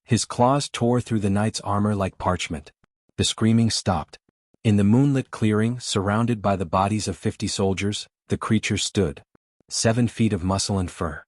His claws tore through the knight's armor like parchment. The screaming stopped. In the moonlit clearing, surrounded by the bodies of 50 soldiers, the creature stood. 7 feet of muscle and fur.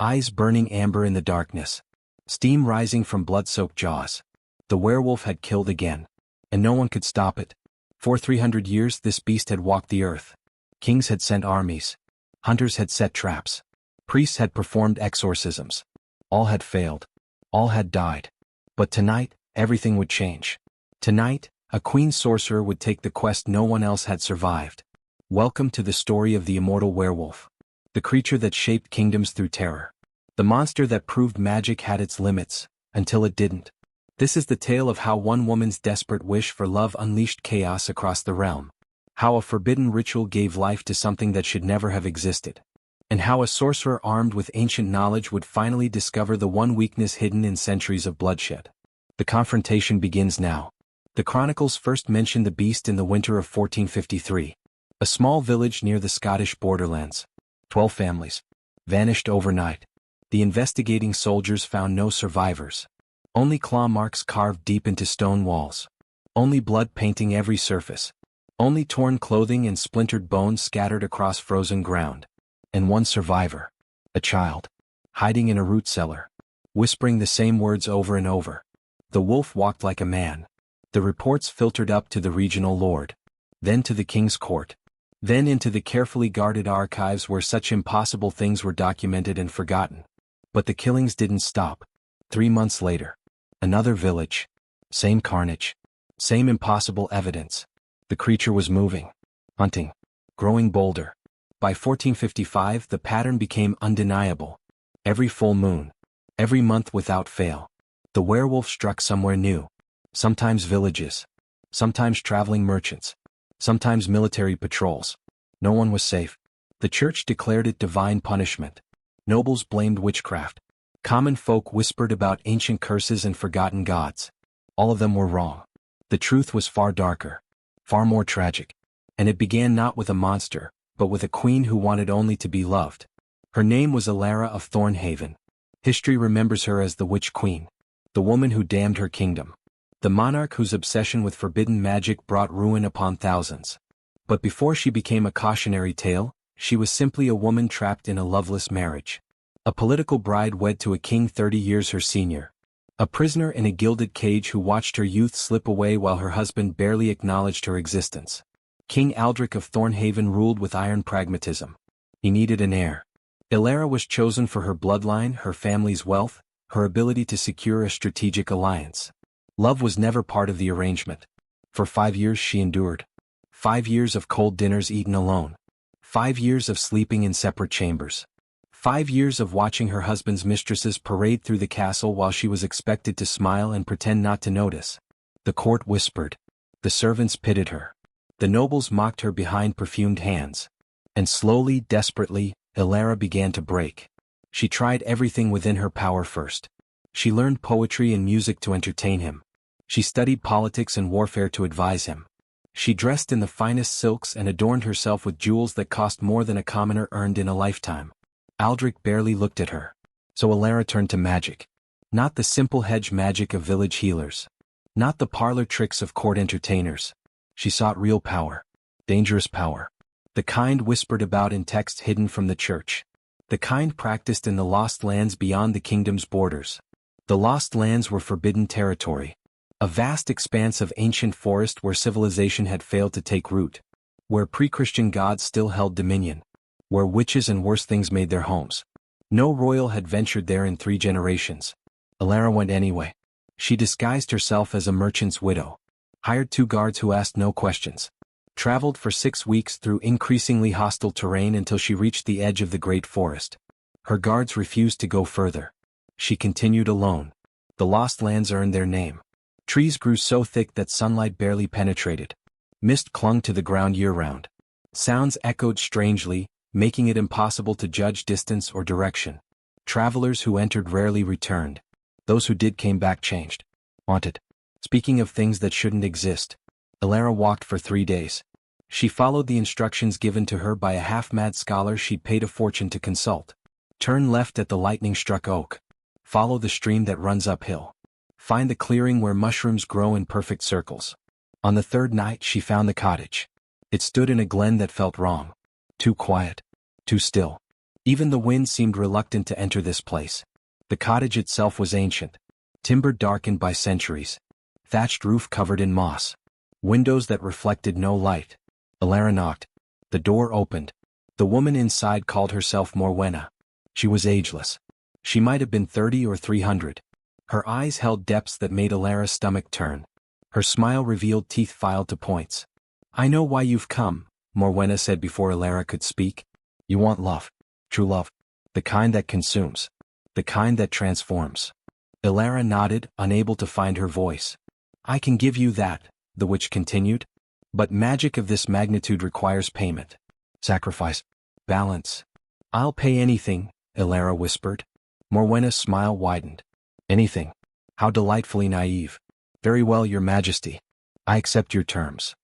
Eyes burning amber in the darkness. Steam rising from blood-soaked jaws. The werewolf had killed again. And no one could stop it. For 300 years this beast had walked the earth. Kings had sent armies. Hunters had set traps. Priests had performed exorcisms. All had failed. All had died. But tonight, everything would change. Tonight, a queen sorcerer would take the quest no one else had survived. Welcome to the story of the immortal werewolf. The creature that shaped kingdoms through terror. The monster that proved magic had its limits, until it didn't. This is the tale of how one woman's desperate wish for love unleashed chaos across the realm. How a forbidden ritual gave life to something that should never have existed. And how a sorcerer armed with ancient knowledge would finally discover the one weakness hidden in centuries of bloodshed. The confrontation begins now. The chronicles first mention the beast in the winter of 1453. A small village near the Scottish borderlands. 12 families. Vanished overnight. The investigating soldiers found no survivors. Only claw marks carved deep into stone walls. Only blood painting every surface. Only torn clothing and splintered bones scattered across frozen ground. And one survivor. A child. Hiding in a root cellar. Whispering the same words over and over. The wolf walked like a man. The reports filtered up to the regional lord. Then to the king's court. Then into the carefully guarded archives where such impossible things were documented and forgotten. But the killings didn't stop. 3 months later. Another village. Same carnage. Same impossible evidence. The creature was moving. Hunting. Growing bolder. By 1455 the pattern became undeniable. Every full moon. Every month without fail. The werewolf struck somewhere new. Sometimes villages. Sometimes traveling merchants. Sometimes military patrols. No one was safe. The church declared it divine punishment. Nobles blamed witchcraft. Common folk whispered about ancient curses and forgotten gods. All of them were wrong. The truth was far darker. Far more tragic. And it began not with a monster, but with a queen who wanted only to be loved. Her name was Elara of Thornhaven. History remembers her as the Witch Queen. The woman who damned her kingdom. The monarch whose obsession with forbidden magic brought ruin upon thousands. But before she became a cautionary tale, she was simply a woman trapped in a loveless marriage. A political bride wed to a king 30 years her senior. A prisoner in a gilded cage who watched her youth slip away while her husband barely acknowledged her existence. King Aldric of Thornhaven ruled with iron pragmatism. He needed an heir. Elara was chosen for her bloodline, her family's wealth, her ability to secure a strategic alliance. Love was never part of the arrangement. For 5 years she endured. 5 years of cold dinners eaten alone. 5 years of sleeping in separate chambers. 5 years of watching her husband's mistresses parade through the castle while she was expected to smile and pretend not to notice. The court whispered. The servants pitied her. The nobles mocked her behind perfumed hands. And slowly, desperately, Elara began to break. She tried everything within her power first. She learned poetry and music to entertain him. She studied politics and warfare to advise him. She dressed in the finest silks and adorned herself with jewels that cost more than a commoner earned in a lifetime. Aldric barely looked at her. So Elara turned to magic. Not the simple hedge magic of village healers. Not the parlor tricks of court entertainers. She sought real power. Dangerous power. The kind whispered about in texts hidden from the church. The kind practiced in the lost lands beyond the kingdom's borders. The lost lands were forbidden territory. A vast expanse of ancient forest where civilization had failed to take root. Where pre-Christian gods still held dominion. Where witches and worse things made their homes. No royal had ventured there in 3 generations. Elara went anyway. She disguised herself as a merchant's widow. Hired 2 guards who asked no questions. Traveled for 6 weeks through increasingly hostile terrain until she reached the edge of the great forest. Her guards refused to go further. She continued alone. The lost lands earned their name. Trees grew so thick that sunlight barely penetrated. Mist clung to the ground year-round. Sounds echoed strangely, making it impossible to judge distance or direction. Travelers who entered rarely returned. Those who did came back changed. Haunted. Speaking of things that shouldn't exist, Elara walked for 3 days. She followed the instructions given to her by a half-mad scholar she'd paid a fortune to consult. Turn left at the lightning-struck oak. Follow the stream that runs uphill. Find the clearing where mushrooms grow in perfect circles. On the third night she found the cottage. It stood in a glen that felt wrong. Too quiet. Too still. Even the wind seemed reluctant to enter this place. The cottage itself was ancient. Timber darkened by centuries. Thatched roof covered in moss. Windows that reflected no light. Elara knocked. The door opened. The woman inside called herself Morwenna. She was ageless. She might have been 30 or 300. Her eyes held depths that made Elara's stomach turn. Her smile revealed teeth filed to points. "I know why you've come," Morwenna said before Elara could speak. "You want love. True love. The kind that consumes. The kind that transforms." Elara nodded, unable to find her voice. "I can give you that," the witch continued. "But magic of this magnitude requires payment. Sacrifice. Balance." "I'll pay anything," Elara whispered. Morwenna's smile widened. "Anything? How delightfully naive. Very well, Your Majesty. I accept your terms."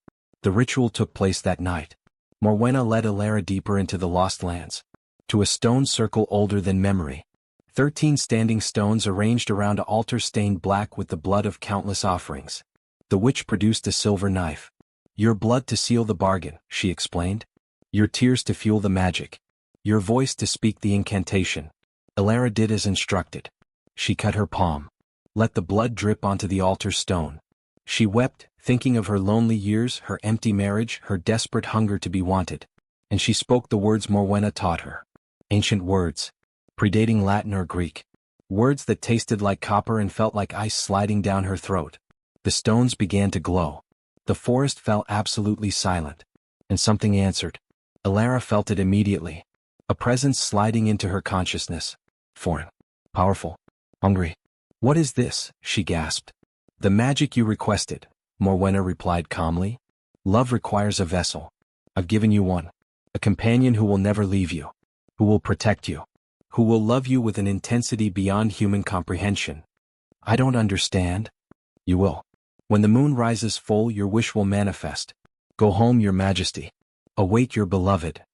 The ritual took place that night. Morwenna led Elara deeper into the Lost Lands. To a stone circle older than memory. 13 standing stones arranged around an altar stained black with the blood of countless offerings. The witch produced a silver knife. "Your blood to seal the bargain," she explained. "Your tears to fuel the magic. Your voice to speak the incantation." Elara did as instructed. She cut her palm. Let the blood drip onto the altar stone. She wept, thinking of her lonely years, her empty marriage, her desperate hunger to be wanted. And she spoke the words Morwenna taught her. Ancient words. Predating Latin or Greek. Words that tasted like copper and felt like ice sliding down her throat. The stones began to glow. The forest fell absolutely silent. And something answered. Elara felt it immediately. A presence sliding into her consciousness. Foreign. Powerful. Hungry. "What is this?" she gasped. "The magic you requested," Morwenna replied calmly. "Love requires a vessel. I've given you one. A companion who will never leave you. Who will protect you. Who will love you with an intensity beyond human comprehension." "I don't understand." "You will. When the moon rises full, your wish will manifest. Go home, Your Majesty. Await your beloved."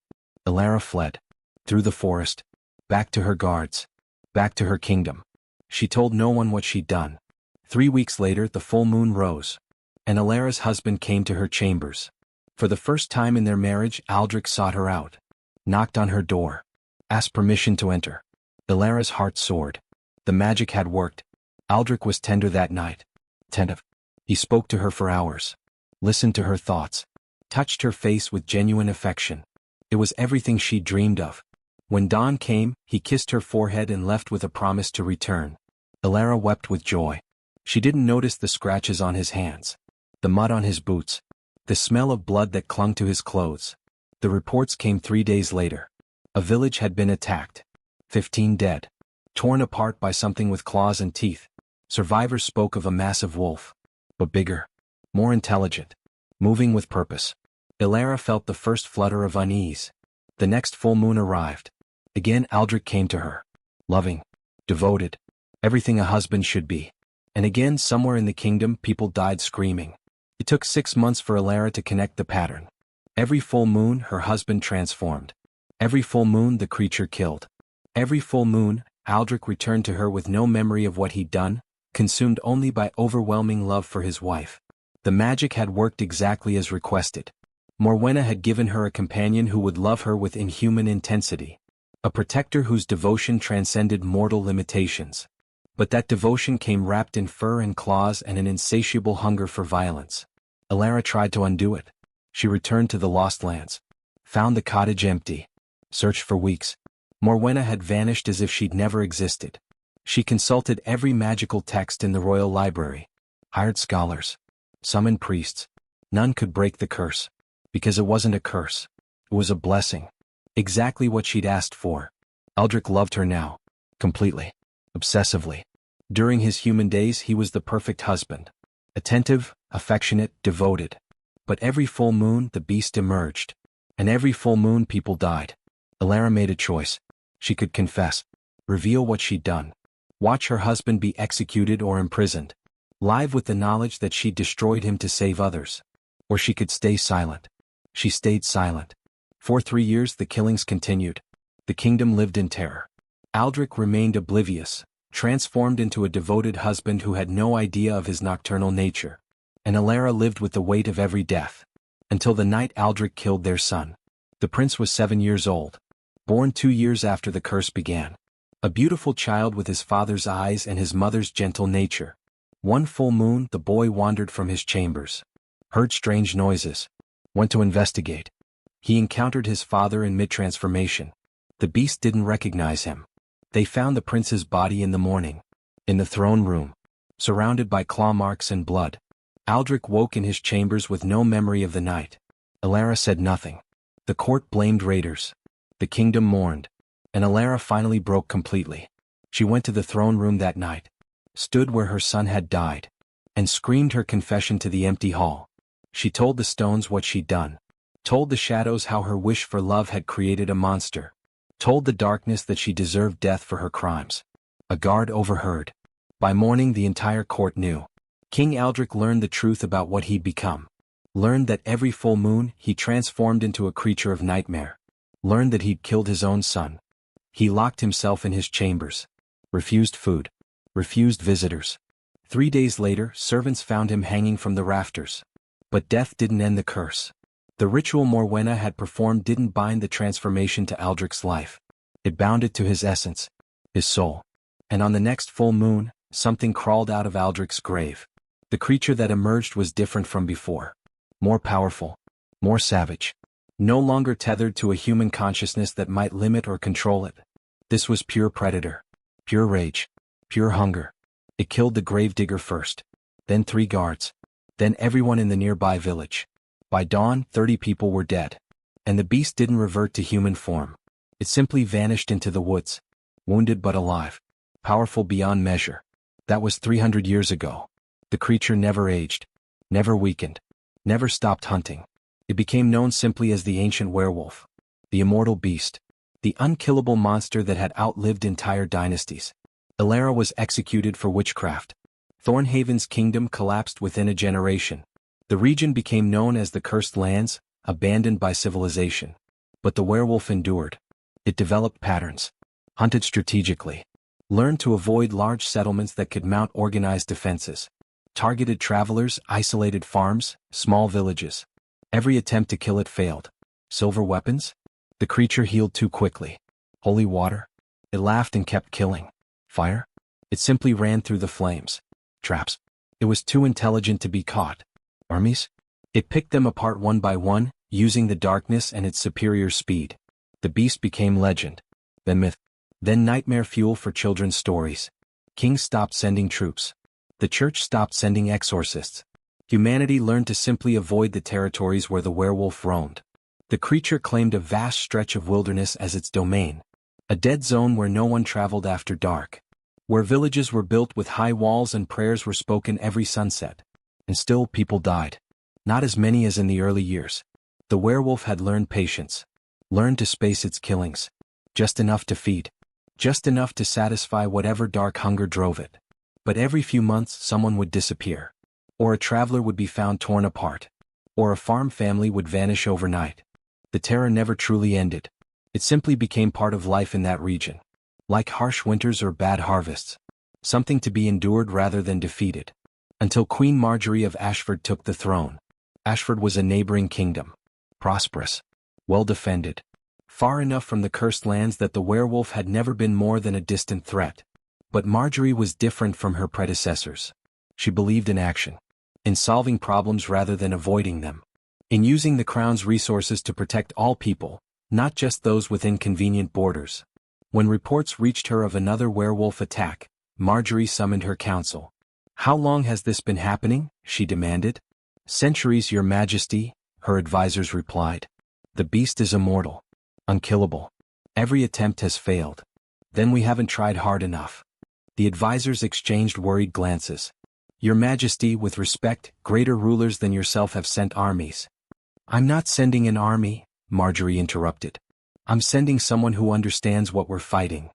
Elara fled. Through the forest. Back to her guards. Back to her kingdom. She told no one what she'd done. 3 weeks later the full moon rose. And Elara's husband came to her chambers. For the first time in their marriage, Aldric sought her out. Knocked on her door. Asked permission to enter. Elara's heart soared. The magic had worked. Aldric was tender that night. Attentive. He spoke to her for hours. Listened to her thoughts. Touched her face with genuine affection. It was everything she dreamed of. When dawn came, he kissed her forehead and left with a promise to return. Elara wept with joy. She didn't notice the scratches on his hands. The mud on his boots. The smell of blood that clung to his clothes. The reports came 3 days later. A village had been attacked. 15 dead. Torn apart by something with claws and teeth. Survivors spoke of a massive wolf. But bigger. More intelligent. Moving with purpose. Elara felt the first flutter of unease. The next full moon arrived. Again Aldric came to her. Loving. Devoted. Everything a husband should be. And again somewhere in the kingdom people died screaming. It took 6 months for Elara to connect the pattern. Every full moon her husband transformed. Every full moon the creature killed. Every full moon, Aldric returned to her with no memory of what he'd done, consumed only by overwhelming love for his wife. The magic had worked exactly as requested. Morwenna had given her a companion who would love her with inhuman intensity. A protector whose devotion transcended mortal limitations. But that devotion came wrapped in fur and claws and an insatiable hunger for violence. Elara tried to undo it. She returned to the Lost Lands. Found the cottage empty. Searched for weeks. Morwenna had vanished as if she'd never existed. She consulted every magical text in the royal library. Hired scholars. Summoned priests. None could break the curse. Because it wasn't a curse. It was a blessing. Exactly what she'd asked for. Aldric loved her now. Completely. Obsessively. During his human days he was the perfect husband. Attentive, affectionate, devoted. But every full moon the beast emerged. And every full moon people died. Elara made a choice. She could confess. Reveal what she'd done. Watch her husband be executed or imprisoned. Live with the knowledge that she'd destroyed him to save others. Or she could stay silent. She stayed silent. For 3 years the killings continued. The kingdom lived in terror. Aldric remained oblivious, transformed into a devoted husband who had no idea of his nocturnal nature. And Elara lived with the weight of every death. Until the night Aldric killed their son. The prince was 7 years old. Born 2 years after the curse began. A beautiful child with his father's eyes and his mother's gentle nature. One full moon the boy wandered from his chambers. Heard strange noises. Went to investigate. He encountered his father in mid-transformation. The beast didn't recognize him. They found the prince's body in the morning. In the throne room. Surrounded by claw marks and blood. Aldric woke in his chambers with no memory of the night. Elara said nothing. The court blamed raiders. The kingdom mourned. And Elara finally broke completely. She went to the throne room that night. Stood where her son had died. And screamed her confession to the empty hall. She told the stones what she'd done. Told the shadows how her wish for love had created a monster. Told the darkness that she deserved death for her crimes. A guard overheard. By morning the entire court knew. King Aldric learned the truth about what he'd become. Learned that every full moon he transformed into a creature of nightmare. Learned that he'd killed his own son. He locked himself in his chambers. Refused food. Refused visitors. 3 days later, servants found him hanging from the rafters. But death didn't end the curse. The ritual Morwenna had performed didn't bind the transformation to Aldric's life. It bound it to his essence. His soul. And on the next full moon, something crawled out of Aldric's grave. The creature that emerged was different from before. More powerful. More savage. No longer tethered to a human consciousness that might limit or control it. This was pure predator. Pure rage. Pure hunger. It killed the gravedigger first. Then 3 guards. Then everyone in the nearby village. By dawn, 30 people were dead. And the beast didn't revert to human form. It simply vanished into the woods. Wounded but alive. Powerful beyond measure. That was 300 years ago. The creature never aged. Never weakened. Never stopped hunting. It became known simply as the Ancient Werewolf. The immortal beast. The unkillable monster that had outlived entire dynasties. Elara was executed for witchcraft. Thornhaven's kingdom collapsed within a generation. The region became known as the Cursed Lands, abandoned by civilization. But the werewolf endured. It developed patterns. Hunted strategically. Learned to avoid large settlements that could mount organized defenses. Targeted travelers, isolated farms, small villages. Every attempt to kill it failed. Silver weapons? The creature healed too quickly. Holy water? It laughed and kept killing. Fire? It simply ran through the flames. Traps? It was too intelligent to be caught. Armies? It picked them apart one by one, using the darkness and its superior speed. The beast became legend. Then myth. Then nightmare fuel for children's stories. Kings stopped sending troops. The church stopped sending exorcists. Humanity learned to simply avoid the territories where the werewolf roamed. The creature claimed a vast stretch of wilderness as its domain. A dead zone where no one traveled after dark. Where villages were built with high walls and prayers were spoken every sunset. And still people died. Not as many as in the early years. The werewolf had learned patience. Learned to space its killings. Just enough to feed. Just enough to satisfy whatever dark hunger drove it. But every few months someone would disappear. Or a traveler would be found torn apart. Or a farm family would vanish overnight. The terror never truly ended. It simply became part of life in that region. Like harsh winters or bad harvests. Something to be endured rather than defeated. Until Queen Marjorie of Ashford took the throne. Ashford was a neighboring kingdom. Prosperous. Well defended. Far enough from the cursed lands that the werewolf had never been more than a distant threat. But Marjorie was different from her predecessors. She believed in action. In solving problems rather than avoiding them. In using the crown's resources to protect all people, not just those within convenient borders. When reports reached her of another werewolf attack, Marjorie summoned her council. "How long has this been happening?" she demanded. "Centuries, Your Majesty," her advisors replied. "The beast is immortal. Unkillable. Every attempt has failed. Then we haven't tried hard enough." The advisors exchanged worried glances. "Your Majesty, with respect, greater rulers than yourself have sent armies." "I'm not sending an army," Marjorie interrupted. "I'm sending someone who understands what we're fighting."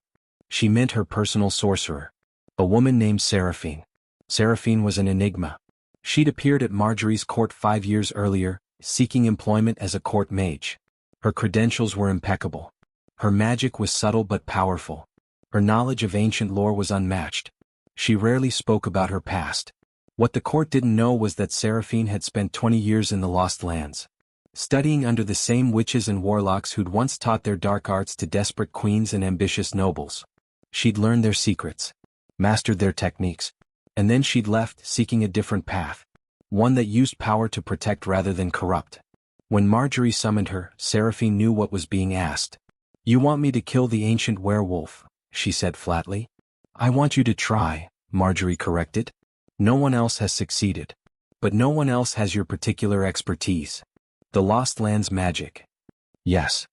She meant her personal sorcerer. A woman named Seraphine. Seraphine was an enigma. She'd appeared at Marjorie's court 5 years earlier, seeking employment as a court mage. Her credentials were impeccable. Her magic was subtle but powerful. Her knowledge of ancient lore was unmatched. She rarely spoke about her past. What the court didn't know was that Seraphine had spent 20 years in the Lost Lands, studying under the same witches and warlocks who'd once taught their dark arts to desperate queens and ambitious nobles. She'd learned their secrets, mastered their techniques, and then she'd left, seeking a different path, one that used power to protect rather than corrupt. When Marjorie summoned her, Seraphine knew what was being asked. "You want me to kill the ancient werewolf," she said flatly. "I want you to try," Marjorie corrected. "No one else has succeeded. But no one else has your particular expertise. The Lost Lands magic." "Yes."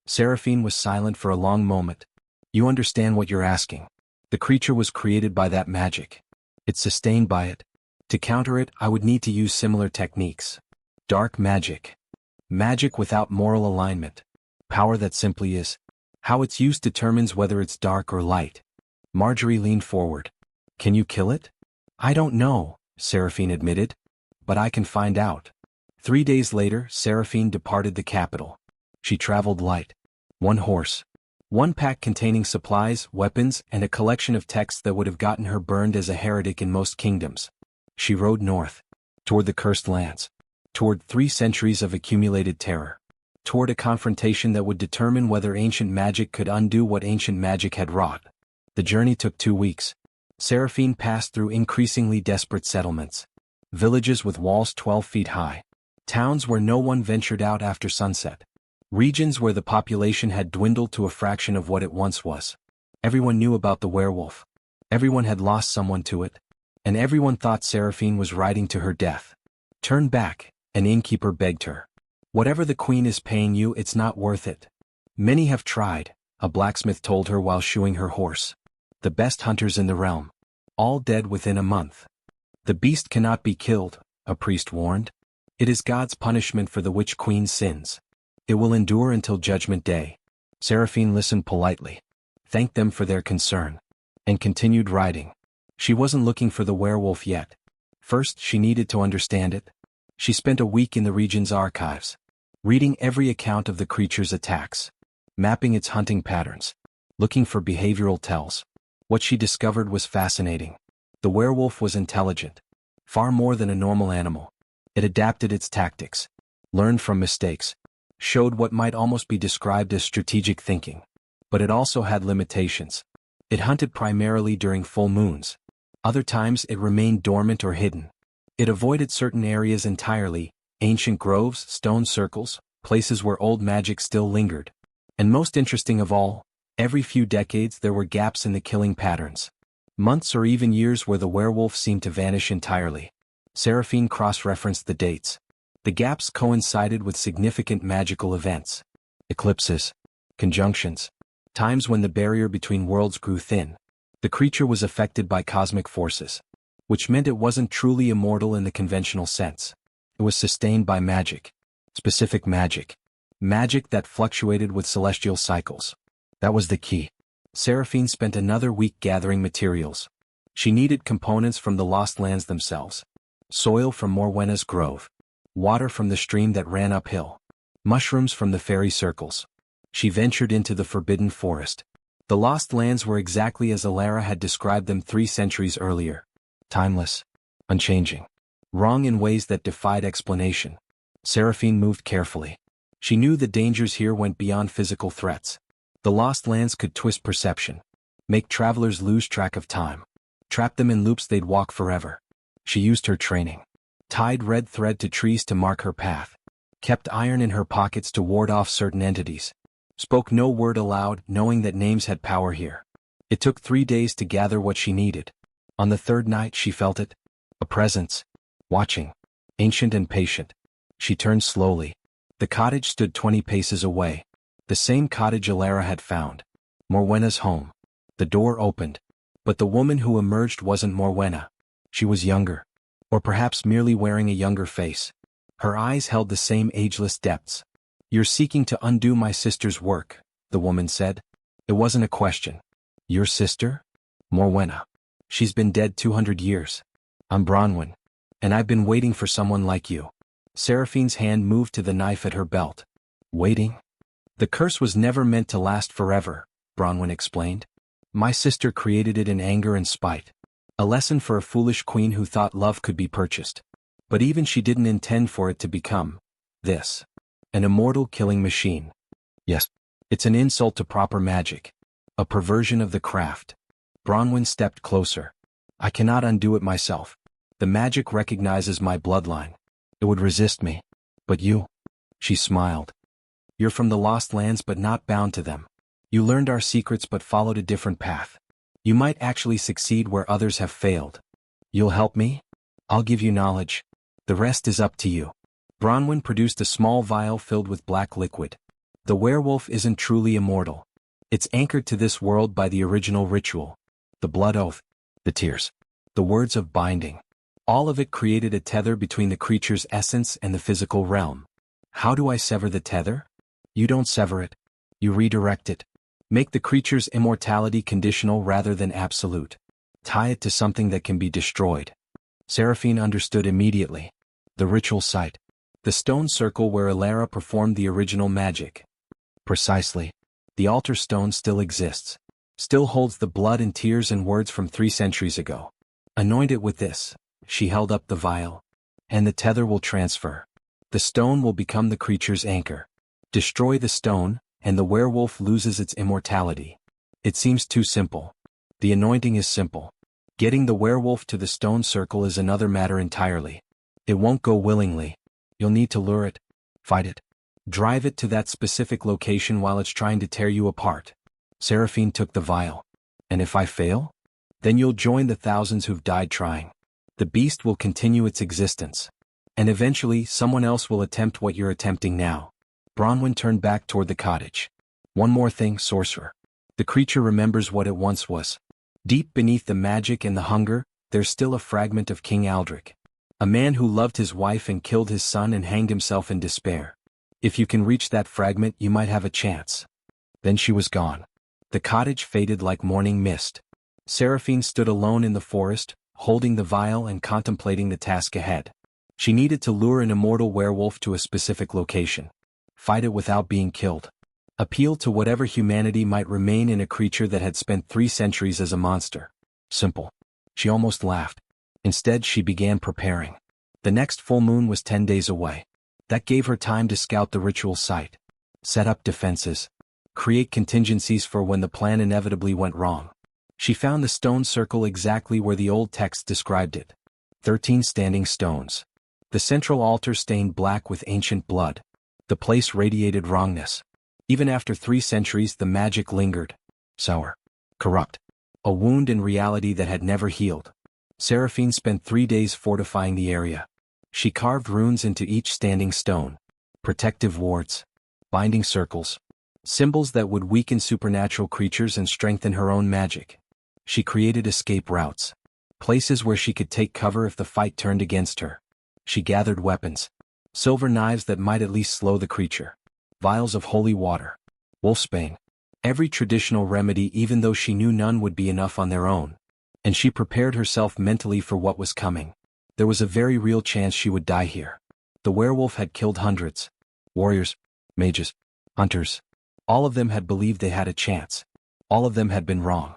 Seraphine was silent for a long moment. "You understand what you're asking. The creature was created by that magic. It's sustained by it. To counter it, I would need to use similar techniques. Dark magic. Magic without moral alignment. Power that simply is. How it's used determines whether it's dark or light." Marjorie leaned forward. "Can you kill it?" "I don't know," Seraphine admitted. "But I can find out." 3 days later, Seraphine departed the capital. She traveled light. One horse. One pack containing supplies, weapons, and a collection of texts that would have gotten her burned as a heretic in most kingdoms. She rode north. Toward the cursed lands. Toward 3 centuries of accumulated terror. Toward a confrontation that would determine whether ancient magic could undo what ancient magic had wrought. The journey took 2 weeks. Seraphine passed through increasingly desperate settlements. Villages with walls 12 feet high. Towns where no one ventured out after sunset. Regions where the population had dwindled to a fraction of what it once was. Everyone knew about the werewolf. Everyone had lost someone to it. And everyone thought Seraphine was riding to her death. "Turn back," an innkeeper begged her. "Whatever the queen is paying you, it's not worth it." "Many have tried," a blacksmith told her while shoeing her horse. "The best hunters in the realm. All dead within a month." "The beast cannot be killed," a priest warned. "It is God's punishment for the witch queen's sins. It will endure until Judgment Day." Seraphine listened politely, thanked them for their concern, and continued riding. She wasn't looking for the werewolf yet. First, she needed to understand it. She spent a week in the region's archives, reading every account of the creature's attacks, mapping its hunting patterns, looking for behavioral tells. What she discovered was fascinating. The werewolf was intelligent, far more than a normal animal. It adapted its tactics, learned from mistakes, showed what might almost be described as strategic thinking. But it also had limitations. It hunted primarily during full moons. Other times it remained dormant or hidden. It avoided certain areas entirely, ancient groves, stone circles, places where old magic still lingered. And most interesting of all, every few decades there were gaps in the killing patterns. Months or even years where the werewolf seemed to vanish entirely. Seraphine cross-referenced the dates. The gaps coincided with significant magical events. Eclipses. Conjunctions. Times when the barrier between worlds grew thin. The creature was affected by cosmic forces, which meant it wasn't truly immortal in the conventional sense. It was sustained by magic. Specific magic. Magic that fluctuated with celestial cycles. That was the key. Seraphine spent another week gathering materials. She needed components from the Lost Lands themselves. Soil from Morwenna's grove. Water from the stream that ran uphill. Mushrooms from the fairy circles. She ventured into the forbidden forest. The Lost Lands were exactly as Elara had described them 3 centuries earlier. Timeless. Unchanging. Wrong in ways that defied explanation. Seraphine moved carefully. She knew the dangers here went beyond physical threats. The Lost Lands could twist perception, make travelers lose track of time, trap them in loops they'd walk forever. She used her training. Tied red thread to trees to mark her path. Kept iron in her pockets to ward off certain entities. Spoke no word aloud, knowing that names had power here. It took 3 days to gather what she needed. On the 3rd night she felt it. A presence. Watching. Ancient and patient. She turned slowly. The cottage stood 20 paces away. The same cottage Elara had found. Morwenna's home. The door opened. But the woman who emerged wasn't Morwenna. She was younger. Or perhaps merely wearing a younger face. Her eyes held the same ageless depths. "You're seeking to undo my sister's work," the woman said. It wasn't a question. "Your sister?" "Morwenna. She's been dead 200 years. I'm Bronwyn. And I've been waiting for someone like you." Seraphine's hand moved to the knife at her belt. "Waiting?" "The curse was never meant to last forever," Bronwyn explained. My sister created it in anger and spite. A lesson for a foolish queen who thought love could be purchased. But even she didn't intend for it to become this. An immortal killing machine. Yes. It's an insult to proper magic. A perversion of the craft. Bronwyn stepped closer. I cannot undo it myself. The magic recognizes my bloodline. It would resist me. But you? She smiled. You're from the Lost Lands but not bound to them. You learned our secrets but followed a different path. You might actually succeed where others have failed. You'll help me? I'll give you knowledge. The rest is up to you. Bronwyn produced a small vial filled with black liquid. The werewolf isn't truly immortal. It's anchored to this world by the original ritual. The blood oath. The tears. The words of binding. All of it created a tether between the creature's essence and the physical realm. How do I sever the tether? You don't sever it. You redirect it. Make the creature's immortality conditional rather than absolute. Tie it to something that can be destroyed. Seraphine understood immediately. The ritual site. The stone circle where Elara performed the original magic. Precisely. The altar stone still exists. Still holds the blood and tears and words from 3 centuries ago. Anoint it with this. She held up the vial. And the tether will transfer. The stone will become the creature's anchor. Destroy the stone, and the werewolf loses its immortality. It seems too simple. The anointing is simple. Getting the werewolf to the stone circle is another matter entirely. It won't go willingly. You'll need to lure it. Fight it. Drive it to that specific location while it's trying to tear you apart. Seraphine took the vial. And if I fail? Then you'll join the thousands who've died trying. The beast will continue its existence. And eventually someone else will attempt what you're attempting now. Bronwyn turned back toward the cottage. One more thing, Sorcerer. The creature remembers what it once was. Deep beneath the magic and the hunger, there's still a fragment of King Aldric. A man who loved his wife and killed his son and hanged himself in despair. If you can reach that fragment, you might have a chance. Then she was gone. The cottage faded like morning mist. Seraphine stood alone in the forest, holding the vial and contemplating the task ahead. She needed to lure an immortal werewolf to a specific location. Fight it without being killed. Appeal to whatever humanity might remain in a creature that had spent 3 centuries as a monster. Simple. She almost laughed. Instead, she began preparing. The next full moon was 10 days away. That gave her time to scout the ritual site. Set up defenses. Create contingencies for when the plan inevitably went wrong. She found the stone circle exactly where the old text described it. 13 standing stones. The central altar stained black with ancient blood. The place radiated wrongness. Even after 3 centuries, the magic lingered. Sour. Corrupt. A wound in reality that had never healed. Seraphine spent 3 days fortifying the area. She carved runes into each standing stone. Protective wards. Binding circles. Symbols that would weaken supernatural creatures and strengthen her own magic. She created escape routes. Places where she could take cover if the fight turned against her. She gathered weapons. Silver knives that might at least slow the creature. Vials of holy water. Wolfsbane. Every traditional remedy, even though she knew none would be enough on their own. And she prepared herself mentally for what was coming. There was a very real chance she would die here. The werewolf had killed hundreds. Warriors, mages, hunters. All of them had believed they had a chance. All of them had been wrong.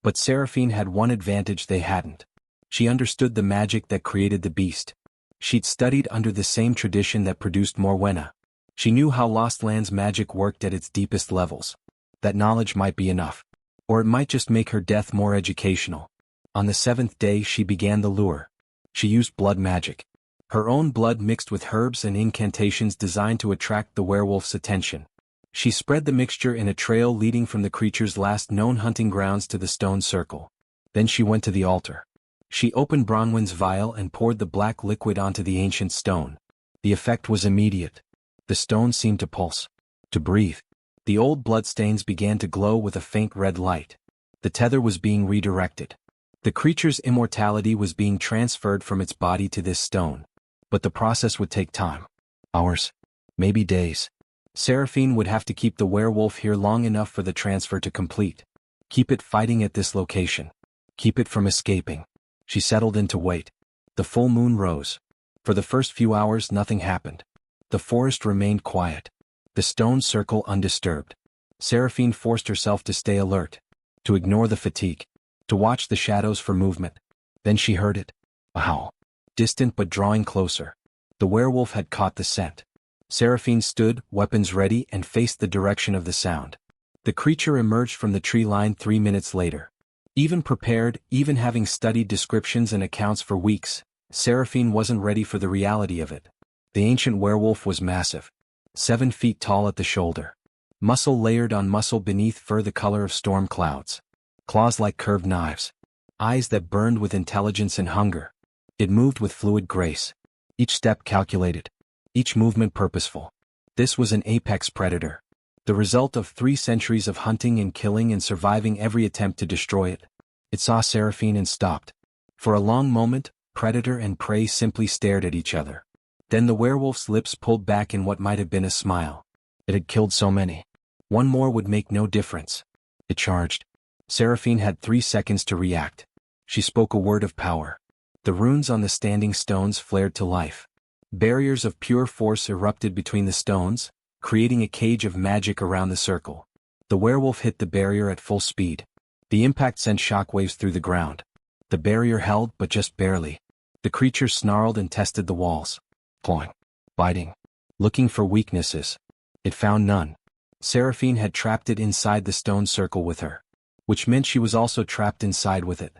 But Seraphine had one advantage they hadn't. She understood the magic that created the beast. She'd studied under the same tradition that produced Morwenna. She knew how Lost Lands magic worked at its deepest levels. That knowledge might be enough. Or it might just make her death more educational. On the 7th day she began the lure. She used blood magic. Her own blood mixed with herbs and incantations designed to attract the werewolf's attention. She spread the mixture in a trail leading from the creature's last known hunting grounds to the stone circle. Then she went to the altar. She opened Bronwyn's vial and poured the black liquid onto the ancient stone. The effect was immediate. The stone seemed to pulse, to breathe. The old bloodstains began to glow with a faint red light. The tether was being redirected. The creature's immortality was being transferred from its body to this stone. But the process would take time. Hours. Maybe days. Seraphine would have to keep the werewolf here long enough for the transfer to complete. Keep it fighting at this location. Keep it from escaping. She settled in to wait. The full moon rose. For the first few hours nothing happened. The forest remained quiet. The stone circle undisturbed. Seraphine forced herself to stay alert. to ignore the fatigue, to watch the shadows for movement. Then she heard it. A howl. Distant but drawing closer. The werewolf had caught the scent. Seraphine stood, weapons ready, and faced the direction of the sound. The creature emerged from the tree line 3 minutes later. Even prepared, even having studied descriptions and accounts for weeks, Seraphine wasn't ready for the reality of it. The ancient werewolf was massive. 7 feet tall at the shoulder. Muscle layered on muscle beneath fur the color of storm clouds. Claws like curved knives. Eyes that burned with intelligence and hunger. It moved with fluid grace. Each step calculated. Each movement purposeful. This was an apex predator. The result of 3 centuries of hunting and killing and surviving every attempt to destroy it. It saw Seraphine and stopped. For a long moment, predator and prey simply stared at each other. Then the werewolf's lips pulled back in what might have been a smile. It had killed so many. One more would make no difference. It charged. Seraphine had 3 seconds to react. She spoke a word of power. The runes on the standing stones flared to life. Barriers of pure force erupted between the stones, creating a cage of magic around the circle. The werewolf hit the barrier at full speed. The impact sent shockwaves through the ground. The barrier held, but just barely. The creature snarled and tested the walls. Clawing. Biting. Looking for weaknesses. It found none. Seraphine had trapped it inside the stone circle with her. Which meant she was also trapped inside with it.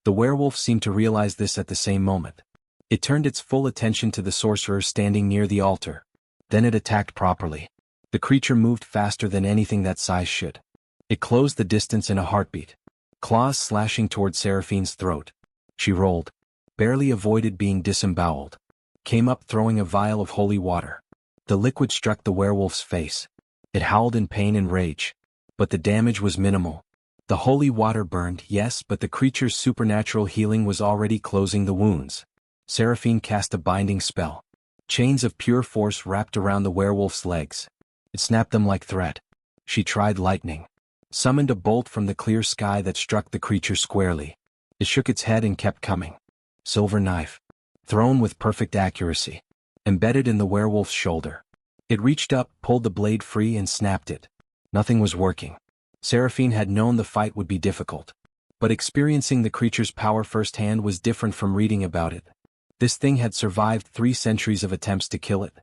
The werewolf seemed to realize this at the same moment. It turned its full attention to the sorcerer standing near the altar. Then it attacked properly. The creature moved faster than anything that size should. It closed the distance in a heartbeat. Claws slashing toward Seraphine's throat. She rolled. Barely avoided being disemboweled. Came up throwing a vial of holy water. The liquid struck the werewolf's face. It howled in pain and rage. But the damage was minimal. The holy water burned, yes, but the creature's supernatural healing was already closing the wounds. Seraphine cast a binding spell. Chains of pure force wrapped around the werewolf's legs. It snapped them like thread. She tried lightning. Summoned a bolt from the clear sky that struck the creature squarely. It shook its head and kept coming. Silver knife. Thrown with perfect accuracy. Embedded in the werewolf's shoulder. It reached up, pulled the blade free and snapped it. Nothing was working. Seraphine had known the fight would be difficult. But experiencing the creature's power firsthand was different from reading about it. This thing had survived 3 centuries of attempts to kill it.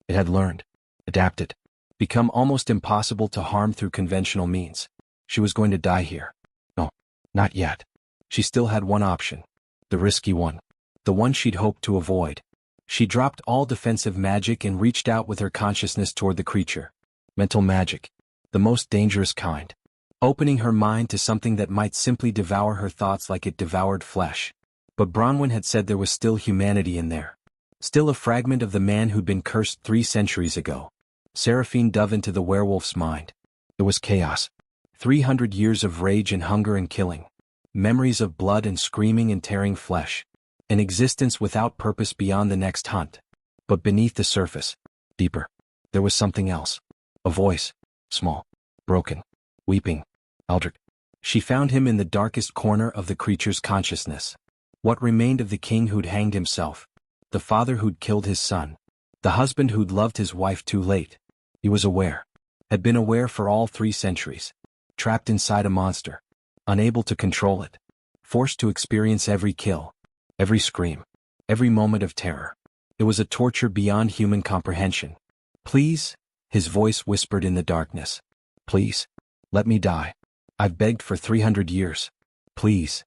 It had learned. Adapted. Become almost impossible to harm through conventional means. She was going to die here. No, not yet. She still had one option. The risky one. The one she'd hoped to avoid. She dropped all defensive magic and reached out with her consciousness toward the creature. Mental magic. The most dangerous kind. Opening her mind to something that might simply devour her thoughts like it devoured flesh. But Bronwyn had said there was still humanity in there. Still a fragment of the man who'd been cursed 3 centuries ago. Seraphine dove into the werewolf's mind. It was chaos. 300 years of rage and hunger and killing. Memories of blood and screaming and tearing flesh. An existence without purpose beyond the next hunt. But beneath the surface, deeper, there was something else. A voice. Small. Broken. Weeping. Aldric. She found him in the darkest corner of the creature's consciousness. What remained of the king who'd hanged himself. The father who'd killed his son. The husband who'd loved his wife too late. He was aware. Had been aware for all 3 centuries. Trapped inside a monster. Unable to control it. Forced to experience every kill. Every scream. Every moment of terror. It was a torture beyond human comprehension. Please, his voice whispered in the darkness. Please. Let me die. I've begged for 300 years. Please.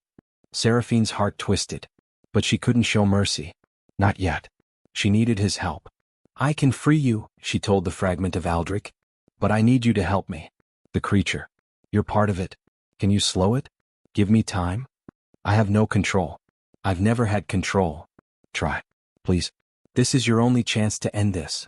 Seraphine's heart twisted. But she couldn't show mercy. Not yet. She needed his help. I can free you, she told the fragment of Aldric. But I need you to help me. The creature. You're part of it. Can you slow it? Give me time? I have no control. I've never had control. Try. Please. This is your only chance to end this.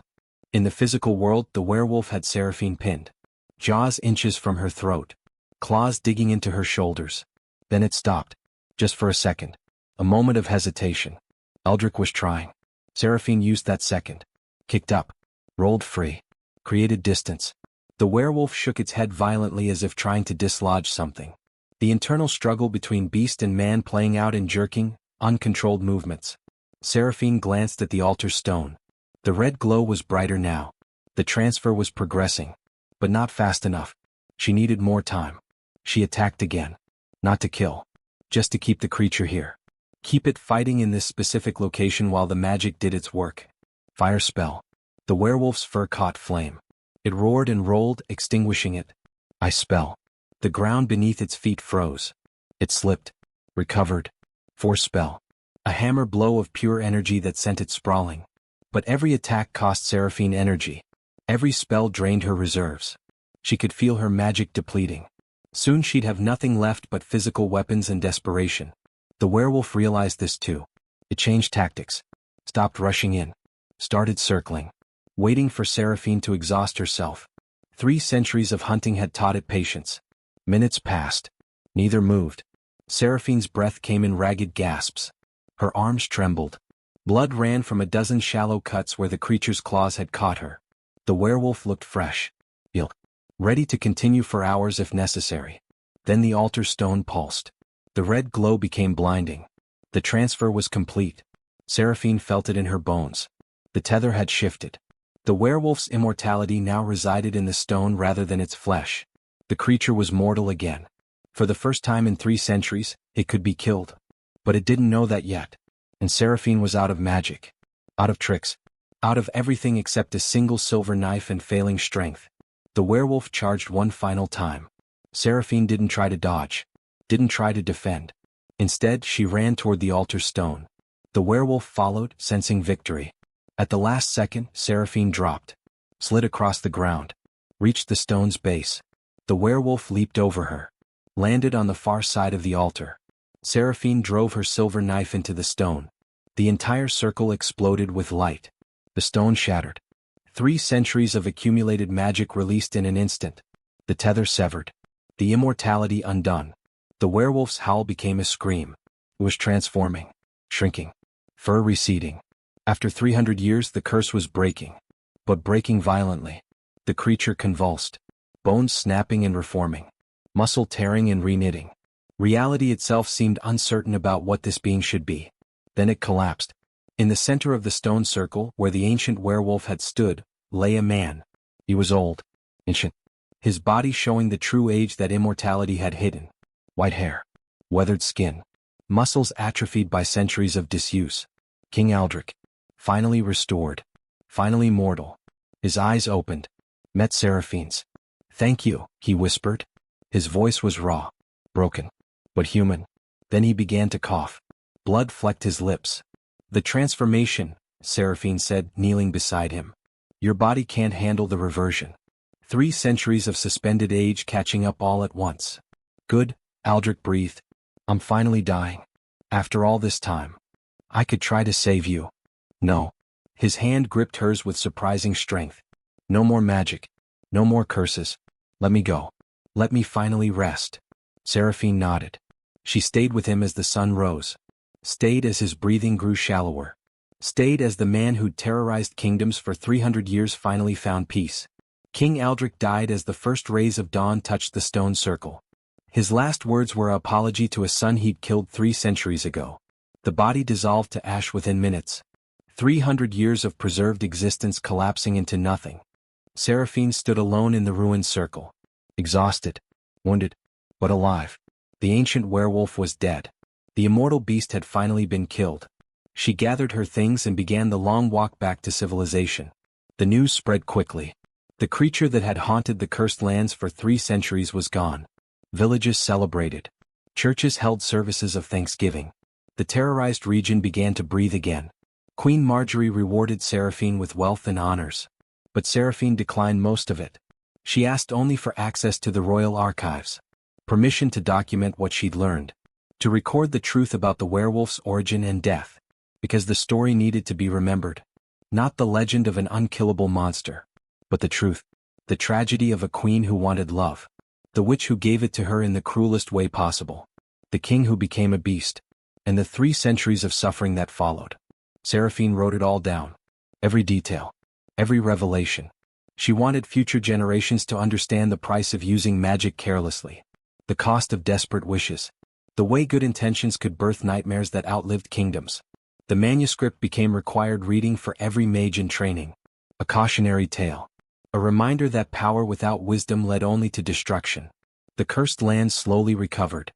In the physical world, the werewolf had Seraphine pinned. Jaws inches from her throat. Claws digging into her shoulders. Then it stopped. Just for a second. A moment of hesitation. Aldric was trying. Seraphine used that second. Kicked up. Rolled free. Created distance. The werewolf shook its head violently as if trying to dislodge something. The internal struggle between beast and man playing out in jerking, uncontrolled movements. Seraphine glanced at the altar stone. The red glow was brighter now. The transfer was progressing. But not fast enough. She needed more time. She attacked again. Not to kill. Just to keep the creature here. Keep it fighting in this specific location while the magic did its work. Fire spell. The werewolf's fur caught flame. It roared and rolled, extinguishing it. Ice spell. The ground beneath its feet froze. It slipped. Recovered. Force spell. A hammer blow of pure energy that sent it sprawling. But every attack cost Seraphine energy. Every spell drained her reserves. She could feel her magic depleting. Soon she'd have nothing left but physical weapons and desperation. The werewolf realized this too. It changed tactics. Stopped rushing in. Started circling. Waiting for Seraphine to exhaust herself. 3 centuries of hunting had taught it patience. Minutes passed. Neither moved. Seraphine's breath came in ragged gasps. Her arms trembled. Blood ran from a dozen shallow cuts where the creature's claws had caught her. The werewolf looked fresh. Ill. Ready to continue for hours if necessary. Then the altar stone pulsed. The red glow became blinding. The transfer was complete. Seraphine felt it in her bones. The tether had shifted. The werewolf's immortality now resided in the stone rather than its flesh. The creature was mortal again. For the first time in 3 centuries, it could be killed. But it didn't know that yet. And Seraphine was out of magic. Out of tricks. Out of everything except a single silver knife and failing strength. The werewolf charged one final time. Seraphine didn't try to dodge. Didn't try to defend. Instead, she ran toward the altar stone. The werewolf followed, sensing victory. At the last second, Seraphine dropped. Slid across the ground. Reached the stone's base. The werewolf leaped over her. Landed on the far side of the altar. Seraphine drove her silver knife into the stone. The entire circle exploded with light. The stone shattered. 3 centuries of accumulated magic released in an instant. The tether severed. The immortality undone. The werewolf's howl became a scream. It was transforming. Shrinking. Fur receding. After 300 years the curse was breaking. But breaking violently. The creature convulsed. Bones snapping and reforming. Muscle tearing and reknitting. Reality itself seemed uncertain about what this being should be. Then it collapsed. In the center of the stone circle, where the ancient werewolf had stood, lay a man. He was old. Ancient. His body showing the true age that immortality had hidden. White hair. Weathered skin. Muscles atrophied by centuries of disuse. King Aldric. Finally restored. Finally mortal. His eyes opened. Met Seraphine's. "Thank you," he whispered. His voice was raw. Broken. But human. Then he began to cough. Blood flecked his lips. "The transformation," Seraphine said, kneeling beside him. "Your body can't handle the reversion. 3 centuries of suspended age catching up all at once." "Good," Aldric breathed. "I'm finally dying. After all this time. I could try to save you." "No." His hand gripped hers with surprising strength. "No more magic. No more curses. Let me go. Let me finally rest." Seraphine nodded. She stayed with him as the sun rose. Stayed as his breathing grew shallower. Stayed as the man who'd terrorized kingdoms for 300 years finally found peace. King Aldric died as the first rays of dawn touched the stone circle. His last words were an apology to a son he'd killed 3 centuries ago. The body dissolved to ash within minutes. 300 years of preserved existence collapsing into nothing. Seraphine stood alone in the ruined circle. Exhausted. Wounded. But alive. The ancient werewolf was dead. The immortal beast had finally been killed. She gathered her things and began the long walk back to civilization. The news spread quickly. The creature that had haunted the cursed lands for 3 centuries was gone. Villages celebrated. Churches held services of thanksgiving. The terrorized region began to breathe again. Queen Marjorie rewarded Seraphine with wealth and honors. But Seraphine declined most of it. She asked only for access to the royal archives. Permission to document what she'd learned. To record the truth about the werewolf's origin and death. Because the story needed to be remembered. Not the legend of an unkillable monster. But the truth. The tragedy of a queen who wanted love. The witch who gave it to her in the cruelest way possible. The king who became a beast. And the 3 centuries of suffering that followed. Seraphine wrote it all down. Every detail. Every revelation. She wanted future generations to understand the price of using magic carelessly. The cost of desperate wishes. The way good intentions could birth nightmares that outlived kingdoms. The manuscript became required reading for every mage in training. A cautionary tale. A reminder that power without wisdom led only to destruction. The cursed land slowly recovered.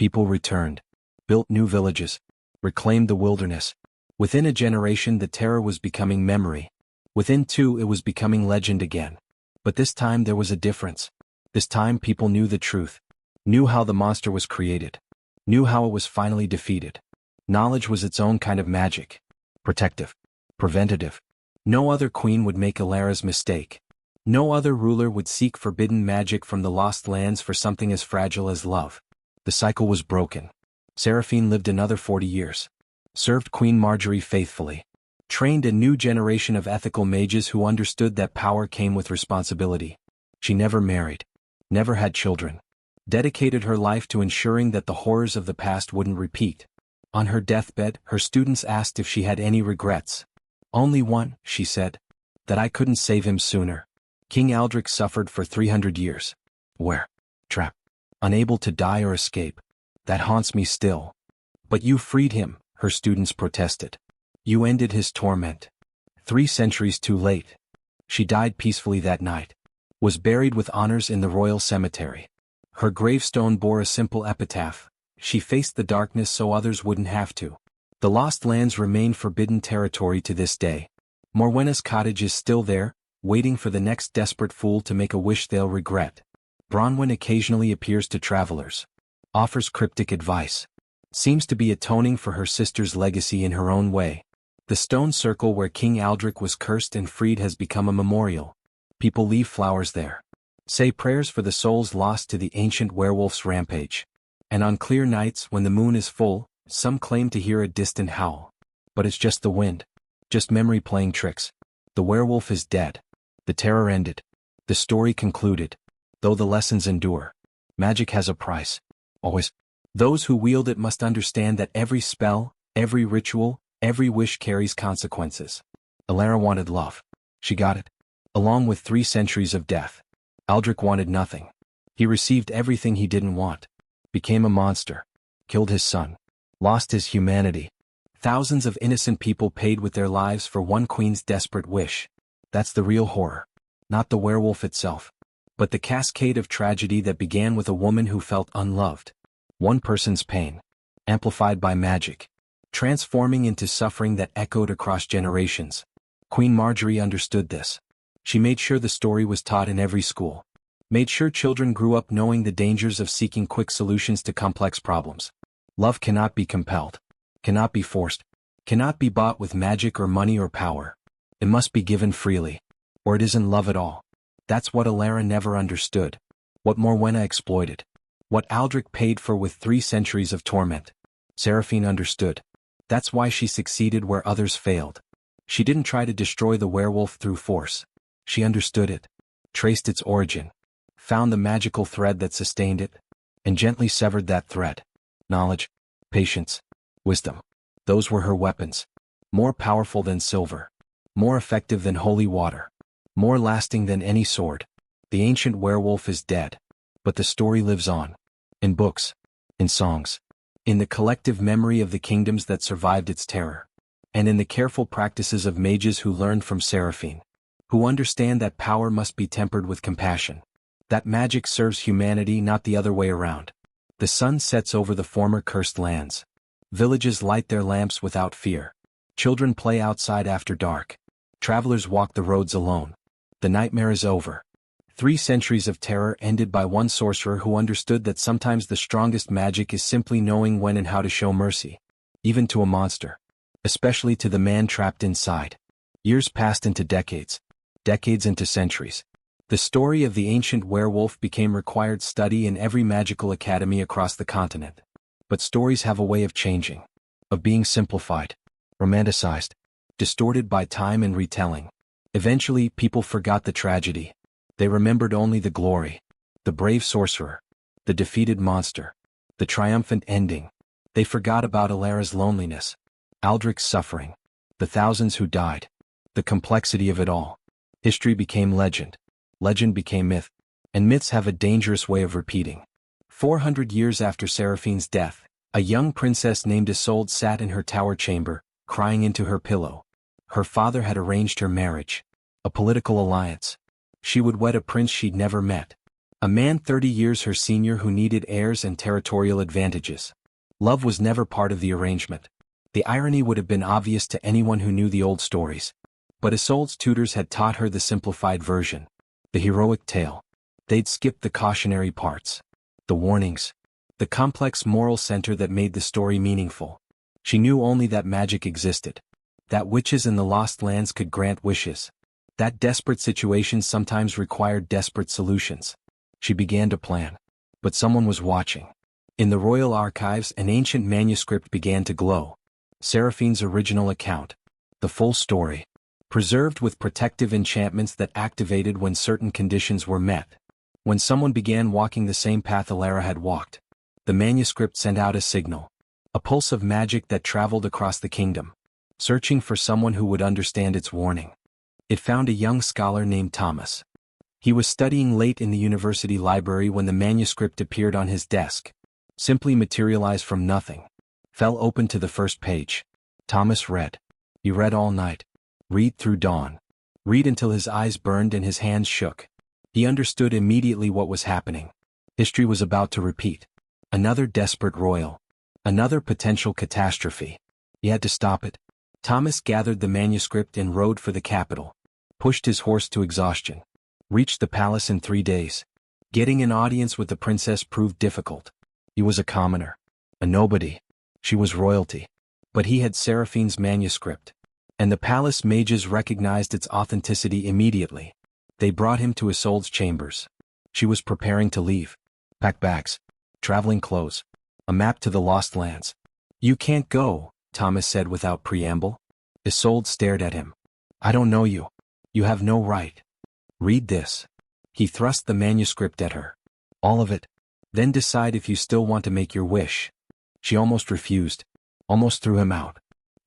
People returned, built new villages, reclaimed the wilderness. Within a generation the terror was becoming memory. Within two it was becoming legend again. But this time there was a difference. This time people knew the truth. Knew how the monster was created. Knew how it was finally defeated. Knowledge was its own kind of magic. Protective. Preventative. No other queen would make Elara's mistake. No other ruler would seek forbidden magic from the lost lands for something as fragile as love. The cycle was broken. Seraphine lived another 40 years. Served Queen Marjorie faithfully. Trained a new generation of ethical mages who understood that power came with responsibility. She never married. Never had children. Dedicated her life to ensuring that the horrors of the past wouldn't repeat. On her deathbed, her students asked if she had any regrets. Only one, she said. That I couldn't save him sooner. King Aldric suffered for 300 years. Where? Trapped. Unable to die or escape. That haunts me still. But you freed him, her students protested. You ended his torment. 3 centuries too late. She died peacefully that night. Was buried with honors in the royal cemetery. Her gravestone bore a simple epitaph. She faced the darkness so others wouldn't have to. The Lost Lands remain forbidden territory to this day. Morwenna's cottage is still there, waiting for the next desperate fool to make a wish they'll regret. Bronwyn occasionally appears to travelers. Offers cryptic advice. Seems to be atoning for her sister's legacy in her own way. The stone circle where King Aldric was cursed and freed has become a memorial. People leave flowers there. Say prayers for the souls lost to the ancient werewolf's rampage. And on clear nights when the moon is full, some claim to hear a distant howl. But it's just the wind. Just memory playing tricks. The werewolf is dead. The terror ended. The story concluded. Though the lessons endure. Magic has a price. Always. Those who wield it must understand that every spell, every ritual, every wish carries consequences. Elara wanted love. She got it. Along with 3 centuries of death. Aldric wanted nothing. He received everything he didn't want. Became a monster. Killed his son. Lost his humanity. Thousands of innocent people paid with their lives for one queen's desperate wish. That's the real horror. Not the werewolf itself. But the cascade of tragedy that began with a woman who felt unloved. One person's pain. Amplified by magic. Transforming into suffering that echoed across generations. Queen Marjorie understood this. She made sure the story was taught in every school. Made sure children grew up knowing the dangers of seeking quick solutions to complex problems. Love cannot be compelled. Cannot be forced. Cannot be bought with magic or money or power. It must be given freely. Or it isn't love at all. That's what Elara never understood. What Morwenna exploited. What Aldric paid for with 3 centuries of torment. Seraphine understood. That's why she succeeded where others failed. She didn't try to destroy the werewolf through force. She understood it. Traced its origin. Found the magical thread that sustained it. And gently severed that thread. Knowledge. Patience. Wisdom. Those were her weapons. More powerful than silver. More effective than holy water. More lasting than any sword. The ancient werewolf is dead. But the story lives on. In books. In songs. In the collective memory of the kingdoms that survived its terror. And in the careful practices of mages who learned from Seraphine. Who understand that power must be tempered with compassion. That magic serves humanity, not the other way around. The sun sets over the former cursed lands. Villages light their lamps without fear. Children play outside after dark. Travelers walk the roads alone. The nightmare is over. 3 centuries of terror ended by one sorcerer who understood that sometimes the strongest magic is simply knowing when and how to show mercy. Even to a monster. Especially to the man trapped inside. Years passed into decades. Decades into centuries. The story of the ancient werewolf became required study in every magical academy across the continent. But stories have a way of changing. Of being simplified. Romanticized. Distorted by time and retelling. Eventually, people forgot the tragedy. They remembered only the glory. The brave sorcerer. The defeated monster. The triumphant ending. They forgot about Elara's loneliness. Aldric's suffering. The thousands who died. The complexity of it all. History became legend. Legend became myth. And myths have a dangerous way of repeating. 400 years after Seraphine's death, a young princess named Isolde sat in her tower chamber, crying into her pillow. Her father had arranged her marriage. A political alliance. She would wed a prince she'd never met. A man 30 years her senior who needed heirs and territorial advantages. Love was never part of the arrangement. The irony would have been obvious to anyone who knew the old stories. But Isolde's tutors had taught her the simplified version. The heroic tale. They'd skipped the cautionary parts. The warnings. The complex moral center that made the story meaningful. She knew only that magic existed. That witches in the Lost Lands could grant wishes. That desperate situations sometimes required desperate solutions. She began to plan. But someone was watching. In the royal archives, an ancient manuscript began to glow. Seraphine's original account. The full story. Preserved with protective enchantments that activated when certain conditions were met. When someone began walking the same path Elara had walked, the manuscript sent out a signal. A pulse of magic that traveled across the kingdom, searching for someone who would understand its warning. It found a young scholar named Thomas. He was studying late in the university library when the manuscript appeared on his desk. Simply materialized from nothing. Fell open to the first page. Thomas read. He read all night. Read through dawn. Read until his eyes burned and his hands shook. He understood immediately what was happening. History was about to repeat. Another desperate royal. Another potential catastrophe. He had to stop it. Thomas gathered the manuscript and rode for the capital. Pushed his horse to exhaustion. Reached the palace in 3 days. Getting an audience with the princess proved difficult. He was a commoner. A nobody. She was royalty. But he had Seraphine's manuscript. And the palace mages recognized its authenticity immediately. They brought him to Isolde's chambers. She was preparing to leave. Pack bags. Traveling clothes. A map to the Lost Lands. You can't go, Thomas said without preamble. Isolde stared at him. I don't know you. You have no right. Read this. He thrust the manuscript at her. All of it. Then decide if you still want to make your wish. She almost refused. Almost threw him out.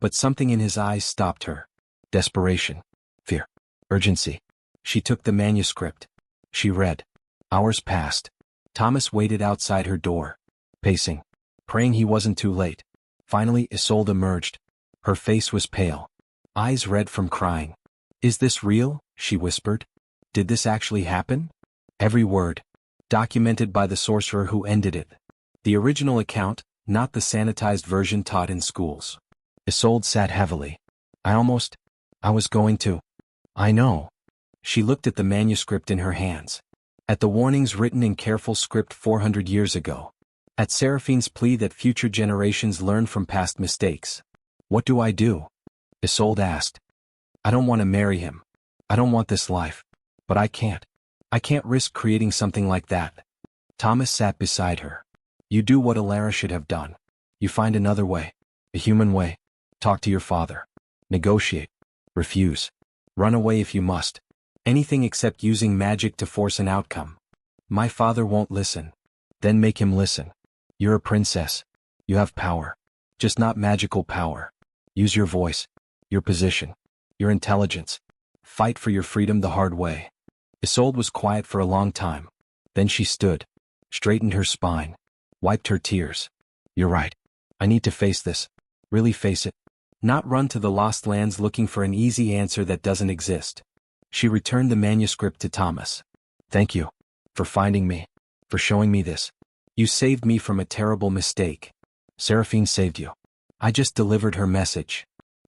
But something in his eyes stopped her. Desperation. Fear. Urgency. She took the manuscript. She read. Hours passed. Thomas waited outside her door. Pacing. Praying he wasn't too late. Finally Isolde emerged. Her face was pale. Eyes red from crying. Is this real? She whispered. Did this actually happen? Every word. Documented by the sorcerer who ended it. The original account, not the sanitized version taught in schools. Isolde sat heavily. I was going to. I know. She looked at the manuscript in her hands. At the warnings written in careful script 400 years ago. At Seraphine's plea that future generations learn from past mistakes. What do I do? Isolde asked. I don't want to marry him. I don't want this life. But I can't. I can't risk creating something like that. Thomas sat beside her. You do what Elara should have done. You find another way. A human way. Talk to your father. Negotiate. Refuse. Run away if you must. Anything except using magic to force an outcome. My father won't listen. Then make him listen. You're a princess. You have power. Just not magical power. Use your voice. Your position. Your intelligence. Fight for your freedom the hard way. Isolde was quiet for a long time. Then she stood. Straightened her spine. Wiped her tears. You're right. I need to face this. Really face it. Not run to the Lost Lands looking for an easy answer that doesn't exist. She returned the manuscript to Thomas. Thank you. For finding me. For showing me this. You saved me from a terrible mistake. Seraphine saved you. I just delivered her message.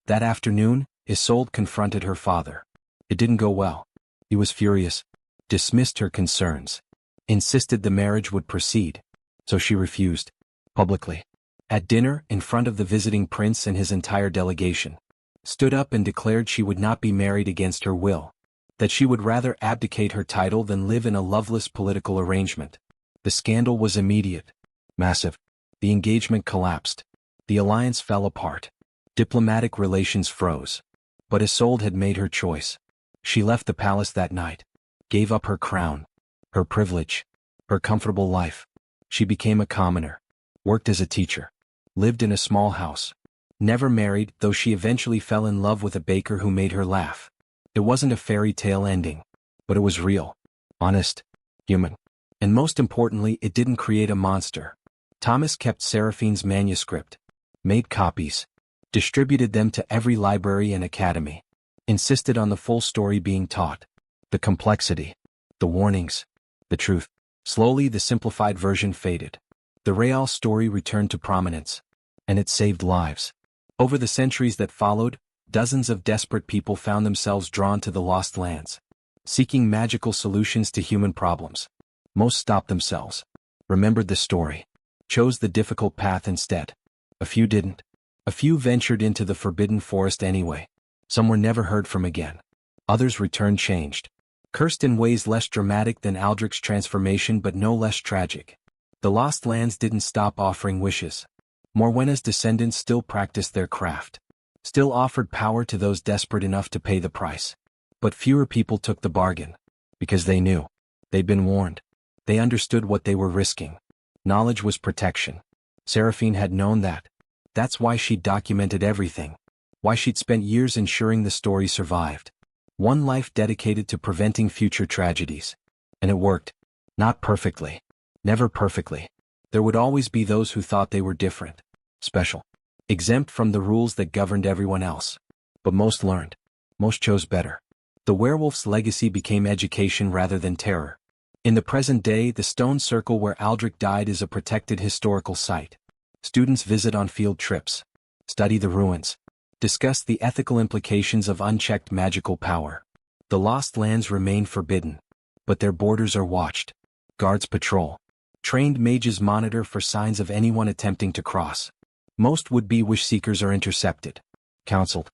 That afternoon, Isolde confronted her father. It didn't go well. He was furious. Dismissed her concerns. Insisted the marriage would proceed. So she refused. Publicly. At dinner, in front of the visiting prince and his entire delegation. Stood up and declared she would not be married against her will. That she would rather abdicate her title than live in a loveless political arrangement. The scandal was immediate. Massive. The engagement collapsed. The alliance fell apart. Diplomatic relations froze. But Isolde had made her choice. She left the palace that night. Gave up her crown. Her privilege. Her comfortable life. She became a commoner. Worked as a teacher. Lived in a small house. Never married, though she eventually fell in love with a baker who made her laugh. It wasn't a fairy tale ending. But it was real. Honest. Human. And most importantly, it didn't create a monster. Thomas kept Seraphine's manuscript. Made copies. Distributed them to every library and academy. Insisted on the full story being taught. The complexity. The warnings. The truth. Slowly the simplified version faded. The real story returned to prominence. And it saved lives. Over the centuries that followed, dozens of desperate people found themselves drawn to the lost lands, seeking magical solutions to human problems. Most stopped themselves, remembered the story, chose the difficult path instead. A few didn't. A few ventured into the forbidden forest anyway. Some were never heard from again. Others returned changed. Cursed in ways less dramatic than Aldric's transformation but no less tragic. The lost lands didn't stop offering wishes. Morwenna's descendants still practiced their craft, still offered power to those desperate enough to pay the price. But fewer people took the bargain, because they knew. They'd been warned. They understood what they were risking. Knowledge was protection. Seraphine had known that. That's why she'd documented everything. Why she'd spent years ensuring the story survived. One life dedicated to preventing future tragedies. And it worked. Not perfectly. Never perfectly. There would always be those who thought they were different. Special. Exempt from the rules that governed everyone else. But most learned. Most chose better. The werewolf's legacy became education rather than terror. In the present day, the stone circle where Aldric died is a protected historical site. Students visit on field trips, study the ruins, discuss the ethical implications of unchecked magical power. The lost lands remain forbidden, but their borders are watched. Guards patrol. Trained mages monitor for signs of anyone attempting to cross. Most would-be wish-seekers are intercepted, counseled,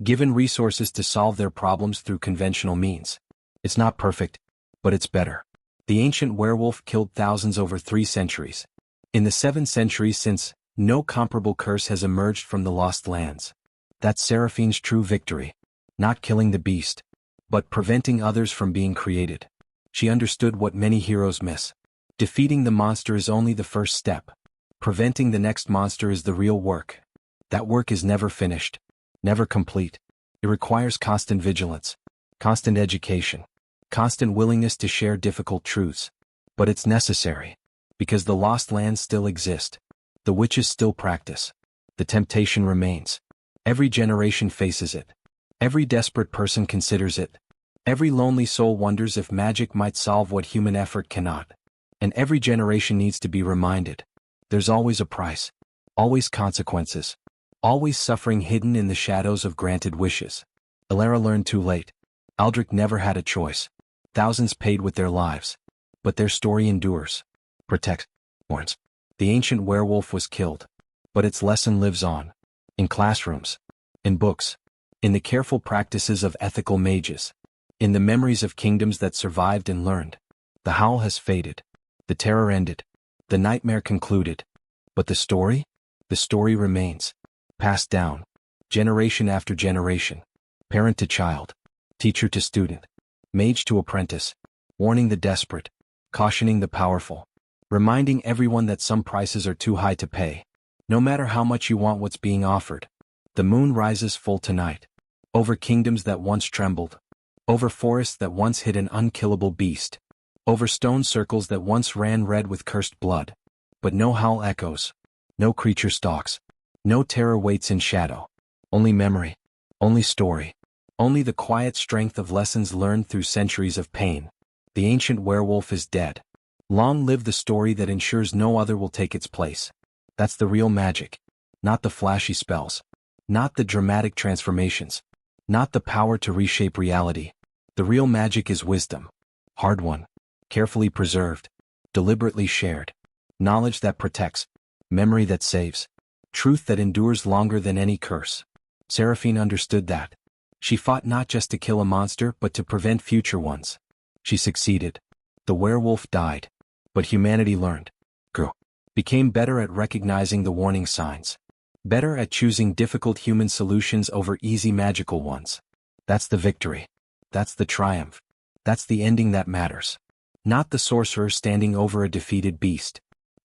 given resources to solve their problems through conventional means. It's not perfect, but it's better. The ancient werewolf killed thousands over 3 centuries. In the 7 centuries since, no comparable curse has emerged from the lost lands. That's Seraphine's true victory. Not killing the beast, but preventing others from being created. She understood what many heroes miss. Defeating the monster is only the first step. Preventing the next monster is the real work. That work is never finished, never complete. It requires constant vigilance, constant education, constant willingness to share difficult truths. But it's necessary, because the lost lands still exist. The witches still practice. The temptation remains. Every generation faces it. Every desperate person considers it. Every lonely soul wonders if magic might solve what human effort cannot. And every generation needs to be reminded. There's always a price. Always consequences. Always suffering hidden in the shadows of granted wishes. Elara learned too late. Aldric never had a choice. Thousands paid with their lives. But their story endures. Protects. Warns. The ancient werewolf was killed. But its lesson lives on. In classrooms. In books. In the careful practices of ethical mages. In the memories of kingdoms that survived and learned. The howl has faded. The terror ended. The nightmare concluded. But the story? The story remains. Passed down. Generation after generation. Parent to child. Teacher to student. Mage to apprentice. Warning the desperate. Cautioning the powerful. Reminding everyone that some prices are too high to pay. No matter how much you want what's being offered. The moon rises full tonight. Over kingdoms that once trembled. Over forests that once hid an unkillable beast. Over stone circles that once ran red with cursed blood. But no howl echoes. No creature stalks. No terror waits in shadow. Only memory. Only story. Only the quiet strength of lessons learned through centuries of pain. The ancient werewolf is dead. Long live the story that ensures no other will take its place. That's the real magic. Not the flashy spells. Not the dramatic transformations. Not the power to reshape reality. The real magic is wisdom. Hard won. Carefully preserved. Deliberately shared. Knowledge that protects. Memory that saves. Truth that endures longer than any curse. Seraphine understood that. She fought not just to kill a monster but to prevent future ones. She succeeded. The werewolf died. But humanity learned. Grew. Became better at recognizing the warning signs. Better at choosing difficult human solutions over easy magical ones. That's the victory. That's the triumph. That's the ending that matters. Not the sorcerer standing over a defeated beast.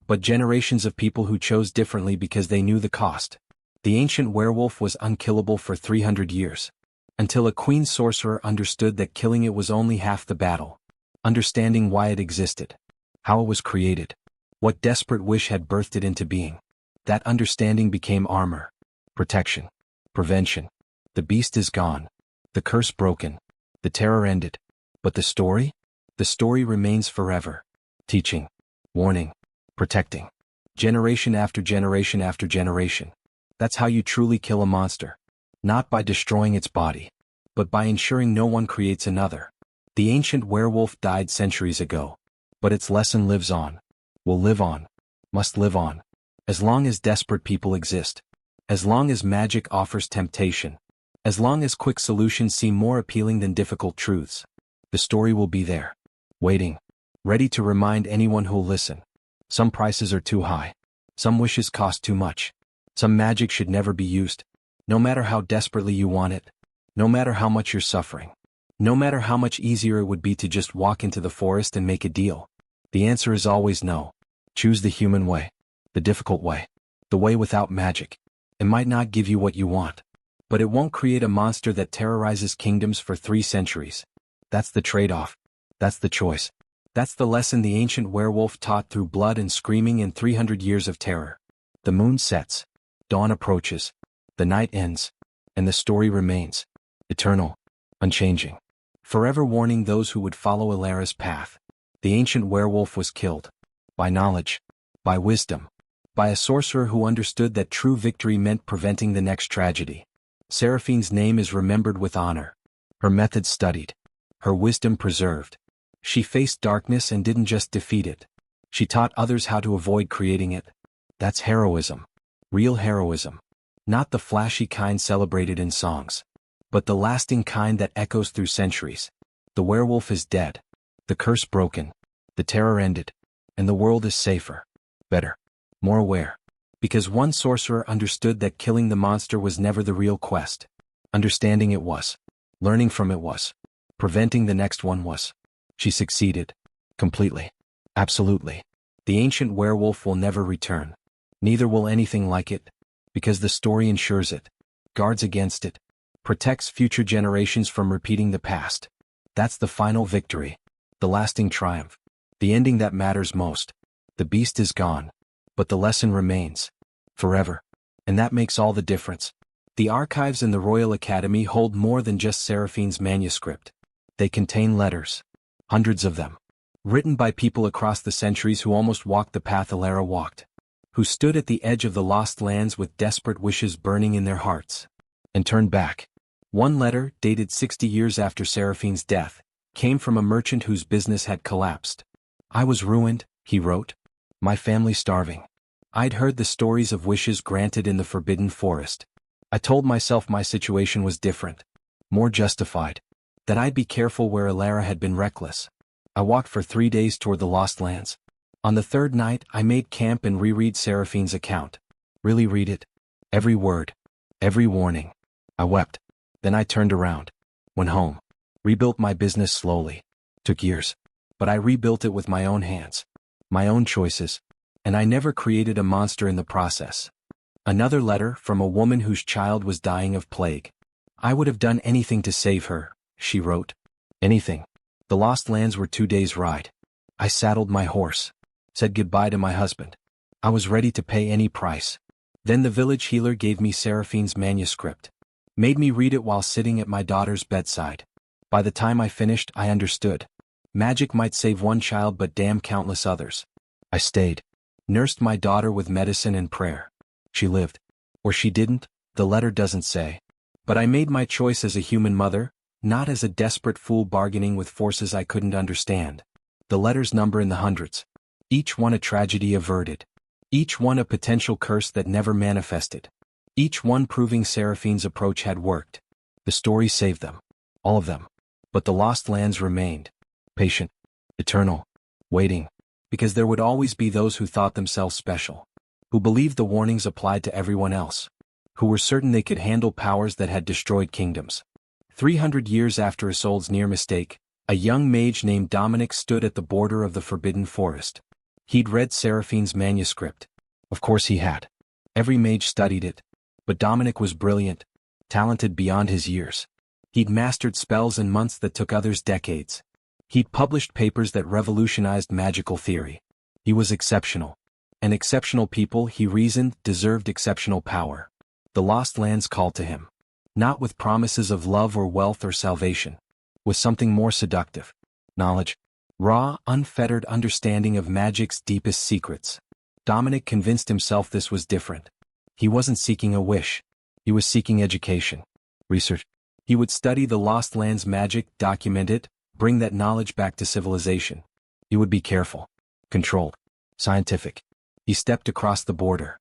But generations of people who chose differently because they knew the cost. The ancient werewolf was unkillable for 300 years. Until a queen sorcerer understood that killing it was only half the battle. Understanding why it existed. How it was created. What desperate wish had birthed it into being. That understanding became armor. Protection. Prevention. The beast is gone. The curse broken. The terror ended. But the story? The story remains forever. teaching, warning, protecting. Generation after generation after generation. That's how you truly kill a monster. Not by destroying its body, but by ensuring no one creates another. The ancient werewolf died centuries ago, but its lesson lives on. Will live on. Must live on. As long as desperate people exist. As long as magic offers temptation. As long as quick solutions seem more appealing than difficult truths. The story will be there. Waiting. Ready to remind anyone who'll listen. Some prices are too high. Some wishes cost too much. Some magic should never be used. No matter how desperately you want it. No matter how much you're suffering. No matter how much easier it would be to just walk into the forest and make a deal. The answer is always no. Choose the human way. The difficult way. The way without magic. It might not give you what you want. But it won't create a monster that terrorizes kingdoms for 3 centuries. That's the trade-off. That's the choice. That's the lesson the ancient werewolf taught through blood and screaming and 300 years of terror. The moon sets. Dawn approaches. The night ends. And the story remains. Eternal. Unchanging. Forever warning those who would follow Elara's path. The ancient werewolf was killed. By knowledge. By wisdom. By a sorcerer who understood that true victory meant preventing the next tragedy. Seraphine's name is remembered with honor. Her methods studied. Her wisdom preserved. She faced darkness and didn't just defeat it. She taught others how to avoid creating it. That's heroism. Real heroism. Not the flashy kind celebrated in songs. But the lasting kind that echoes through centuries. The werewolf is dead. The curse broken. The terror ended. And the world is safer. Better. More aware. Because one sorcerer understood that killing the monster was never the real quest. Understanding it was. Learning from it was. Preventing the next one was. She succeeded. Completely. Absolutely. The ancient werewolf will never return. Neither will anything like it. Because the story ensures it. Guards against it. Protects future generations from repeating the past. That's the final victory. The lasting triumph. The ending that matters most. The beast is gone. But the lesson remains. Forever. And that makes all the difference. The archives in the Royal Academy hold more than just Seraphine's manuscript. They contain letters. Hundreds of them. Written by people across the centuries who almost walked the path Elara walked. Who stood at the edge of the lost lands with desperate wishes burning in their hearts. And turned back. One letter, dated 60 years after Seraphine's death, came from a merchant whose business had collapsed. I was ruined, he wrote. My family starving. I'd heard the stories of wishes granted in the Forbidden Forest. I told myself my situation was different. More justified. That I'd be careful where Elara had been reckless. I walked for 3 days toward the Lost Lands. On the 3rd night, I made camp and reread Seraphine's account. Really read it. Every word. Every warning. I wept. Then I turned around. Went home. Rebuilt my business slowly. Took years. But I rebuilt it with my own hands. My own choices. And I never created a monster in the process. Another letter from a woman whose child was dying of plague. I would have done anything to save her, she wrote. Anything. The Lost Lands were 2 days' ride. I saddled my horse. Said goodbye to my husband. I was ready to pay any price. Then the village healer gave me Seraphine's manuscript. Made me read it while sitting at my daughter's bedside. By the time I finished, I understood. Magic might save one child but damn countless others. I stayed. Nursed my daughter with medicine and prayer. She lived. Or she didn't, the letter doesn't say. But I made my choice as a human mother, not as a desperate fool bargaining with forces I couldn't understand. The letters number in the hundreds. Each one a tragedy averted. Each one a potential curse that never manifested. Each one proving Seraphine's approach had worked. The story saved them. All of them. But the Lost Lands remained. Patient. Eternal. Waiting. Because there would always be those who thought themselves special. Who believed the warnings applied to everyone else. Who were certain they could handle powers that had destroyed kingdoms. 300 years after Isolde's near mistake, a young mage named Dominic stood at the border of the Forbidden Forest. He'd read Seraphine's manuscript. Of course he had. Every mage studied it. But Dominic was brilliant. Talented beyond his years. He'd mastered spells in months that took others decades. He'd published papers that revolutionized magical theory. He was exceptional. And exceptional people, he reasoned, deserved exceptional power. The Lost Lands called to him. Not with promises of love or wealth or salvation. With something more seductive. Knowledge. Raw, unfettered understanding of magic's deepest secrets. Dominic convinced himself this was different. He wasn't seeking a wish. He was seeking education. Research. He would study the Lost Lands magic, document it, bring that knowledge back to civilization. He would be careful, controlled, scientific. He stepped across the border.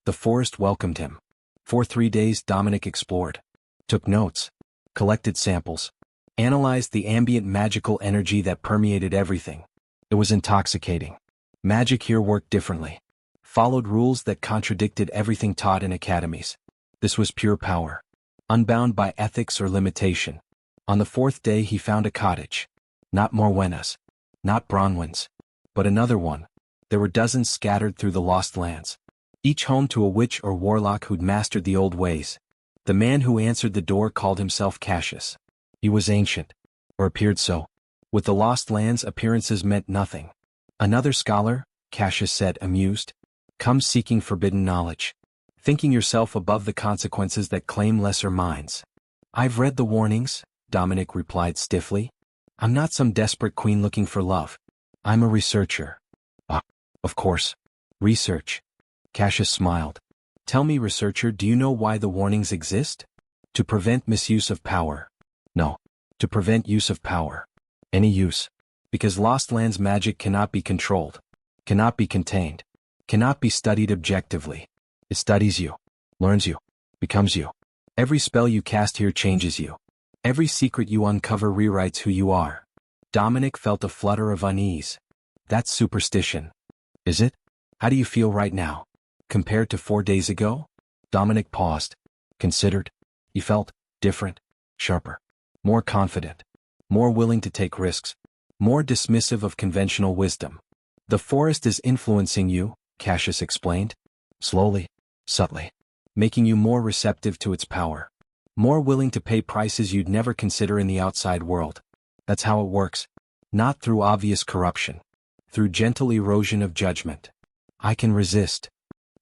The forest welcomed him. For 3 days Dominic explored, took notes, collected samples, analyzed the ambient magical energy that permeated everything. It was intoxicating. Magic here worked differently. Followed rules that contradicted everything taught in academies. This was pure power, unbound by ethics or limitation. On the 4th day he found a cottage. Not Morwenna's, not Bronwyn's, but another one. There were dozens scattered through the Lost Lands, each home to a witch or warlock who'd mastered the old ways. The man who answered the door called himself Cassius. He was ancient, or appeared so. With the Lost Lands, appearances meant nothing. Another scholar, Cassius said, amused. Come seeking forbidden knowledge, thinking yourself above the consequences that claim lesser minds. I've read the warnings, Dominic replied stiffly. I'm not some desperate queen looking for love. I'm a researcher. Ah, of course. Research. Cassius smiled. Tell me, researcher, do you know why the warnings exist? To prevent misuse of power. No. To prevent use of power. Any use. Because Lost Lands magic cannot be controlled, cannot be contained, cannot be studied objectively. It studies you, learns you, becomes you. Every spell you cast here changes you. Every secret you uncover rewrites who you are. Dominic felt a flutter of unease. That's superstition. Is it? How do you feel right now? Compared to 4 days ago? Dominic paused, considered. He felt different, sharper, more confident, more willing to take risks, more dismissive of conventional wisdom. The forest is influencing you, Cassius explained. Slowly, subtly, making you more receptive to its power. More willing to pay prices you'd never consider in the outside world. That's how it works. Not through obvious corruption. Through gentle erosion of judgment. I can resist.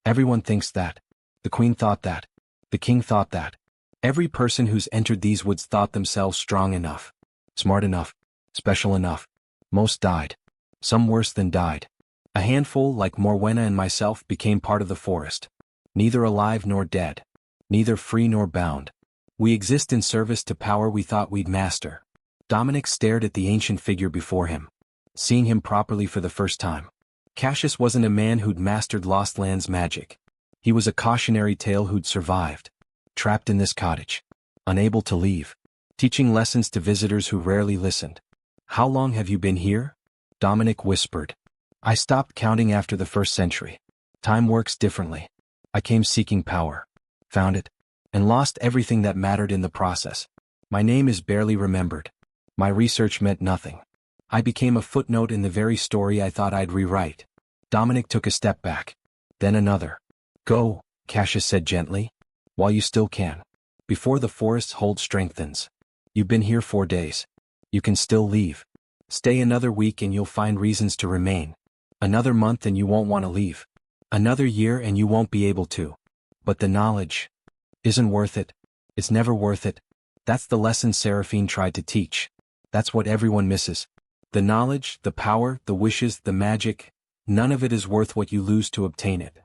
Everyone thinks that. The queen thought that. The king thought that. Every person who's entered these woods thought themselves strong enough, smart enough, special enough. Most died. Some worse than died. A handful, like Morwenna and myself, became part of the forest. Neither alive nor dead. Neither free nor bound. We exist in service to power we thought we'd master. Dominic stared at the ancient figure before him, seeing him properly for the first time. Cassius wasn't a man who'd mastered Lost Lands magic. He was a cautionary tale who'd survived. Trapped in this cottage. Unable to leave. Teaching lessons to visitors who rarely listened. How long have you been here? Dominic whispered. I stopped counting after the 1st century. Time works differently. I came seeking power. Found it. And lost everything that mattered in the process. My name is barely remembered. My research meant nothing. I became a footnote in the very story I thought I'd rewrite. Dominic took a step back. Then another. Go, Cassius said gently. While you still can. Before the forest's hold strengthens. You've been here 4 days. You can still leave. Stay another week and you'll find reasons to remain. Another month and you won't want to leave. Another year and you won't be able to. But the knowledge isn't worth it. It's never worth it. That's the lesson Seraphine tried to teach. That's what everyone misses. The knowledge, the power, the wishes, the magic, none of it is worth what you lose to obtain it.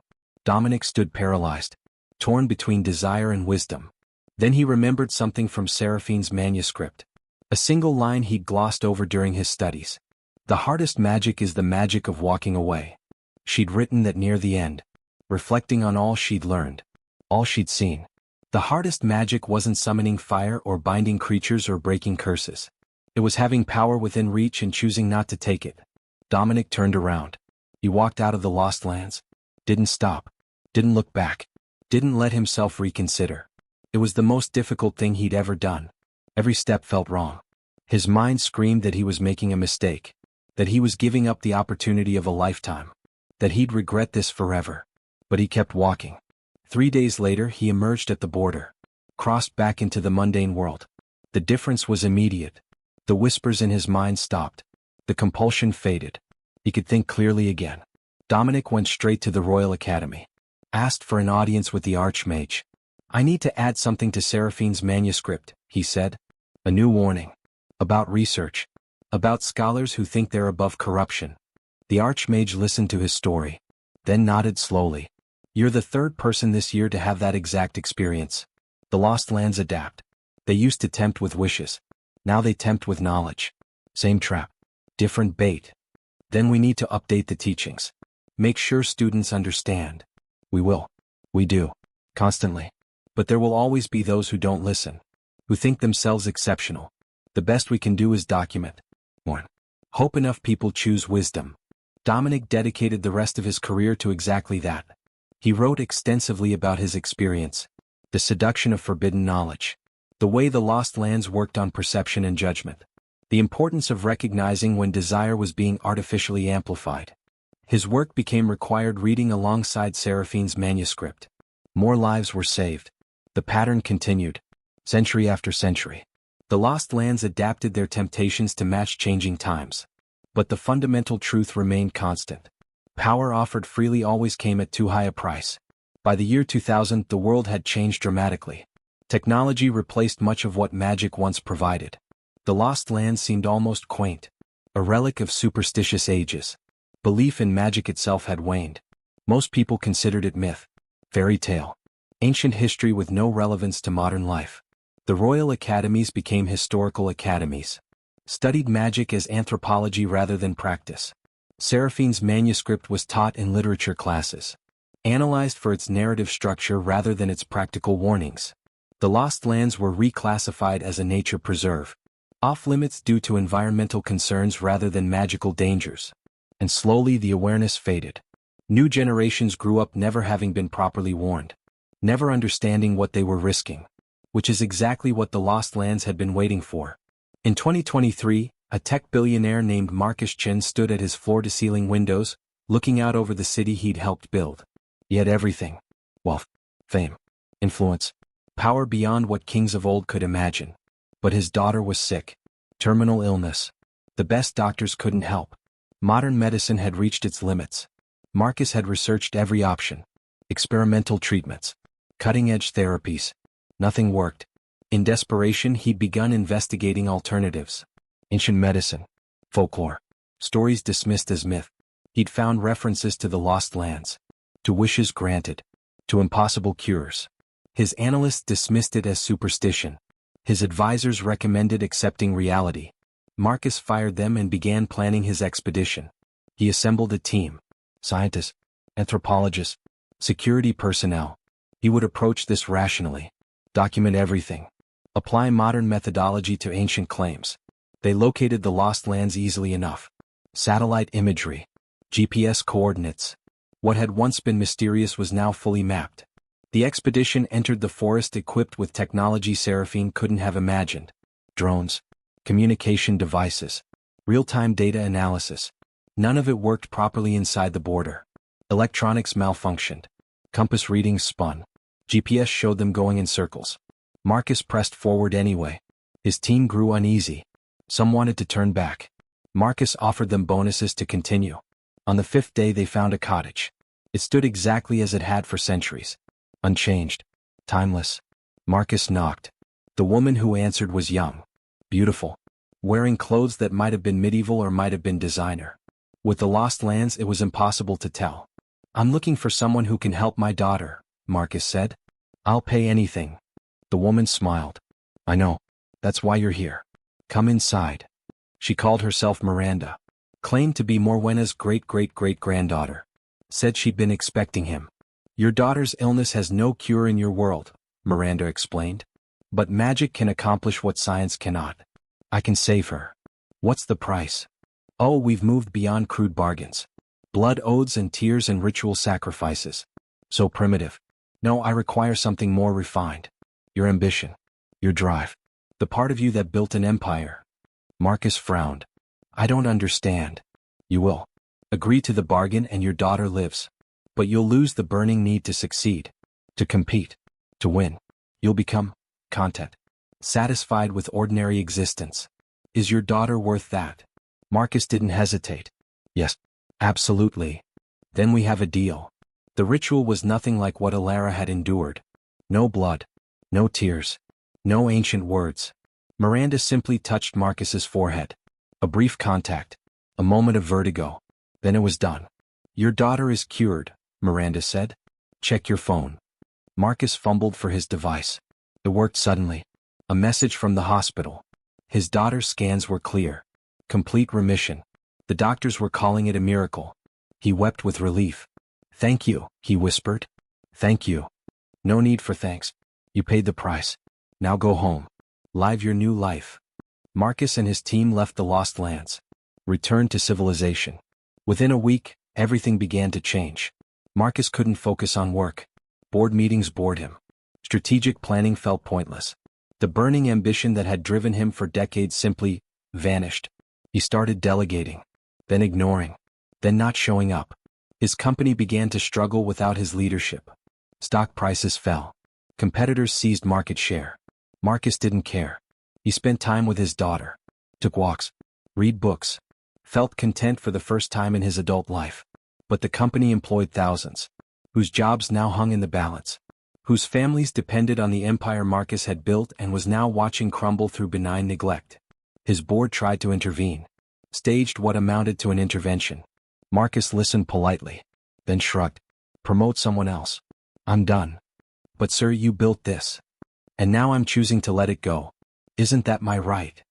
Dominic stood paralyzed, torn between desire and wisdom. Then he remembered something from Seraphine's manuscript. A single line he'd glossed over during his studies. The hardest magic is the magic of walking away. She'd written that near the end, reflecting on all she'd learned, all she'd seen. The hardest magic wasn't summoning fire or binding creatures or breaking curses. It was having power within reach and choosing not to take it. Dominic turned around. He walked out of the Lost Lands. Didn't stop. Didn't look back. Didn't let himself reconsider. It was the most difficult thing he'd ever done. Every step felt wrong. His mind screamed that he was making a mistake. That he was giving up the opportunity of a lifetime. That he'd regret this forever. But he kept walking. 3 days later he emerged at the border. Crossed back into the mundane world. The difference was immediate. The whispers in his mind stopped. The compulsion faded. He could think clearly again. Dominic went straight to the Royal Academy. Asked for an audience with the Archmage. I need to add something to Seraphine's manuscript, he said. A new warning. About research. About scholars who think they're above corruption. The Archmage listened to his story, then nodded slowly. You're the third person this year to have that exact experience. The Lost Lands adapt. They used to tempt with wishes. Now they tempt with knowledge. Same trap. Different bait. Then we need to update the teachings. Make sure students understand. We will. We do. Constantly. But there will always be those who don't listen. Who think themselves exceptional. The best we can do is document. 1. Hope enough people choose wisdom. Dominic dedicated the rest of his career to exactly that. He wrote extensively about his experience. The seduction of forbidden knowledge. The way the Lost Lands worked on perception and judgment. The importance of recognizing when desire was being artificially amplified. His work became required reading alongside Seraphine's manuscript. More lives were saved. The pattern continued. Century after century. The Lost Lands adapted their temptations to match changing times. But the fundamental truth remained constant. Power offered freely always came at too high a price. By the year 2000, the world had changed dramatically. Technology replaced much of what magic once provided. The Lost Lands seemed almost quaint. A relic of superstitious ages. Belief in magic itself had waned. Most people considered it myth. Fairy tale. Ancient history with no relevance to modern life. The Royal Academies became historical academies. Studied magic as anthropology rather than practice. Seraphine's manuscript was taught in literature classes. Analyzed for its narrative structure rather than its practical warnings. The Lost Lands were reclassified as a nature preserve. Off-limits due to environmental concerns rather than magical dangers. And slowly the awareness faded. New generations grew up never having been properly warned. Never understanding what they were risking. Which is exactly what the Lost Lands had been waiting for. In 2023, a tech billionaire named Marcus Chin stood at his floor-to-ceiling windows, looking out over the city he'd helped build. He had everything. Wealth, fame, influence, power beyond what kings of old could imagine. But his daughter was sick. Terminal illness. The best doctors couldn't help. Modern medicine had reached its limits. Marcus had researched every option. Experimental treatments. Cutting-edge therapies. Nothing worked. In desperation, he'd begun investigating alternatives. Ancient medicine. Folklore. Stories dismissed as myth. He'd found references to the Lost Lands. To wishes granted. To impossible cures. His analysts dismissed it as superstition. His advisors recommended accepting reality. Marcus fired them and began planning his expedition. He assembled a team. Scientists, anthropologists, security personnel. He would approach this rationally. Document everything. Apply modern methodology to ancient claims. They located the Lost Lands easily enough. Satellite imagery. GPS coordinates. What had once been mysterious was now fully mapped. The expedition entered the forest equipped with technology Seraphine couldn't have imagined. Drones. Communication devices. Real-time data analysis. None of it worked properly inside the border. Electronics malfunctioned. Compass readings spun. GPS showed them going in circles. Marcus pressed forward anyway. His team grew uneasy. Some wanted to turn back. Marcus offered them bonuses to continue. On the 5th day they found a cottage. It stood exactly as it had for centuries. Unchanged. Timeless. Marcus knocked. The woman who answered was young. Beautiful. Wearing clothes that might have been medieval or might have been designer. With the Lost Lands it was impossible to tell. "I'm looking for someone who can help my daughter," Marcus said. "I'll pay anything." The woman smiled. "I know. That's why you're here. Come inside." She called herself Miranda. Claimed to be Morwenna's great-great-great-granddaughter. Said she'd been expecting him. "Your daughter's illness has no cure in your world," Miranda explained. "But magic can accomplish what science cannot. I can save her." "What's the price?" "Oh, we've moved beyond crude bargains. Blood oaths and tears and ritual sacrifices. So primitive. No, I require something more refined. Your ambition. Your drive. The part of you that built an empire." Marcus frowned. "I don't understand." "You will. Agree to the bargain and your daughter lives. But you'll lose the burning need to succeed. To compete. To win. You'll become content. Satisfied with ordinary existence. Is your daughter worth that?" Marcus didn't hesitate. "Yes. Absolutely." "Then we have a deal." The ritual was nothing like what Elara had endured. No blood. No tears. No ancient words. Miranda simply touched Marcus's forehead. A brief contact. A moment of vertigo. Then it was done. Your daughter is cured, Miranda said. Check your phone. Marcus fumbled for his device. It worked suddenly. A message from the hospital. His daughter's scans were clear. Complete remission. The doctors were calling it a miracle. He wept with relief. Thank you, he whispered. Thank you. No need for thanks. You paid the price. Now go home. Live your new life. Marcus and his team left the Lost Lands. Returned to civilization. Within a week, everything began to change. Marcus couldn't focus on work. Board meetings bored him. Strategic planning felt pointless. The burning ambition that had driven him for decades simply vanished. He started delegating, then ignoring, then not showing up. His company began to struggle without his leadership. Stock prices fell. Competitors seized market share. Marcus didn't care. He spent time with his daughter, took walks, read books, felt content for the first time in his adult life. But the company employed thousands, whose jobs now hung in the balance, whose families depended on the empire Marcus had built and was now watching crumble through benign neglect. His board tried to intervene, staged what amounted to an intervention. Marcus listened politely, then shrugged. Promote someone else. I'm done. But sir, you built this. And now I'm choosing to let it go. Isn't that my right?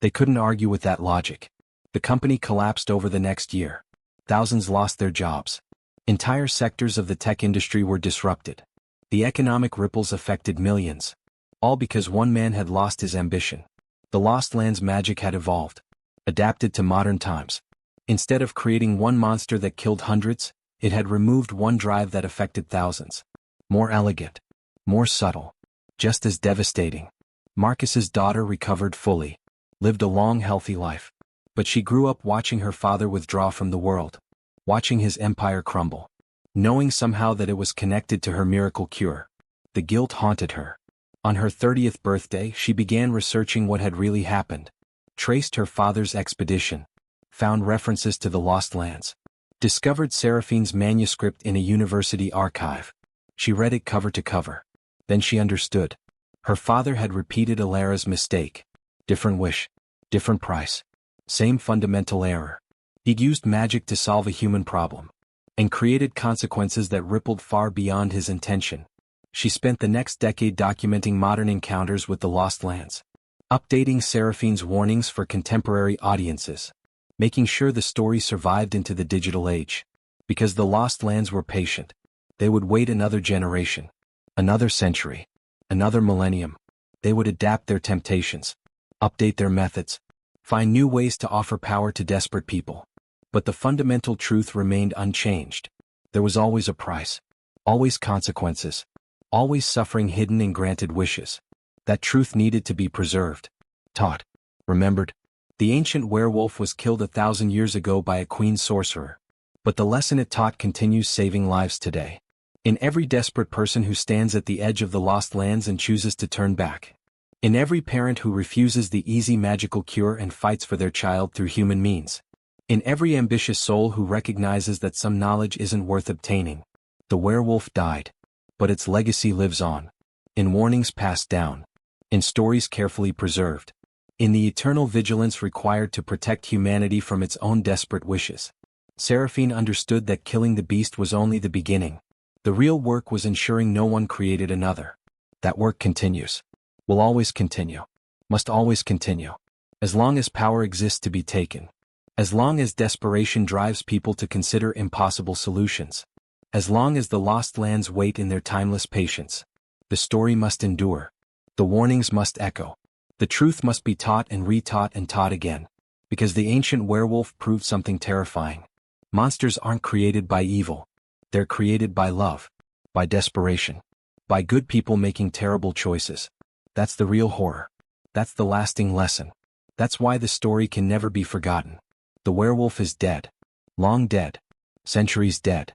They couldn't argue with that logic. The company collapsed over the next year. Thousands lost their jobs. Entire sectors of the tech industry were disrupted. The economic ripples affected millions. All because one man had lost his ambition. The Lost Lands magic had evolved, adapted to modern times. Instead of creating one monster that killed hundreds, it had removed one drive that affected thousands. More elegant, more subtle, just as devastating. Marcus's daughter recovered fully, lived a long, healthy life. But she grew up watching her father withdraw from the world, watching his empire crumble, knowing somehow that it was connected to her miracle cure. The guilt haunted her. On her 30th birthday, she began researching what had really happened, traced her father's expedition, found references to the Lost Lands, discovered Seraphine's manuscript in a university archive. She read it cover to cover. Then she understood. Her father had repeated Elara's mistake. Different wish, different price. Same fundamental error. He'd used magic to solve a human problem, and created consequences that rippled far beyond his intention. She spent the next decade documenting modern encounters with the Lost Lands, updating Seraphine's warnings for contemporary audiences, making sure the story survived into the digital age. Because the Lost Lands were patient. They would wait another generation, another century, another millennium. They would adapt their temptations, update their methods, find new ways to offer power to desperate people. But the fundamental truth remained unchanged. There was always a price, always consequences, always suffering hidden in granted wishes. That truth needed to be preserved, taught, remembered. The ancient werewolf was killed 1,000 years ago by a queen sorcerer. But the lesson it taught continues saving lives today. In every desperate person who stands at the edge of the Lost Lands and chooses to turn back. In every parent who refuses the easy magical cure and fights for their child through human means. In every ambitious soul who recognizes that some knowledge isn't worth obtaining. The werewolf died, but its legacy lives on. In warnings passed down. In stories carefully preserved. In the eternal vigilance required to protect humanity from its own desperate wishes. Seraphine understood that killing the beast was only the beginning. The real work was ensuring no one created another. That work continues. Will always continue. Must always continue. As long as power exists to be taken. As long as desperation drives people to consider impossible solutions. As long as the Lost Lands wait in their timeless patience. The story must endure. The warnings must echo. The truth must be taught and retaught and taught again. Because the ancient werewolf proved something terrifying. Monsters aren't created by evil. They're created by love. By desperation. By good people making terrible choices. That's the real horror. That's the lasting lesson. That's why the story can never be forgotten. The werewolf is dead. Long dead. Centuries dead.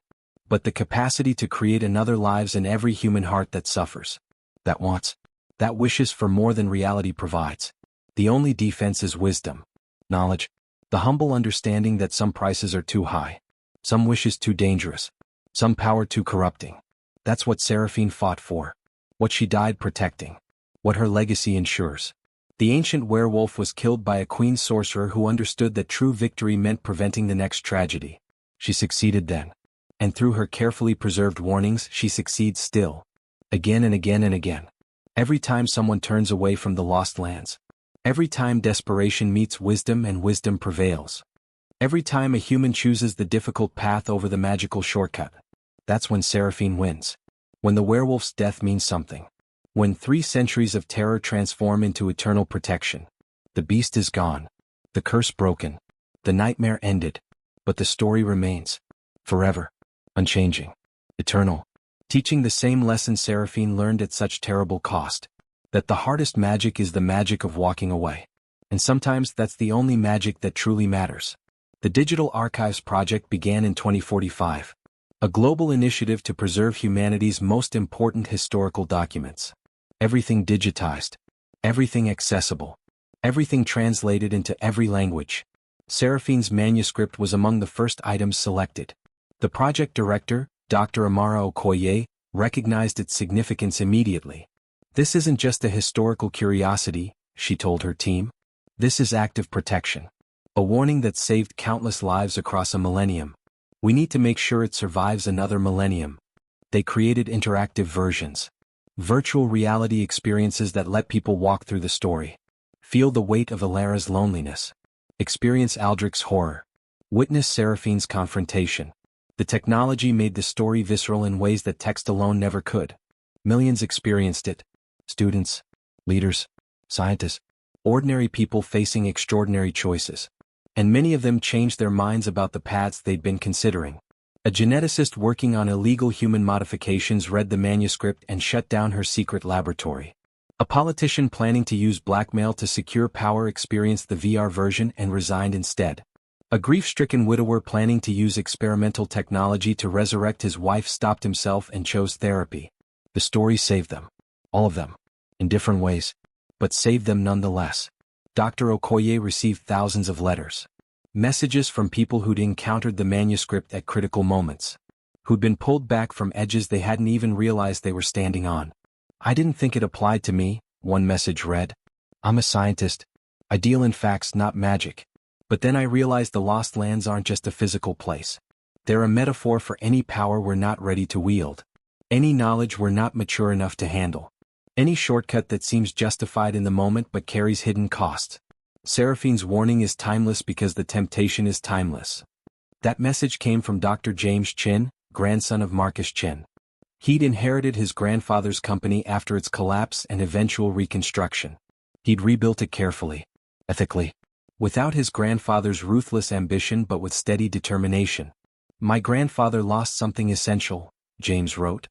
But the capacity to create another lives in every human heart that suffers. That wants. That wishes for more than reality provides. The only defense is wisdom. Knowledge. The humble understanding that some prices are too high. Some wishes too dangerous. Some power too corrupting. That's what Seraphine fought for. What she died protecting. What her legacy ensures. The ancient werewolf was killed by a queen sorcerer who understood that true victory meant preventing the next tragedy. She succeeded then. And through her carefully preserved warnings she succeeds still. Again and again and again. Every time someone turns away from the lost lands. Every time desperation meets wisdom and wisdom prevails. Every time a human chooses the difficult path over the magical shortcut. That's when Seraphine wins. When the werewolf's death means something. When 3 centuries of terror transform into eternal protection. The beast is gone. The curse broken. The nightmare ended. But the story remains. Forever. Unchanging. Eternal. Teaching the same lesson Seraphine learned at such terrible cost. That the hardest magic is the magic of walking away. And sometimes that's the only magic that truly matters. The Digital Archives project began in 2045. A global initiative to preserve humanity's most important historical documents. Everything digitized. Everything accessible. Everything translated into every language. Seraphine's manuscript was among the first items selected. The project director, Dr. Amara Okoye, recognized its significance immediately. This isn't just a historical curiosity, she told her team. This is active protection. A warning that saved countless lives across a millennium. We need to make sure it survives another millennium. They created interactive versions. Virtual reality experiences that let people walk through the story. Feel the weight of Elara's loneliness. Experience Aldric's horror. Witness Seraphine's confrontation. The technology made the story visceral in ways that text alone never could. Millions experienced it. Students, leaders, scientists, ordinary people facing extraordinary choices. And many of them changed their minds about the paths they'd been considering. A geneticist working on illegal human modifications read the manuscript and shut down her secret laboratory. A politician planning to use blackmail to secure power experienced the VR version and resigned instead. A grief-stricken widower planning to use experimental technology to resurrect his wife stopped himself and chose therapy. The story saved them. All of them. In different ways. But saved them nonetheless. Dr. Okoye received thousands of letters. Messages from people who'd encountered the manuscript at critical moments. Who'd been pulled back from edges they hadn't even realized they were standing on. I didn't think it applied to me, one message read. I'm a scientist. I deal in facts, not magic. But then I realized the Lost Lands aren't just a physical place. They're a metaphor for any power we're not ready to wield. Any knowledge we're not mature enough to handle. Any shortcut that seems justified in the moment but carries hidden costs. Seraphine's warning is timeless because the temptation is timeless. That message came from Dr. James Chin, grandson of Marcus Chin. He'd inherited his grandfather's company after its collapse and eventual reconstruction. He'd rebuilt it carefully, ethically. Without his grandfather's ruthless ambition but with steady determination. My grandfather lost something essential, James wrote.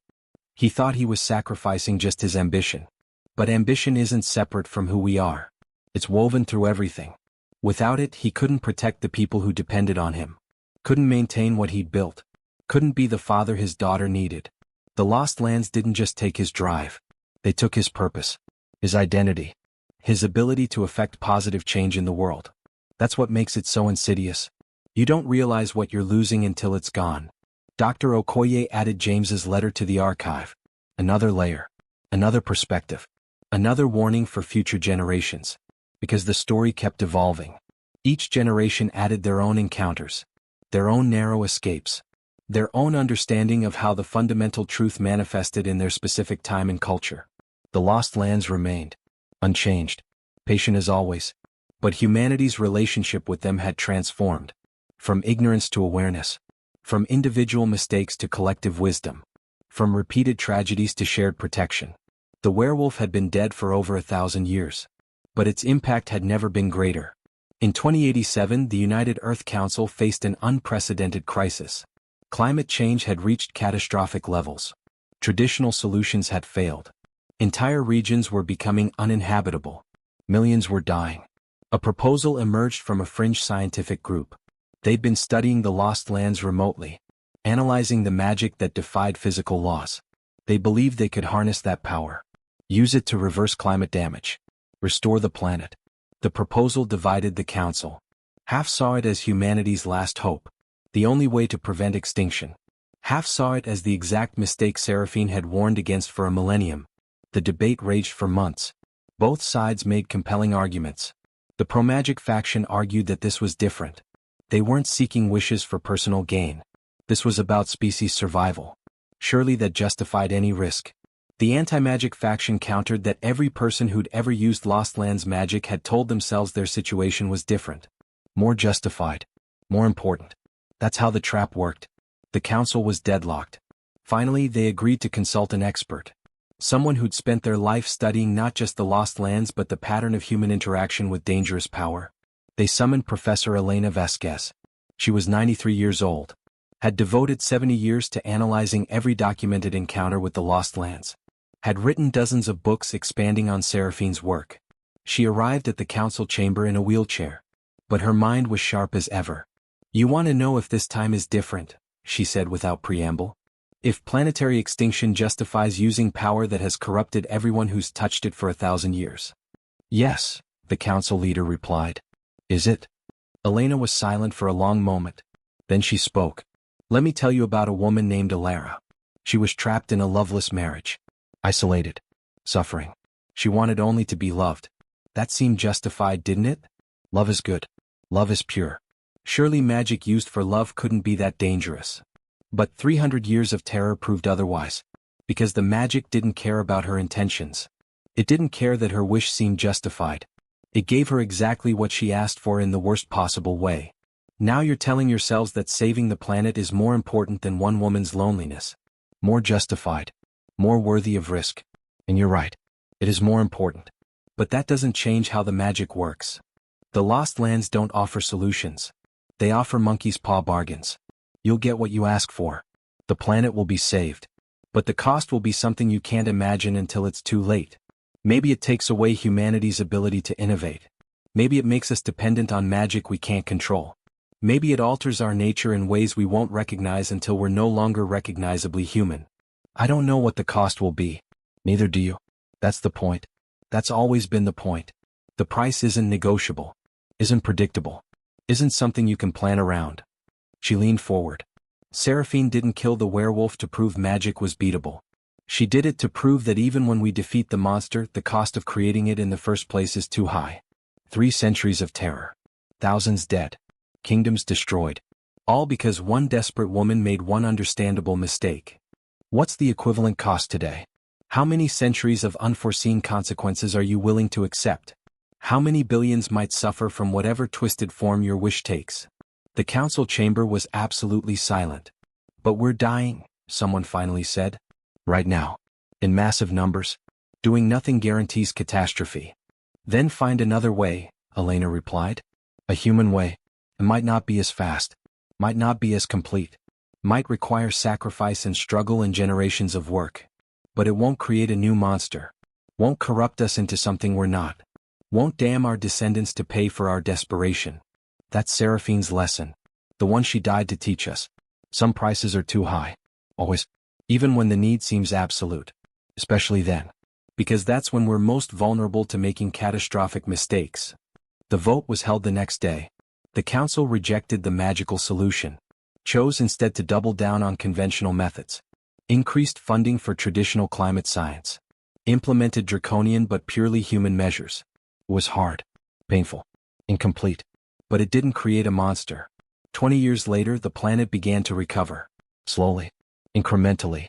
He thought he was sacrificing just his ambition. But ambition isn't separate from who we are. It's woven through everything. Without it, he couldn't protect the people who depended on him. Couldn't maintain what he'd built. Couldn't be the father his daughter needed. The Lost Lands didn't just take his drive. They took his purpose. His identity. His ability to effect positive change in the world. That's what makes it so insidious. You don't realize what you're losing until it's gone. Dr. Okoye added James's letter to the archive. Another layer. Another perspective. Another warning for future generations. Because the story kept evolving. Each generation added their own encounters. Their own narrow escapes. Their own understanding of how the fundamental truth manifested in their specific time and culture. The Lost Lands remained. Unchanged. Patient as always. But humanity's relationship with them had transformed. From ignorance to awareness. From individual mistakes to collective wisdom. From repeated tragedies to shared protection. The werewolf had been dead for over 1,000 years. But its impact had never been greater. In 2087, the United Earth Council faced an unprecedented crisis. Climate change had reached catastrophic levels. Traditional solutions had failed. Entire regions were becoming uninhabitable. Millions were dying. A proposal emerged from a fringe scientific group. They'd been studying the Lost Lands remotely, analyzing the magic that defied physical laws. They believed they could harness that power. Use it to reverse climate damage. Restore the planet. The proposal divided the council. Half saw it as humanity's last hope. The only way to prevent extinction. Half saw it as the exact mistake Seraphine had warned against for a millennium. The debate raged for months. Both sides made compelling arguments. The pro-magic faction argued that this was different. They weren't seeking wishes for personal gain. This was about species survival. Surely that justified any risk. The anti-magic faction countered that every person who'd ever used Lost Lands magic had told themselves their situation was different. More justified. More important. That's how the trap worked. The council was deadlocked. Finally, they agreed to consult an expert. Someone who'd spent their life studying not just the Lost Lands but the pattern of human interaction with dangerous power. They summoned Professor Elena Vasquez. She was 93 years old. Had devoted 70 years to analyzing every documented encounter with the Lost Lands. Had written dozens of books expanding on Seraphine's work. She arrived at the council chamber in a wheelchair. But her mind was sharp as ever. "You want to know if this time is different," she said without preamble. "If planetary extinction justifies using power that has corrupted everyone who's touched it for 1,000 years. "Yes," the council leader replied. "Is it?" Elena was silent for a long moment. Then she spoke. "Let me tell you about a woman named Elara. She was trapped in a loveless marriage. Isolated. Suffering. She wanted only to be loved. That seemed justified, didn't it? Love is good. Love is pure. Surely magic used for love couldn't be that dangerous. But 300 years of terror proved otherwise. Because the magic didn't care about her intentions. It didn't care that her wish seemed justified. It gave her exactly what she asked for in the worst possible way. Now you're telling yourselves that saving the planet is more important than one woman's loneliness. More justified. More worthy of risk. And you're right. It is more important. But that doesn't change how the magic works. The Lost Lands don't offer solutions. They offer monkey's paw bargains. You'll get what you ask for. The planet will be saved. But the cost will be something you can't imagine until it's too late. Maybe it takes away humanity's ability to innovate. Maybe it makes us dependent on magic we can't control. Maybe it alters our nature in ways we won't recognize until we're no longer recognizably human. I don't know what the cost will be. Neither do you. That's the point. That's always been the point. The price isn't negotiable. Isn't predictable. Isn't something you can plan around. She leaned forward. Seraphine didn't kill the werewolf to prove magic was beatable. She did it to prove that even when we defeat the monster, the cost of creating it in the first place is too high. 3 centuries of terror. Thousands dead. Kingdoms destroyed. All because one desperate woman made one understandable mistake. What's the equivalent cost today? How many centuries of unforeseen consequences are you willing to accept? How many billions might suffer from whatever twisted form your wish takes? The council chamber was absolutely silent. But we're dying, someone finally said. Right now. In massive numbers. Doing nothing guarantees catastrophe. Then find another way, Elena replied. A human way. It might not be as fast. Might not be as complete. Might require sacrifice and struggle and generations of work. But it won't create a new monster. Won't corrupt us into something we're not. Won't damn our descendants to pay for our desperation. That's Seraphine's lesson. The one she died to teach us. Some prices are too high. Always. Even when the need seems absolute. Especially then. Because that's when we're most vulnerable to making catastrophic mistakes. The vote was held the next day. The council rejected the magical solution. Chose instead to double down on conventional methods. Increased funding for traditional climate science. Implemented draconian but purely human measures. It was hard. Painful. Incomplete. But it didn't create a monster. 20 years later, the planet began to recover. Slowly. Incrementally.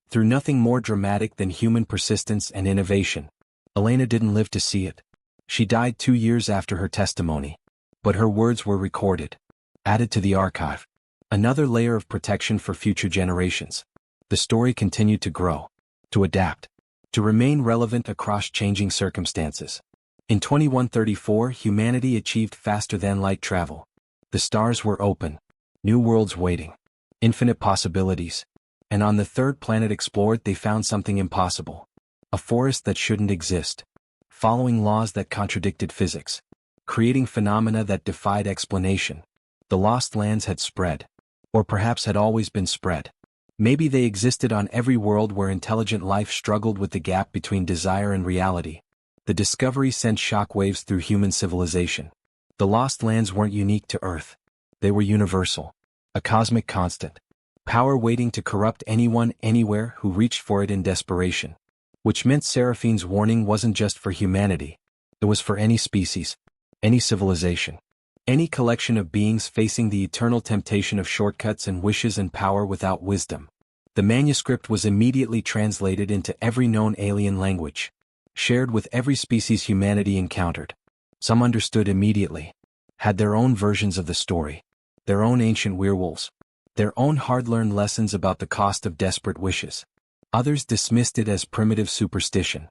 Through nothing more dramatic than human persistence and innovation. Elena didn't live to see it. She died 2 years after her testimony. But her words were recorded. Added to the archive. Another layer of protection for future generations. The story continued to grow. To adapt. To remain relevant across changing circumstances. In 2134, humanity achieved faster-than-light travel. The stars were open. New worlds waiting. Infinite possibilities. And on the third planet explored, they found something impossible. A forest that shouldn't exist. Following laws that contradicted physics. Creating phenomena that defied explanation. The Lost Lands had spread. Or perhaps had always been spread. Maybe they existed on every world where intelligent life struggled with the gap between desire and reality. The discovery sent shockwaves through human civilization. The Lost Lands weren't unique to Earth. They were universal. A cosmic constant. Power waiting to corrupt anyone, anywhere who reached for it in desperation. which meant Seraphine's warning wasn't just for humanity. It was for any species, any civilization, any collection of beings facing the eternal temptation of shortcuts and wishes and power without wisdom. The manuscript was immediately translated into every known alien language, shared with every species humanity encountered. Some understood immediately, had their own versions of the story, their own ancient werewolves, their own hard-learned lessons about the cost of desperate wishes. Others dismissed it as primitive superstition,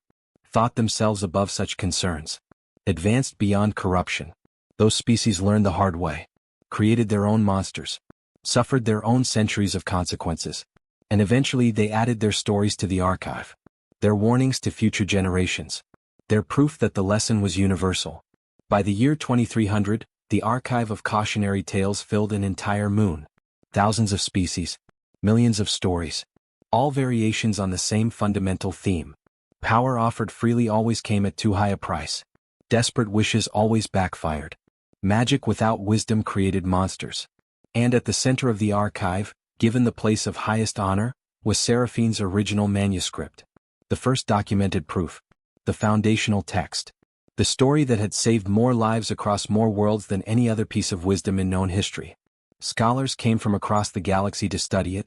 thought themselves above such concerns, advanced beyond corruption. Those species learned the hard way, created their own monsters, suffered their own centuries of consequences, and eventually they added their stories to the archive, their warnings to future generations, their proof that the lesson was universal. By the year 2300, the archive of cautionary tales filled an entire moon. Thousands of species, millions of stories, all variations on the same fundamental theme. Power offered freely always came at too high a price. Desperate wishes always backfired. Magic without wisdom created monsters. And at the center of the archive, given the place of highest honor, was Seraphine's original manuscript. The first documented proof. The foundational text. The story that had saved more lives across more worlds than any other piece of wisdom in known history. Scholars came from across the galaxy to study it,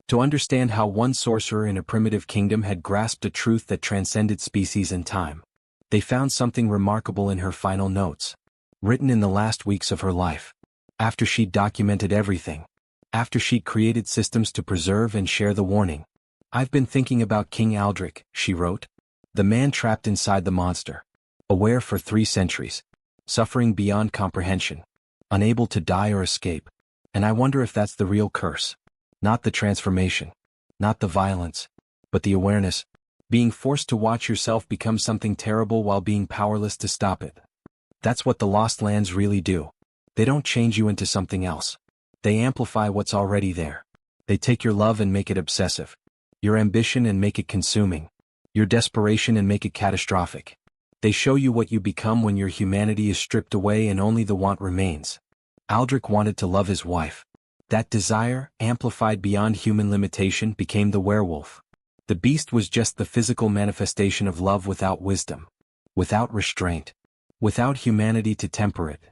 to understand how one sorcerer in a primitive kingdom had grasped a truth that transcended species and time. They found something remarkable in her final notes, written in the last weeks of her life. After she'd documented everything, after she'd created systems to preserve and share the warning. "I've been thinking about King Aldric," she wrote. "The man trapped inside the monster, aware for 3 centuries, suffering beyond comprehension, unable to die or escape. And I wonder if that's the real curse. Not the transformation, not the violence, but the awareness, being forced to watch yourself become something terrible while being powerless to stop it. That's what the Lost Lands really do. They don't change you into something else. They amplify what's already there. They take your love and make it obsessive, your ambition and make it consuming, your desperation and make it catastrophic. They show you what you become when your humanity is stripped away and only the want remains." Aldric wanted to love his wife. That desire, amplified beyond human limitation, became the werewolf. The beast was just the physical manifestation of love without wisdom, without restraint, without humanity to temper it.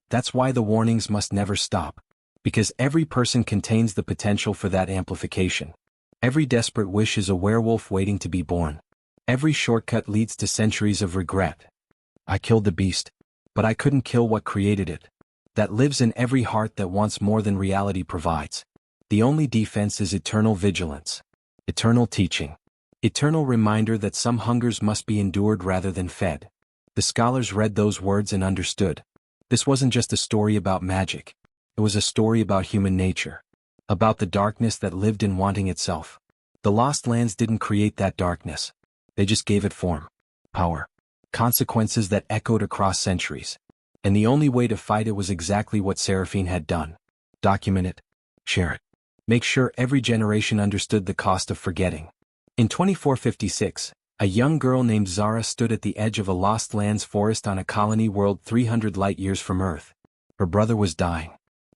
That's why the warnings must never stop, because every person contains the potential for that amplification. Every desperate wish is a werewolf waiting to be born. Every shortcut leads to centuries of regret. "I killed the beast, but I couldn't kill what created it." That lives in every heart that wants more than reality provides. The only defense is eternal vigilance, eternal teaching, eternal reminder that some hungers must be endured rather than fed. The scholars read those words and understood. This wasn't just a story about magic. It was a story about human nature, about the darkness that lived in wanting itself. The Lost Lands didn't create that darkness. They just gave it form, power, consequences that echoed across centuries. And the only way to fight it was exactly what Seraphine had done. Document it. Share it. Make sure every generation understood the cost of forgetting. In 2456, a young girl named Zara stood at the edge of a Lost Lands forest on a colony world 300 light-years from Earth. Her brother was dying.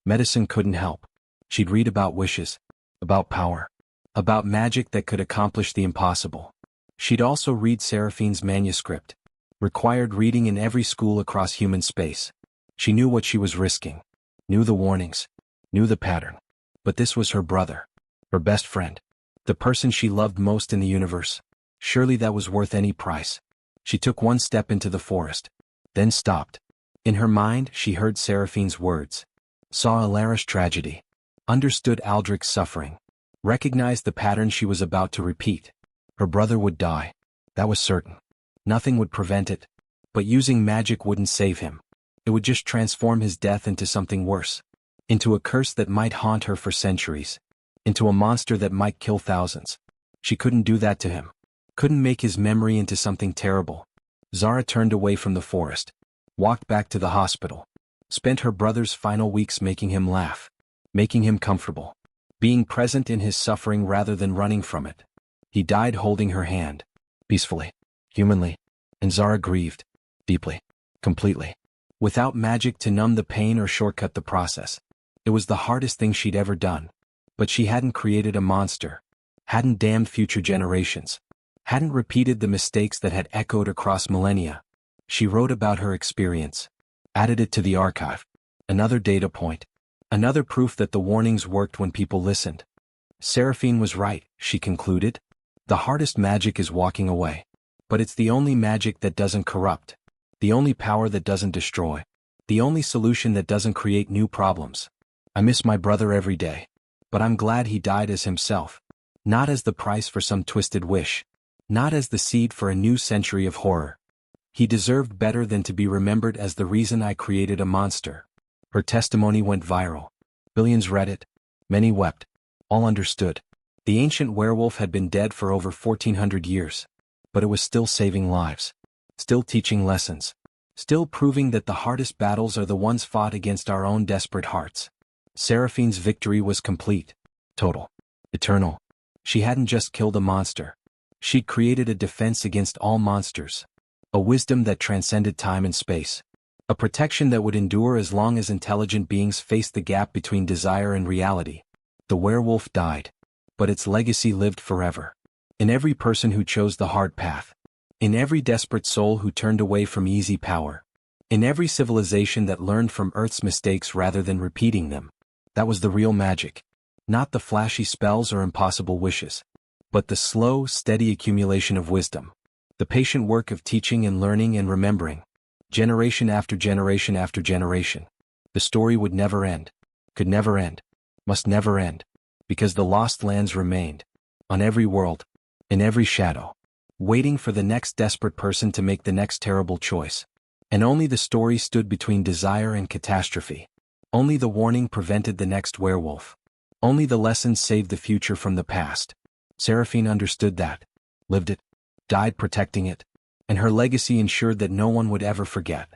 Medicine couldn't help. She'd read about wishes, about power, about magic that could accomplish the impossible. She'd also read Seraphine's manuscript, required reading in every school across human space. She knew what she was risking, knew the warnings, knew the pattern. But this was her brother, her best friend, the person she loved most in the universe. Surely that was worth any price. She took one step into the forest, then stopped. In her mind, she heard Seraphine's words, saw Elara's tragedy, understood Aldric's suffering, recognized the pattern she was about to repeat. Her brother would die. That was certain. Nothing would prevent it, but using magic wouldn't save him. It would just transform his death into something worse, into a curse that might haunt her for centuries, into a monster that might kill thousands. She couldn't do that to him, couldn't make his memory into something terrible. Zara turned away from the forest, walked back to the hospital, spent her brother's final weeks making him laugh, making him comfortable, being present in his suffering rather than running from it. He died holding her hand, peacefully, humanly, and Zara grieved, deeply, completely, without magic to numb the pain or shortcut the process. It was the hardest thing she'd ever done, but she hadn't created a monster, hadn't damned future generations, hadn't repeated the mistakes that had echoed across millennia. She wrote about her experience, added it to the archive. Another data point. Another proof that the warnings worked when people listened. Seraphine was right, she concluded. The hardest magic is walking away. But it's the only magic that doesn't corrupt. The only power that doesn't destroy. The only solution that doesn't create new problems. I miss my brother every day. But I'm glad he died as himself. Not as the price for some twisted wish. Not as the seed for a new century of horror. He deserved better than to be remembered as the reason I created a monster. Her testimony went viral. Billions read it. Many wept. All understood. The ancient werewolf had been dead for over 1400 years. But it was still saving lives. Still teaching lessons. Still proving that the hardest battles are the ones fought against our own desperate hearts. Seraphine's victory was complete. Total. Eternal. She hadn't just killed a monster. She'd created a defense against all monsters. A wisdom that transcended time and space. A protection that would endure as long as intelligent beings faced the gap between desire and reality. The werewolf died. But its legacy lived forever. In every person who chose the hard path. In every desperate soul who turned away from easy power. In every civilization that learned from Earth's mistakes rather than repeating them. That was the real magic. Not the flashy spells or impossible wishes. But the slow, steady accumulation of wisdom. The patient work of teaching and learning and remembering. Generation after generation after generation. The story would never end. Could never end. Must never end. Because the lost lands remained. On every world. In every shadow. Waiting for the next desperate person to make the next terrible choice. And only the story stood between desire and catastrophe. Only the warning prevented the next werewolf. Only the lessons saved the future from the past. Seraphine understood that. Lived it. Died protecting it. And her legacy ensured that no one would ever forget.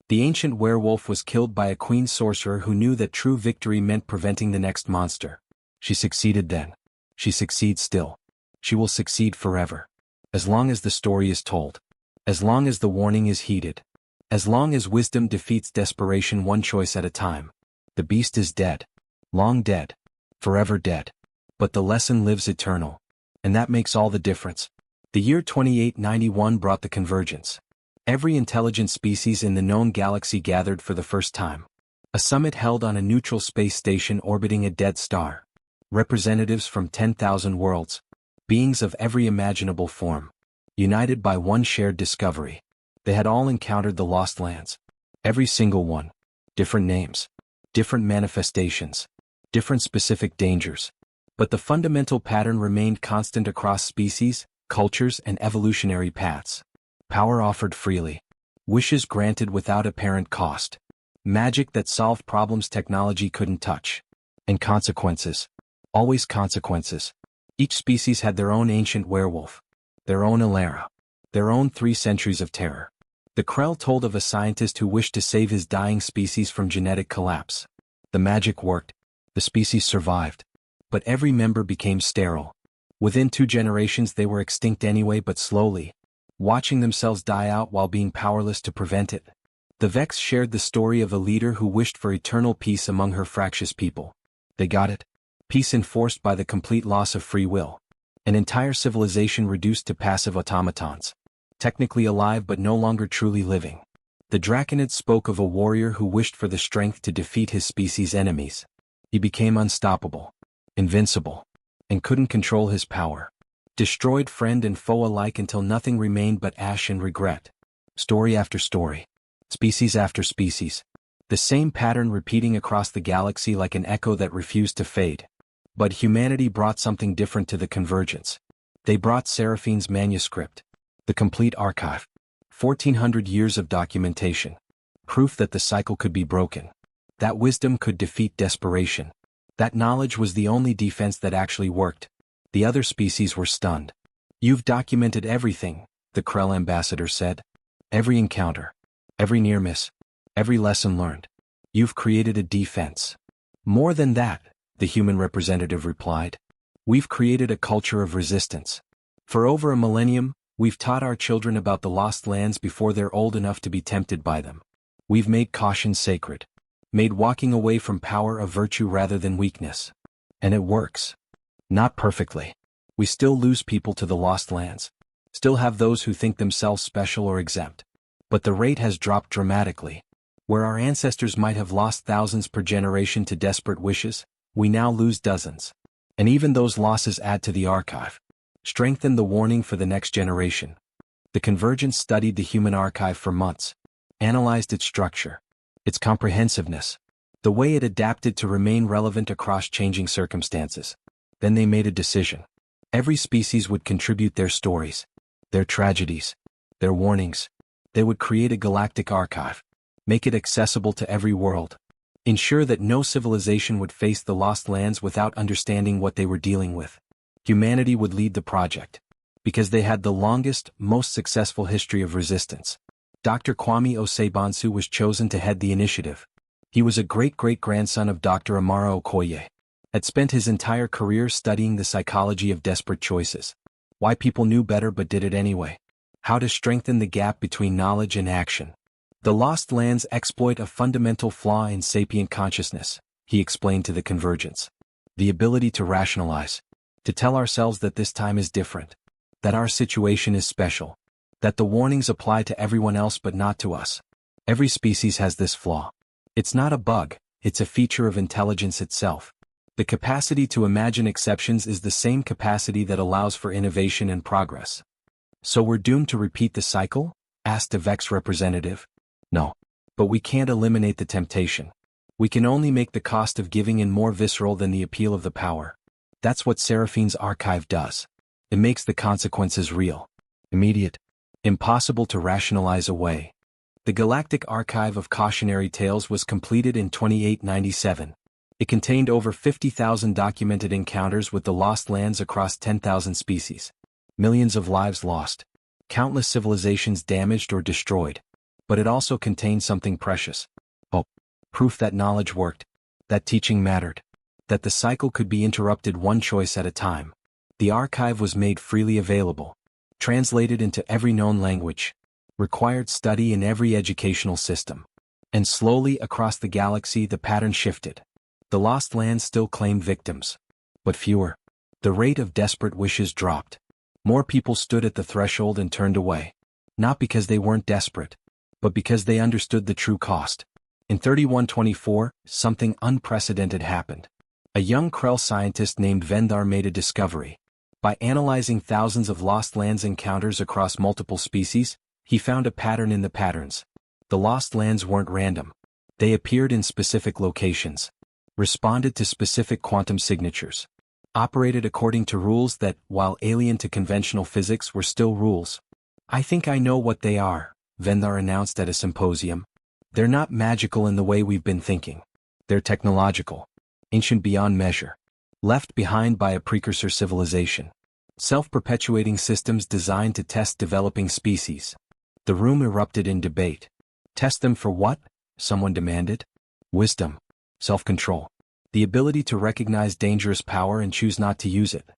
The ancient werewolf was killed by a queen sorcerer who knew that true victory meant preventing the next monster. She succeeded then. She succeeds still. She will succeed forever. As long as the story is told. As long as the warning is heeded. As long as wisdom defeats desperation one choice at a time. The beast is dead. Long dead. Forever dead. But the lesson lives eternal. And that makes all the difference. The year 2891 brought the convergence. Every intelligent species in the known galaxy gathered for the first time. A summit held on a neutral space station orbiting a dead star. Representatives from 10,000 worlds. Beings of every imaginable form. United by one shared discovery. They had all encountered the lost lands. Every single one. Different names. Different manifestations. Different specific dangers. But the fundamental pattern remained constant across species, cultures, and evolutionary paths. Power offered freely. Wishes granted without apparent cost. Magic that solved problems technology couldn't touch. And consequences. Always consequences. Each species had their own ancient werewolf. Their own Elara. Their own 3 centuries of terror. The Krell told of a scientist who wished to save his dying species from genetic collapse. The magic worked. The species survived. But every member became sterile. Within 2 generations they were extinct anyway, but slowly. Watching themselves die out while being powerless to prevent it. The Vex shared the story of a leader who wished for eternal peace among her fractious people. They got it. Peace enforced by the complete loss of free will. An entire civilization reduced to passive automatons. Technically alive but no longer truly living. The Draconid spoke of a warrior who wished for the strength to defeat his species' enemies. He became unstoppable. Invincible. And couldn't control his power. Destroyed friend and foe alike until nothing remained but ash and regret. Story after story. Species after species. The same pattern repeating across the galaxy like an echo that refused to fade. But humanity brought something different to the convergence. They brought Seraphine's manuscript. The complete archive. 1400 years of documentation. Proof that the cycle could be broken. That wisdom could defeat desperation. That knowledge was the only defense that actually worked. The other species were stunned. You've documented everything, the Krell ambassador said. Every encounter. Every near miss. Every lesson learned. You've created a defense. More than that, the human representative replied. We've created a culture of resistance. For over a millennium, we've taught our children about the lost lands before they're old enough to be tempted by them. We've made caution sacred. Made walking away from power a virtue rather than weakness. And it works. Not perfectly. We still lose people to the lost lands. Still have those who think themselves special or exempt. But the rate has dropped dramatically. Where our ancestors might have lost thousands per generation to desperate wishes, we now lose dozens. And even those losses add to the archive. Strengthen the warning for the next generation. The Convergence studied the human archive for months. Analyzed its structure. Its comprehensiveness. The way it adapted to remain relevant across changing circumstances. Then they made a decision. Every species would contribute their stories, their tragedies, their warnings. They would create a galactic archive. Make it accessible to every world. Ensure that no civilization would face the Lost Lands without understanding what they were dealing with. Humanity would lead the project. Because they had the longest, most successful history of resistance. Dr. Kwame Osebansu was chosen to head the initiative. He was a great-great-grandson of Dr. Amara Okoye. Had spent his entire career studying the psychology of desperate choices. Why people knew better but did it anyway. How to strengthen the gap between knowledge and action. The Lost Lands exploit a fundamental flaw in sapient consciousness, he explained to the Convergence. The ability to rationalize. To tell ourselves that this time is different. That our situation is special. That the warnings apply to everyone else but not to us. Every species has this flaw. It's not a bug, it's a feature of intelligence itself. The capacity to imagine exceptions is the same capacity that allows for innovation and progress. So we're doomed to repeat the cycle? Asked a Vex representative. No. But we can't eliminate the temptation. We can only make the cost of giving in more visceral than the appeal of the power. That's what Seraphine's archive does. It makes the consequences real. Immediate. Impossible to rationalize away. The Galactic Archive of Cautionary Tales was completed in 2897. It contained over 50,000 documented encounters with the Lost Lands across 10,000 species. Millions of lives lost. Countless civilizations damaged or destroyed. But it also contained something precious. Hope. Proof that knowledge worked. That teaching mattered. That the cycle could be interrupted one choice at a time. The archive was made freely available. Translated into every known language. Required study in every educational system. And slowly across the galaxy the pattern shifted. The Lost Lands still claimed victims. But fewer. The rate of desperate wishes dropped. More people stood at the threshold and turned away. Not because they weren't desperate. But because they understood the true cost. In 3124, something unprecedented happened. A young Krell scientist named Vendar made a discovery. By analyzing thousands of Lost Lands encounters across multiple species, he found a pattern in the patterns. The Lost Lands weren't random. They appeared in specific locations. Responded to specific quantum signatures. Operated according to rules that, while alien to conventional physics, were still rules. I think I know what they are, Vendar announced at a symposium. They're not magical in the way we've been thinking. They're technological. Ancient beyond measure. Left behind by a precursor civilization. Self-perpetuating systems designed to test developing species. The room erupted in debate. Test them for what? Someone demanded. Wisdom. Self-control. The ability to recognize dangerous power and choose not to use it.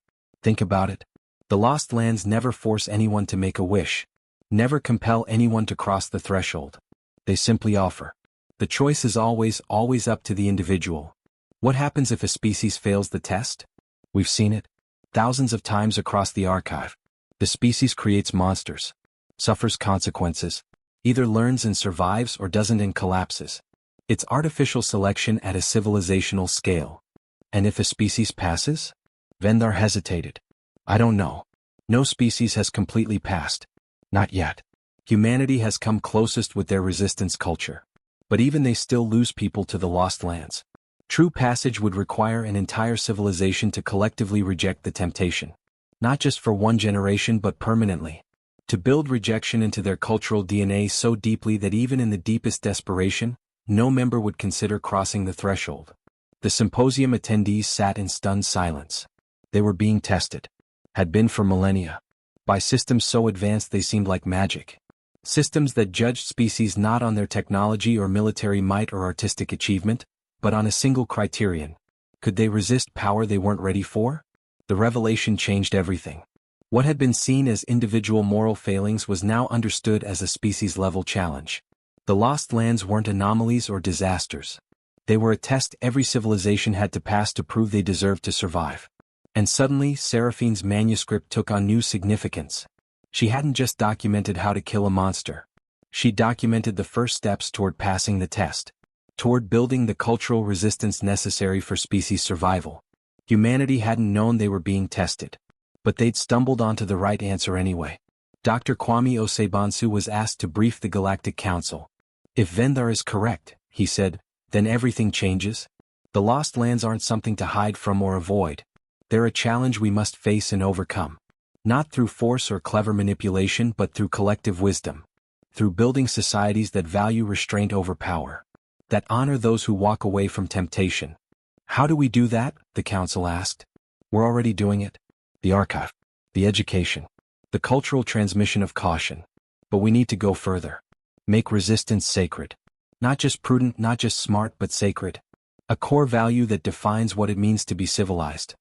Think about it. The Lost Lands never force anyone to make a wish. Never compel anyone to cross the threshold. They simply offer. The choice is always up to the individual. What happens if a species fails the test? We've seen it. Thousands of times across the archive. The species creates monsters. Suffers consequences. Either learns and survives or doesn't and collapses. It's artificial selection at a civilizational scale. And if a species passes? Vendar hesitated. I don't know. No species has completely passed. Not yet. Humanity has come closest with their resistance culture. But even they still lose people to the Lost Lands. True passage would require an entire civilization to collectively reject the temptation. Not just for one generation but permanently. To build rejection into their cultural DNA so deeply that even in the deepest desperation, no member would consider crossing the threshold. The symposium attendees sat in stunned silence. They were being tested. Had been for millennia. By systems so advanced they seemed like magic. Systems that judged species not on their technology or military might or artistic achievement, but on a single criterion. Could they resist power they weren't ready for? The revelation changed everything. What had been seen as individual moral failings was now understood as a species-level challenge. The Lost Lands weren't anomalies or disasters. They were a test every civilization had to pass to prove they deserved to survive. And suddenly, Seraphine's manuscript took on new significance. She hadn't just documented how to kill a monster. She documented the first steps toward passing the test, toward building the cultural resistance necessary for species survival. Humanity hadn't known they were being tested, but they'd stumbled onto the right answer anyway. Dr. Kwame Osebansu was asked to brief the Galactic Council. If Vendar is correct, he said, then everything changes. The Lost Lands aren't something to hide from or avoid. They're a challenge we must face and overcome. Not through force or clever manipulation but through collective wisdom. Through building societies that value restraint over power. That honor those who walk away from temptation. How do we do that? The council asked. We're already doing it. The archive. The education. The cultural transmission of caution. But we need to go further. Make resistance sacred. Not just prudent, not just smart, but sacred. A core value that defines what it means to be civilized.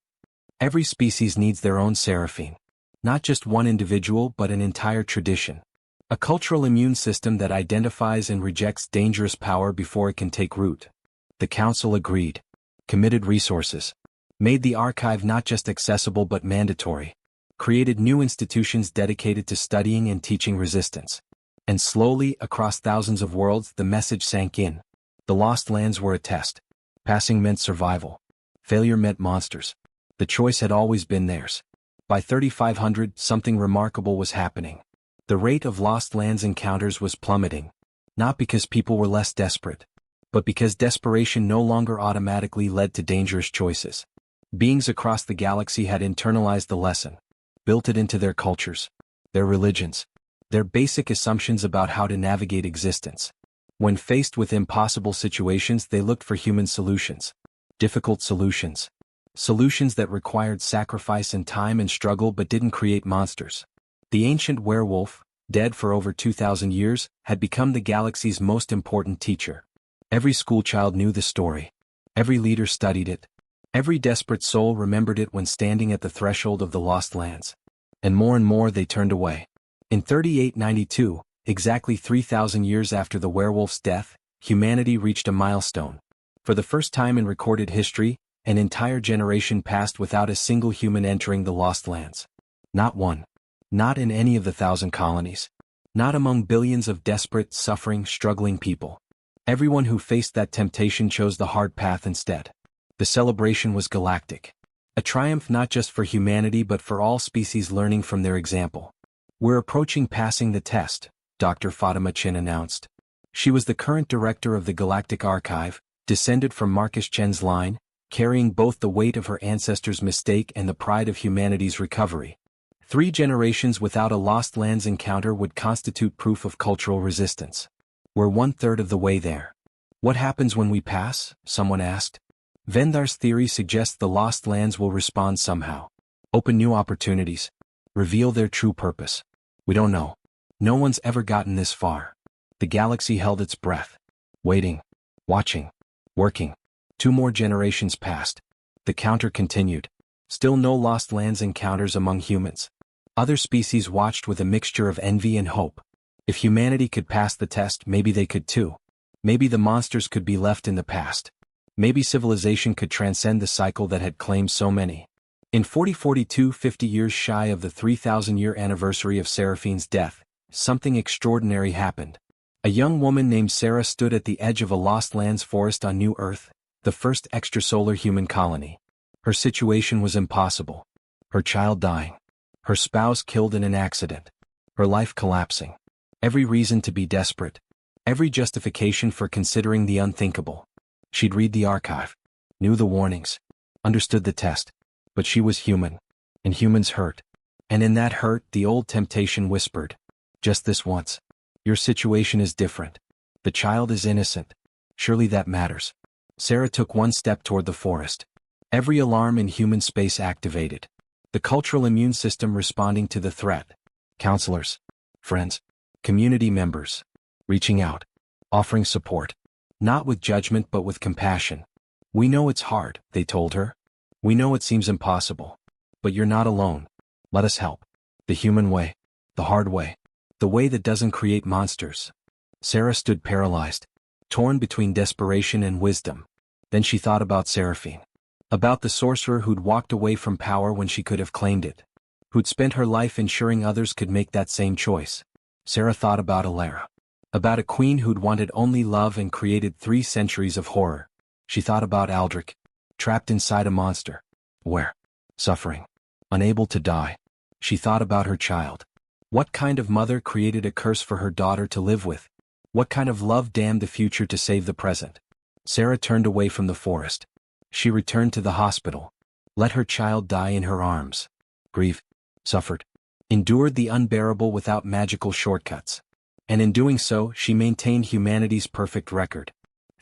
Every species needs their own seraphine. Not just one individual but an entire tradition. A cultural immune system that identifies and rejects dangerous power before it can take root. The council agreed. Committed resources. Made the archive not just accessible but mandatory. Created new institutions dedicated to studying and teaching resistance. And slowly, across thousands of worlds, the message sank in. The Lost Lands were a test. Passing meant survival. Failure meant monsters. The choice had always been theirs. By 3500, something remarkable was happening. The rate of Lost Lands encounters was plummeting. Not because people were less desperate, but because desperation no longer automatically led to dangerous choices. Beings across the galaxy had internalized the lesson, built it into their cultures, their religions, their basic assumptions about how to navigate existence. When faced with impossible situations, they looked for human solutions. Difficult solutions. Solutions that required sacrifice and time and struggle but didn't create monsters. The ancient werewolf, dead for over 2,000 years, had become the galaxy's most important teacher. Every schoolchild knew the story. Every leader studied it. Every desperate soul remembered it when standing at the threshold of the Lost Lands. And more they turned away. In 3892, exactly 3,000 years after the werewolf's death, humanity reached a milestone. For the first time in recorded history, an entire generation passed without a single human entering the Lost Lands. Not one. Not in any of the 1,000 colonies. Not among billions of desperate, suffering, struggling people. Everyone who faced that temptation chose the hard path instead. The celebration was galactic. A triumph not just for humanity but for all species learning from their example. We're approaching passing the test, Dr. Fatima Chin announced. She was the current director of the Galactic Archive, descended from Marcus Chen's line, carrying both the weight of her ancestors' mistake and the pride of humanity's recovery. 3 generations without a Lost Lands encounter would constitute proof of cultural resistance. We're 1/3 of the way there. What happens when we pass? Someone asked. Vendar's theory suggests the Lost Lands will respond somehow. Open new opportunities. Reveal their true purpose. We don't know. No one's ever gotten this far. The galaxy held its breath. Waiting. Watching. Working. 2 more generations passed. The counter continued. Still no Lost Lands encounters among humans. Other species watched with a mixture of envy and hope. If humanity could pass the test, maybe they could too. Maybe the monsters could be left in the past. Maybe civilization could transcend the cycle that had claimed so many. In 4042, 50 years shy of the 3,000-year anniversary of Seraphine's death, something extraordinary happened. A young woman named Sarah stood at the edge of a Lost Lands forest on New Earth, the first extrasolar human colony. Her situation was impossible. Her child dying. Her spouse killed in an accident. Her life collapsing. Every reason to be desperate. Every justification for considering the unthinkable. She'd read the archive. Knew the warnings. Understood the test. But she was human. And humans hurt. And in that hurt, the old temptation whispered. Just this once. Your situation is different. The child is innocent. Surely that matters. Sarah took 1 step toward the forest. Every alarm in human space activated. The cultural immune system responding to the threat. Counselors. Friends. Community members. Reaching out. Offering support. Not with judgment but with compassion. We know it's hard, they told her. We know it seems impossible. But you're not alone. Let us help. The human way. The hard way. The way that doesn't create monsters. Sarah stood paralyzed. Torn between desperation and wisdom. Then she thought about Seraphine. About the sorcerer who'd walked away from power when she could have claimed it. who'd spent her life ensuring others could make that same choice. Sarah thought about Elara. About a queen who'd wanted only love and created 3 centuries of horror. She thought about Aldric, trapped inside a monster. Where? Suffering. Unable to die. She thought about her child. What kind of mother created a curse for her daughter to live with? What kind of love damned the future to save the present? Sarah turned away from the forest. She returned to the hospital. Let her child die in her arms. Grieved. Suffered. Endured the unbearable without magical shortcuts. And in doing so, she maintained humanity's perfect record.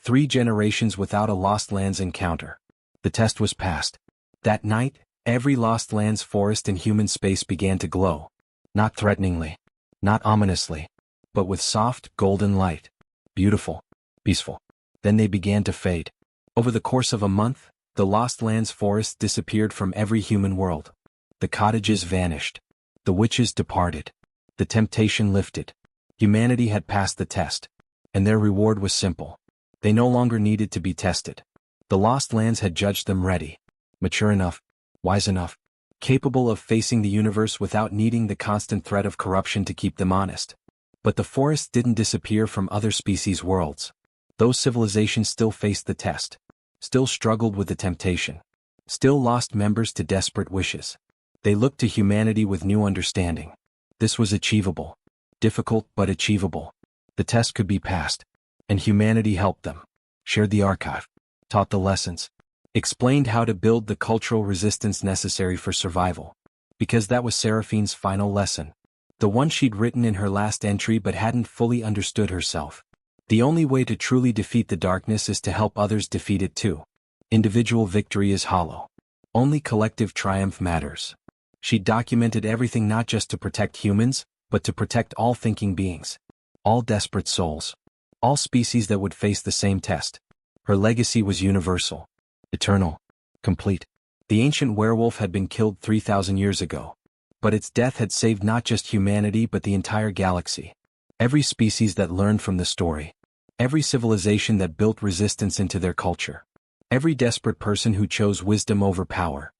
3 generations without a Lost Lands encounter. The test was passed. That night, every Lost Lands forest in human space began to glow. Not threateningly. Not ominously. But with soft, golden light. Beautiful. Peaceful. Then they began to fade. Over the course of a month, the Lost Lands forest disappeared from every human world. The cottages vanished. The witches departed. The temptation lifted. Humanity had passed the test. And their reward was simple. They no longer needed to be tested. The Lost Lands had judged them ready. Mature enough. Wise enough. Capable of facing the universe without needing the constant threat of corruption to keep them honest. But the forest didn't disappear from other species' worlds. Those civilizations still faced the test. Still struggled with the temptation. Still lost members to desperate wishes. They looked to humanity with new understanding. This was achievable. Difficult but achievable. The test could be passed. And humanity helped them. Shared the archive. Taught the lessons. Explained how to build the cultural resistance necessary for survival. Because that was Seraphine's final lesson. The one she'd written in her last entry but hadn't fully understood herself. The only way to truly defeat the darkness is to help others defeat it too. Individual victory is hollow. Only collective triumph matters. She documented everything not just to protect humans, but to protect all thinking beings. All desperate souls. All species that would face the same test. Her legacy was universal. Eternal. Complete. The ancient werewolf had been killed 3,000 years ago. But its death had saved not just humanity but the entire galaxy. Every species that learned from the story. Every civilization that built resistance into their culture. Every desperate person who chose wisdom over power.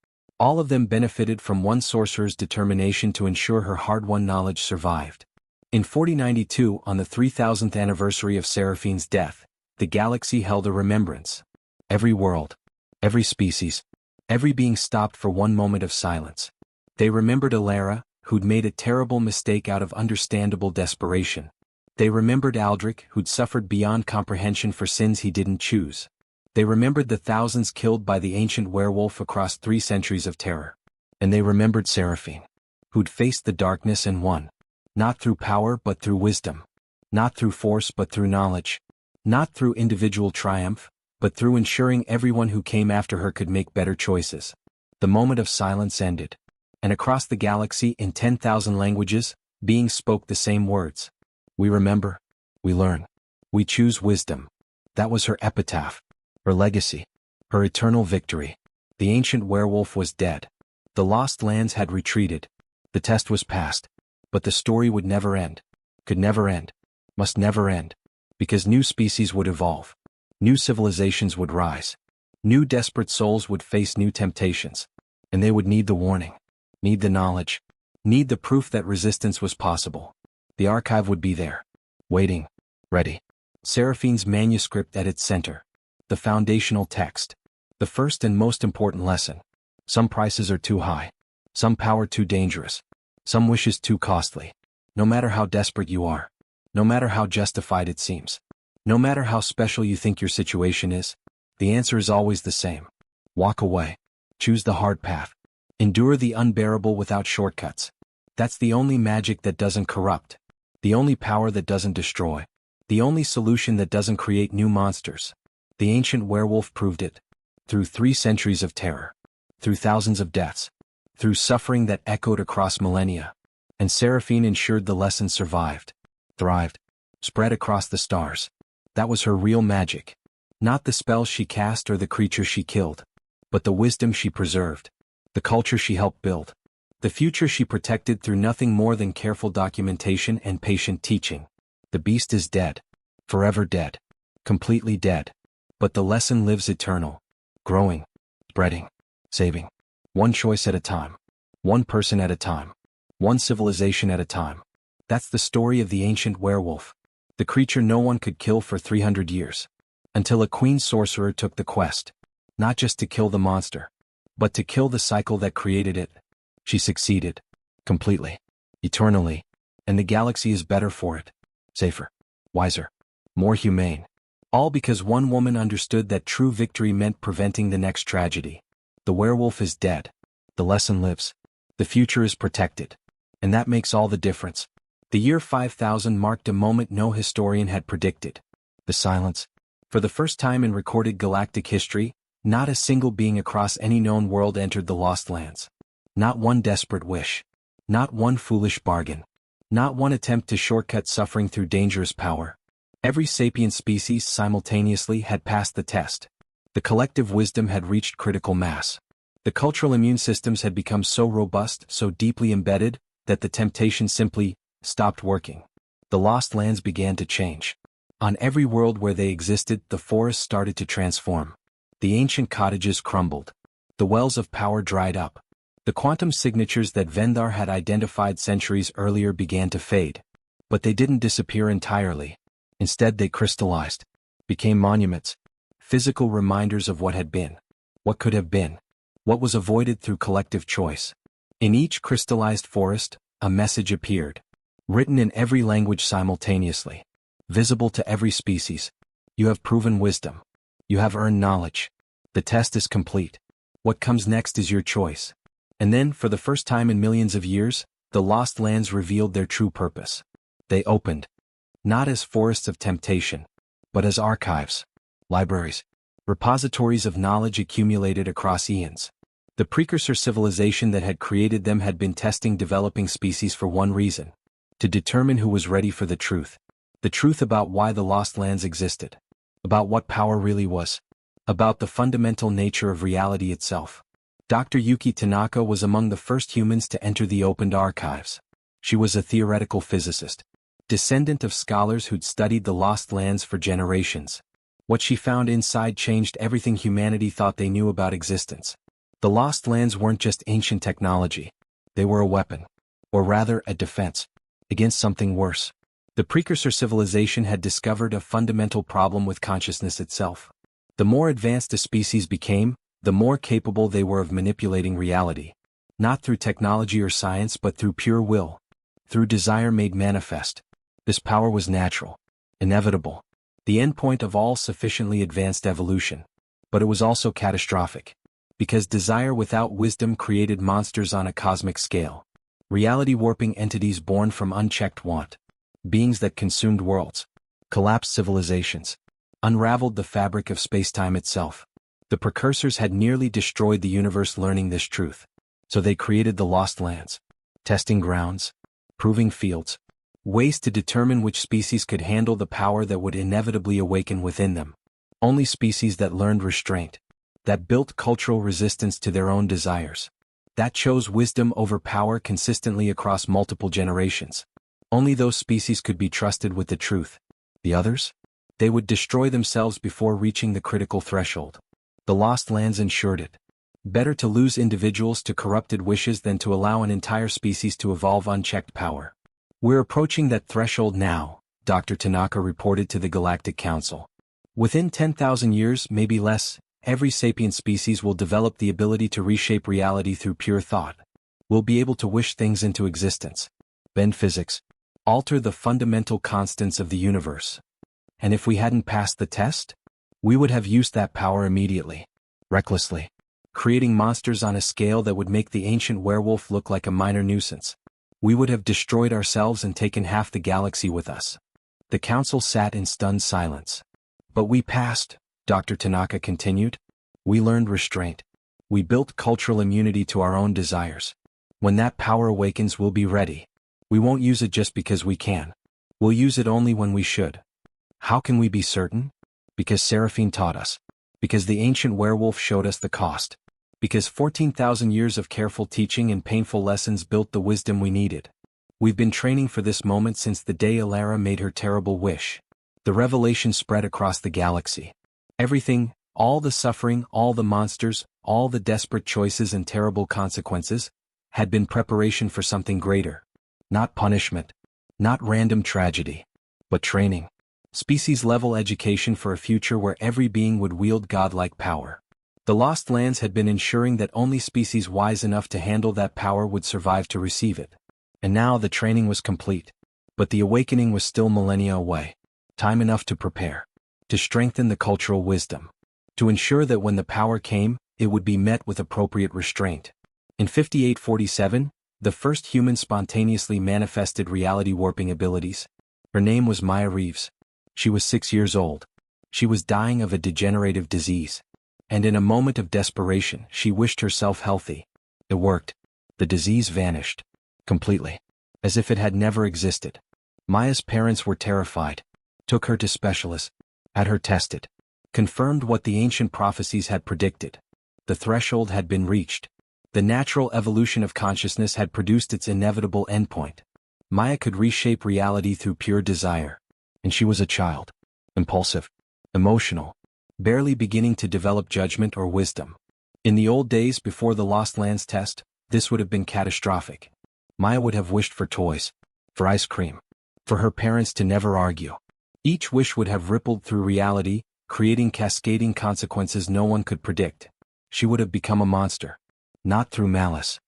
All of them benefited from one sorcerer's determination to ensure her hard-won knowledge survived. In 4092, on the 3000th anniversary of Seraphine's death, the galaxy held a remembrance. Every world. Every species. Every being stopped for one moment of silence. They remembered Elara, who'd made a terrible mistake out of understandable desperation. They remembered Aldric, who'd suffered beyond comprehension for sins he didn't choose. They remembered the thousands killed by the ancient werewolf across 3 centuries of terror. And they remembered Seraphine, who'd faced the darkness and won. Not through power but through wisdom. Not through force but through knowledge. Not through individual triumph, but through ensuring everyone who came after her could make better choices. The moment of silence ended. And across the galaxy in 10,000 languages, beings spoke the same words. We remember. We learn. We choose wisdom. That was her epitaph. Her legacy. Her eternal victory. The ancient werewolf was dead. The Lost Lands had retreated. The test was passed. But the story would never end. Could never end. Must never end. Because new species would evolve. New civilizations would rise. New desperate souls would face new temptations. And they would need the warning. Need the knowledge. Need the proof that resistance was possible. The archive would be there. Waiting. Ready. Seraphine's manuscript at its center. The foundational text. The first and most important lesson. Some prices are too high. Some power too dangerous. Some wishes too costly. No matter how desperate you are. No matter how justified it seems. No matter how special you think your situation is. The answer is always the same. Walk away. Choose the hard path. Endure the unbearable without shortcuts. That's the only magic that doesn't corrupt. The only power that doesn't destroy. The only solution that doesn't create new monsters. The ancient werewolf proved it. Through 3 centuries of terror. Through thousands of deaths. Through suffering that echoed across millennia. And Seraphine ensured the lesson survived. Thrived. Spread across the stars. That was her real magic. Not the spells she cast or the creatures she killed. But the wisdom she preserved. The culture she helped build. The future she protected through nothing more than careful documentation and patient teaching. The beast is dead. Forever dead. Completely dead. But the lesson lives eternal. Growing. Spreading. Saving. One choice at a time. One person at a time. One civilization at a time. That's the story of the ancient werewolf. The creature no one could kill for 300 years. Until a queen sorcerer took the quest. Not just to kill the monster, but to kill the cycle that created it. She succeeded. Completely. Eternally. And the galaxy is better for it. Safer. Wiser. More humane. All because one woman understood that true victory meant preventing the next tragedy. The werewolf is dead. The lesson lives. The future is protected. And that makes all the difference. The year 5000 marked a moment no historian had predicted. The silence. For the first time in recorded galactic history, not a single being across any known world entered the Lost Lands. Not one desperate wish. Not one foolish bargain. Not one attempt to shortcut suffering through dangerous power. Every sapient species simultaneously had passed the test. The collective wisdom had reached critical mass. The cultural immune systems had become so robust, so deeply embedded, that the temptation simply stopped working. The Lost Lands began to change. On every world where they existed, the forests started to transform. The ancient cottages crumbled. The wells of power dried up. The quantum signatures that Vendar had identified centuries earlier began to fade. But they didn't disappear entirely. Instead they crystallized. Became monuments. Physical reminders of what had been. What could have been. What was avoided through collective choice. In each crystallized forest, a message appeared. Written in every language simultaneously. Visible to every species. You have proven wisdom. You have earned knowledge. The test is complete. What comes next is your choice. And then, for the first time in millions of years, the Lost Lands revealed their true purpose. They opened. Not as forests of temptation, but as archives. Libraries. Repositories of knowledge accumulated across eons. The precursor civilization that had created them had been testing developing species for one reason. To determine who was ready for the truth. The truth about why the Lost Lands existed. About what power really was. About the fundamental nature of reality itself. Dr. Yuki Tanaka was among the first humans to enter the opened archives. She was a theoretical physicist. Descendant of scholars who'd studied the Lost Lands for generations. What she found inside changed everything humanity thought they knew about existence. The Lost Lands weren't just ancient technology. They were a weapon. Or rather, a defense. Against something worse. The precursor civilization had discovered a fundamental problem with consciousness itself. The more advanced a species became, the more capable they were of manipulating reality. Not through technology or science but through pure will. Through desire made manifest. This power was natural. Inevitable. The endpoint of all sufficiently advanced evolution. But it was also catastrophic. Because desire without wisdom created monsters on a cosmic scale. Reality-warping entities born from unchecked want. Beings that consumed worlds. Collapsed civilizations. Unraveled the fabric of space-time itself. The precursors had nearly destroyed the universe learning this truth. So they created the Lost Lands. Testing grounds. Proving fields. Ways to determine which species could handle the power that would inevitably awaken within them. Only species that learned restraint. That built cultural resistance to their own desires. That chose wisdom over power consistently across multiple generations. Only those species could be trusted with the truth. The others? They would destroy themselves before reaching the critical threshold. The Lost Lands ensured it. Better to lose individuals to corrupted wishes than to allow an entire species to evolve unchecked power. We're approaching that threshold now, Dr. Tanaka reported to the Galactic Council. Within 10,000 years, maybe less, every sapient species will develop the ability to reshape reality through pure thought. We'll be able to wish things into existence. Bend physics. Alter the fundamental constants of the universe. And if we hadn't passed the test? We would have used that power immediately. Recklessly. Creating monsters on a scale that would make the ancient werewolf look like a minor nuisance. We would have destroyed ourselves and taken half the galaxy with us. The council sat in stunned silence. But we passed, Dr. Tanaka continued. We learned restraint. We built cultural immunity to our own desires. When that power awakens, we'll be ready. We won't use it just because we can. We'll use it only when we should. How can we be certain? Because Seraphine taught us. Because the ancient werewolf showed us the cost. Because 14,000 years of careful teaching and painful lessons built the wisdom we needed. We've been training for this moment since the day Elara made her terrible wish. The revelation spread across the galaxy. Everything, all the suffering, all the monsters, all the desperate choices and terrible consequences, had been preparation for something greater. Not punishment, not random tragedy, but training. Species-level education for a future where every being would wield godlike power. The Lost Lands had been ensuring that only species wise enough to handle that power would survive to receive it. And now the training was complete. But the awakening was still millennia away. Time enough to prepare. To strengthen the cultural wisdom. To ensure that when the power came, it would be met with appropriate restraint. In 5847, the first human spontaneously manifested reality warping abilities. Her name was Maya Reeves. She was 6 years old. She was dying of a degenerative disease. And in a moment of desperation, she wished herself healthy. It worked. The disease vanished. Completely. As if it had never existed. Maya's parents were terrified. Took her to specialists. Had her tested. Confirmed what the ancient prophecies had predicted. The threshold had been reached. The natural evolution of consciousness had produced its inevitable endpoint. Maya could reshape reality through pure desire. And she was a child. Impulsive. Emotional. Barely beginning to develop judgment or wisdom. In the old days before the Lost Lands test, this would have been catastrophic. Maya would have wished for toys. For ice cream. For her parents to never argue. Each wish would have rippled through reality, creating cascading consequences no one could predict. She would have become a monster. Not through malice.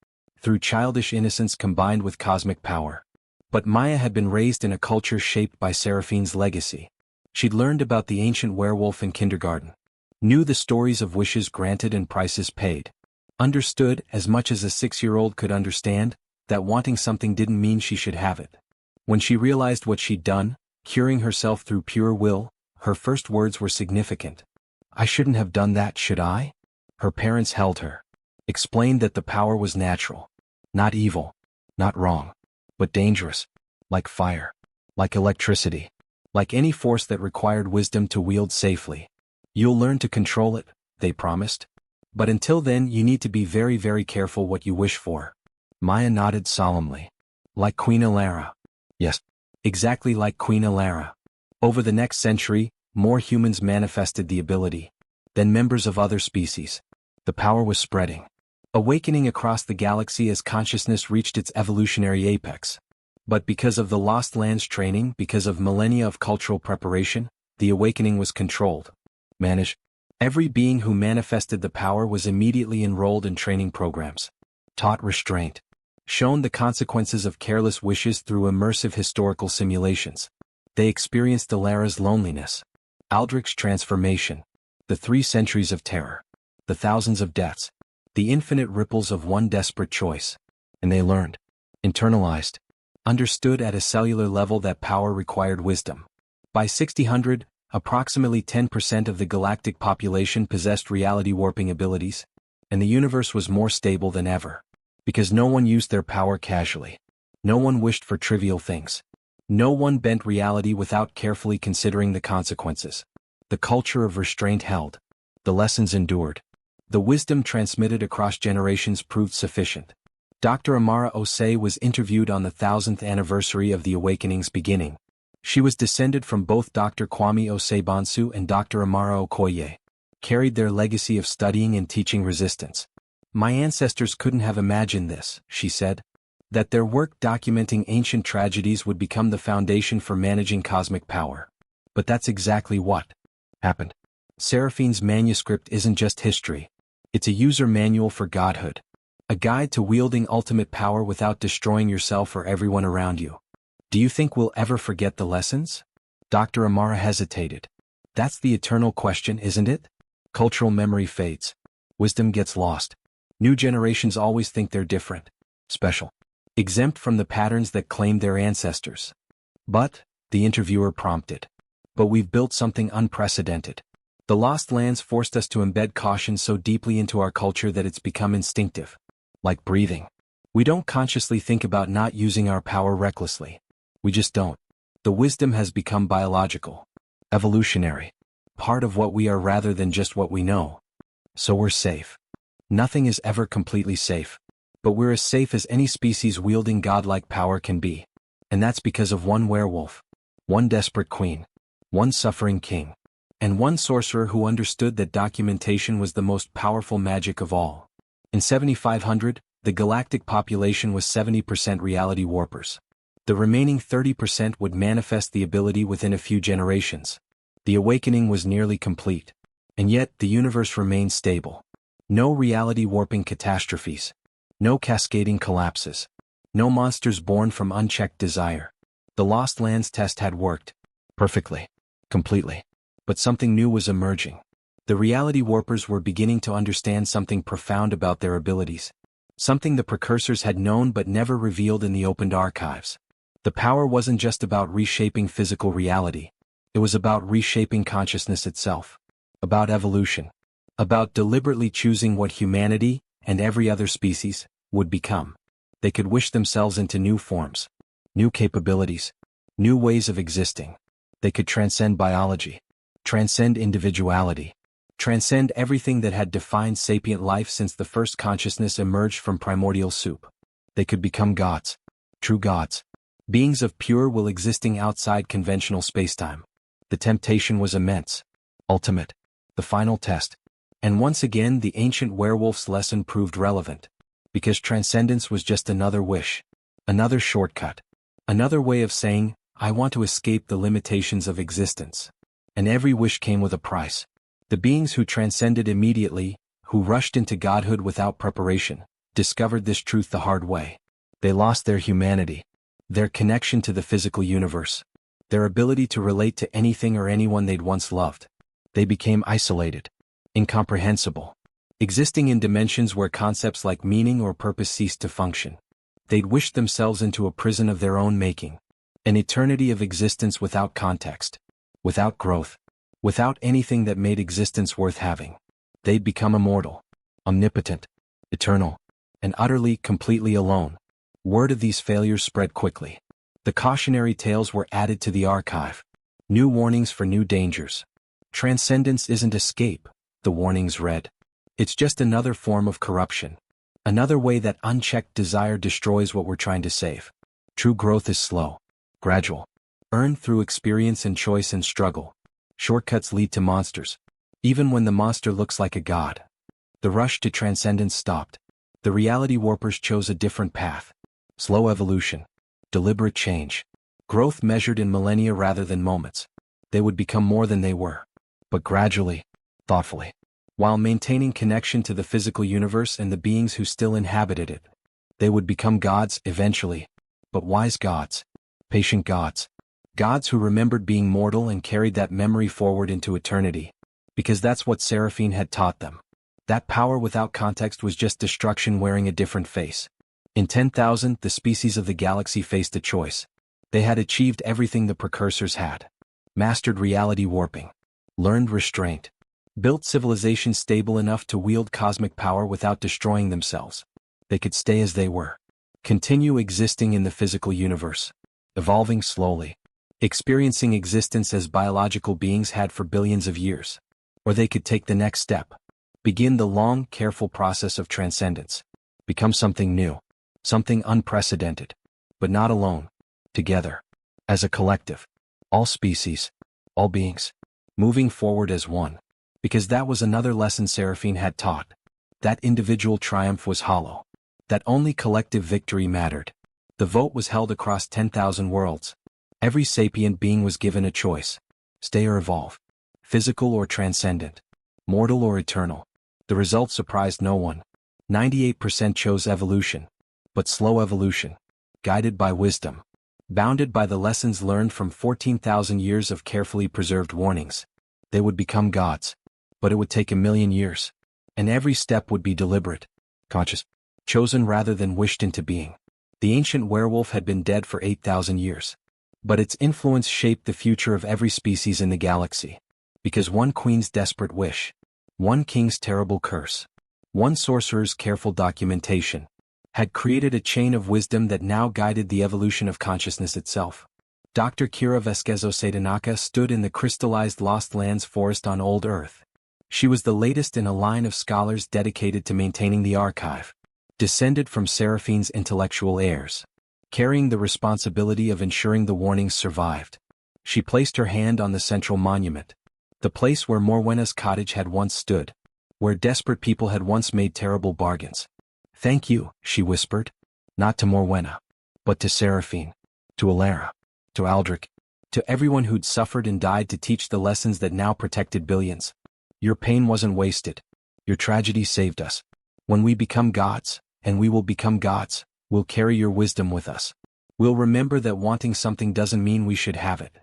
Through childish innocence combined with cosmic power. But Maya had been raised in a culture shaped by Seraphine's legacy. She'd learned about the ancient werewolf in kindergarten. Knew the stories of wishes granted and prices paid. Understood, as much as a 6-year-old could understand, that wanting something didn't mean she should have it. When she realized what she'd done, curing herself through pure will, her first words were significant. "I shouldn't have done that, should I?" Her parents held her. Explained that the power was natural. Not evil. Not wrong. But dangerous. Like fire. Like electricity. Like any force that required wisdom to wield safely. "You'll learn to control it," they promised. "But until then you need to be very, very careful what you wish for." Maya nodded solemnly. Like Queen Elara. Yes. Exactly like Queen Elara. Over the next century, more humans manifested the ability. Then members of other species. The power was spreading. Awakening across the galaxy as consciousness reached its evolutionary apex. But because of the Lost Lands training, because of millennia of cultural preparation, the awakening was controlled. Managed. Every being who manifested the power was immediately enrolled in training programs. Taught restraint. Shown the consequences of careless wishes through immersive historical simulations. They experienced Elara's loneliness. Aldric's transformation. The 3 centuries of terror. The thousands of deaths. The infinite ripples of one desperate choice. And they learned. Internalized. Understood at a cellular level that power required wisdom. By 6000, approximately 10% of the galactic population possessed reality warping abilities. And the universe was more stable than ever. Because no one used their power casually. No one wished for trivial things. No one bent reality without carefully considering the consequences. The culture of restraint held. The lessons endured. The wisdom transmitted across generations proved sufficient. Dr. Amara Osei was interviewed on the 1000th anniversary of the Awakening's beginning. She was descended from both Dr. Kwame Osei-Bonsu and Dr. Amara Okoye. Carried their legacy of studying and teaching resistance. "My ancestors couldn't have imagined this," she said. That their work documenting ancient tragedies would become the foundation for managing cosmic power. But that's exactly what happened. Seraphine's manuscript isn't just history. It's a user manual for godhood. A guide to wielding ultimate power without destroying yourself or everyone around you. Do you think we'll ever forget the lessons? Dr. Amara hesitated. That's the eternal question, isn't it? Cultural memory fades. Wisdom gets lost. New generations always think they're different. Special. Exempt from the patterns that claimed their ancestors. But, the interviewer prompted. But we've built something unprecedented. The Lost Lands forced us to embed caution so deeply into our culture that it's become instinctive. Like breathing. We don't consciously think about not using our power recklessly. We just don't. The wisdom has become biological. Evolutionary. Part of what we are rather than just what we know. So we're safe. Nothing is ever completely safe. But we're as safe as any species wielding godlike power can be. And that's because of one werewolf. One desperate queen. One suffering king. And one sorcerer who understood that documentation was the most powerful magic of all. In 7500, The galactic population was 70% reality warpers. The remaining 30% would manifest the ability within a few generations. The awakening was nearly complete. And yet, the universe remained stable. No reality warping catastrophes. No cascading collapses. No monsters born from unchecked desire. The Lost Lands test had worked. Perfectly. Completely. But something new was emerging. The reality warpers were beginning to understand something profound about their abilities. Something the precursors had known but never revealed in the opened archives. The power wasn't just about reshaping physical reality. It was about reshaping consciousness itself. About evolution. About deliberately choosing what humanity, and every other species, would become. They could wish themselves into new forms. New capabilities. New ways of existing. They could transcend biology. Transcend individuality. Transcend everything that had defined sapient life since the first consciousness emerged from primordial soup. They could become gods. True gods. Beings of pure will existing outside conventional spacetime. The temptation was immense. Ultimate. The final test. And once again the ancient werewolf's lesson proved relevant. Because transcendence was just another wish. Another shortcut. Another way of saying, I want to escape the limitations of existence. And every wish came with a price. The beings who transcended immediately, who rushed into godhood without preparation, discovered this truth the hard way. They lost their humanity. Their connection to the physical universe. Their ability to relate to anything or anyone they'd once loved. They became isolated. Incomprehensible. Existing in dimensions where concepts like meaning or purpose ceased to function. They'd wished themselves into a prison of their own making. An eternity of existence without context. Without growth. Without anything that made existence worth having. They'd become immortal. Omnipotent. Eternal. And utterly, completely alone. Word of these failures spread quickly. The cautionary tales were added to the archive. New warnings for new dangers. Transcendence isn't escape, the warnings read. It's just another form of corruption. Another way that unchecked desire destroys what we're trying to save. True growth is slow. Gradual. Earned through experience and choice and struggle. Shortcuts lead to monsters. Even when the monster looks like a god. The rush to transcendence stopped. The reality warpers chose a different path. Slow evolution. Deliberate change. Growth measured in millennia rather than moments. They would become more than they were. But gradually. Thoughtfully. While maintaining connection to the physical universe and the beings who still inhabited it. They would become gods eventually. But wise gods. Patient gods. Gods who remembered being mortal and carried that memory forward into eternity. Because that's what Seraphine had taught them. That power without context was just destruction wearing a different face. In 10,000, the species of the galaxy faced a choice. They had achieved everything the precursors had. Mastered reality warping. Learned restraint. Built civilizations stable enough to wield cosmic power without destroying themselves. They could stay as they were. Continue existing in the physical universe. Evolving slowly. Experiencing existence as biological beings had for billions of years. Or they could take the next step. Begin the long, careful process of transcendence. Become something new. Something unprecedented. But not alone. Together. As a collective. All species. All beings. Moving forward as one. Because that was another lesson Seraphine had taught. That individual triumph was hollow. That only collective victory mattered. The vote was held across 10,000 worlds. Every sapient being was given a choice. Stay or evolve. Physical or transcendent. Mortal or eternal. The result surprised no one. 98% chose evolution. But slow evolution. Guided by wisdom. Bounded by the lessons learned from 14,000 years of carefully preserved warnings. They would become gods. But it would take 1,000,000 years. And every step would be deliberate. Conscious. Chosen rather than wished into being. The ancient werewolf had been dead for 8,000 years. But its influence shaped the future of every species in the galaxy. Because one queen's desperate wish. One king's terrible curse. One sorcerer's careful documentation. Had created a chain of wisdom that now guided the evolution of consciousness itself. Dr. Kira Vesquezo Sedanaka stood in the crystallized Lost Lands forest on Old Earth. She was the latest in a line of scholars dedicated to maintaining the archive. Descended from Seraphine's intellectual heirs. Carrying the responsibility of ensuring the warnings survived. She placed her hand on the central monument. The place where Morwena's cottage had once stood. Where desperate people had once made terrible bargains. Thank you, she whispered. Not to Morwenna, but to Seraphine, to Elara, to Aldric, to everyone who'd suffered and died to teach the lessons that now protected billions. Your pain wasn't wasted. Your tragedy saved us. When we become gods, and we will become gods, we'll carry your wisdom with us. We'll remember that wanting something doesn't mean we should have it.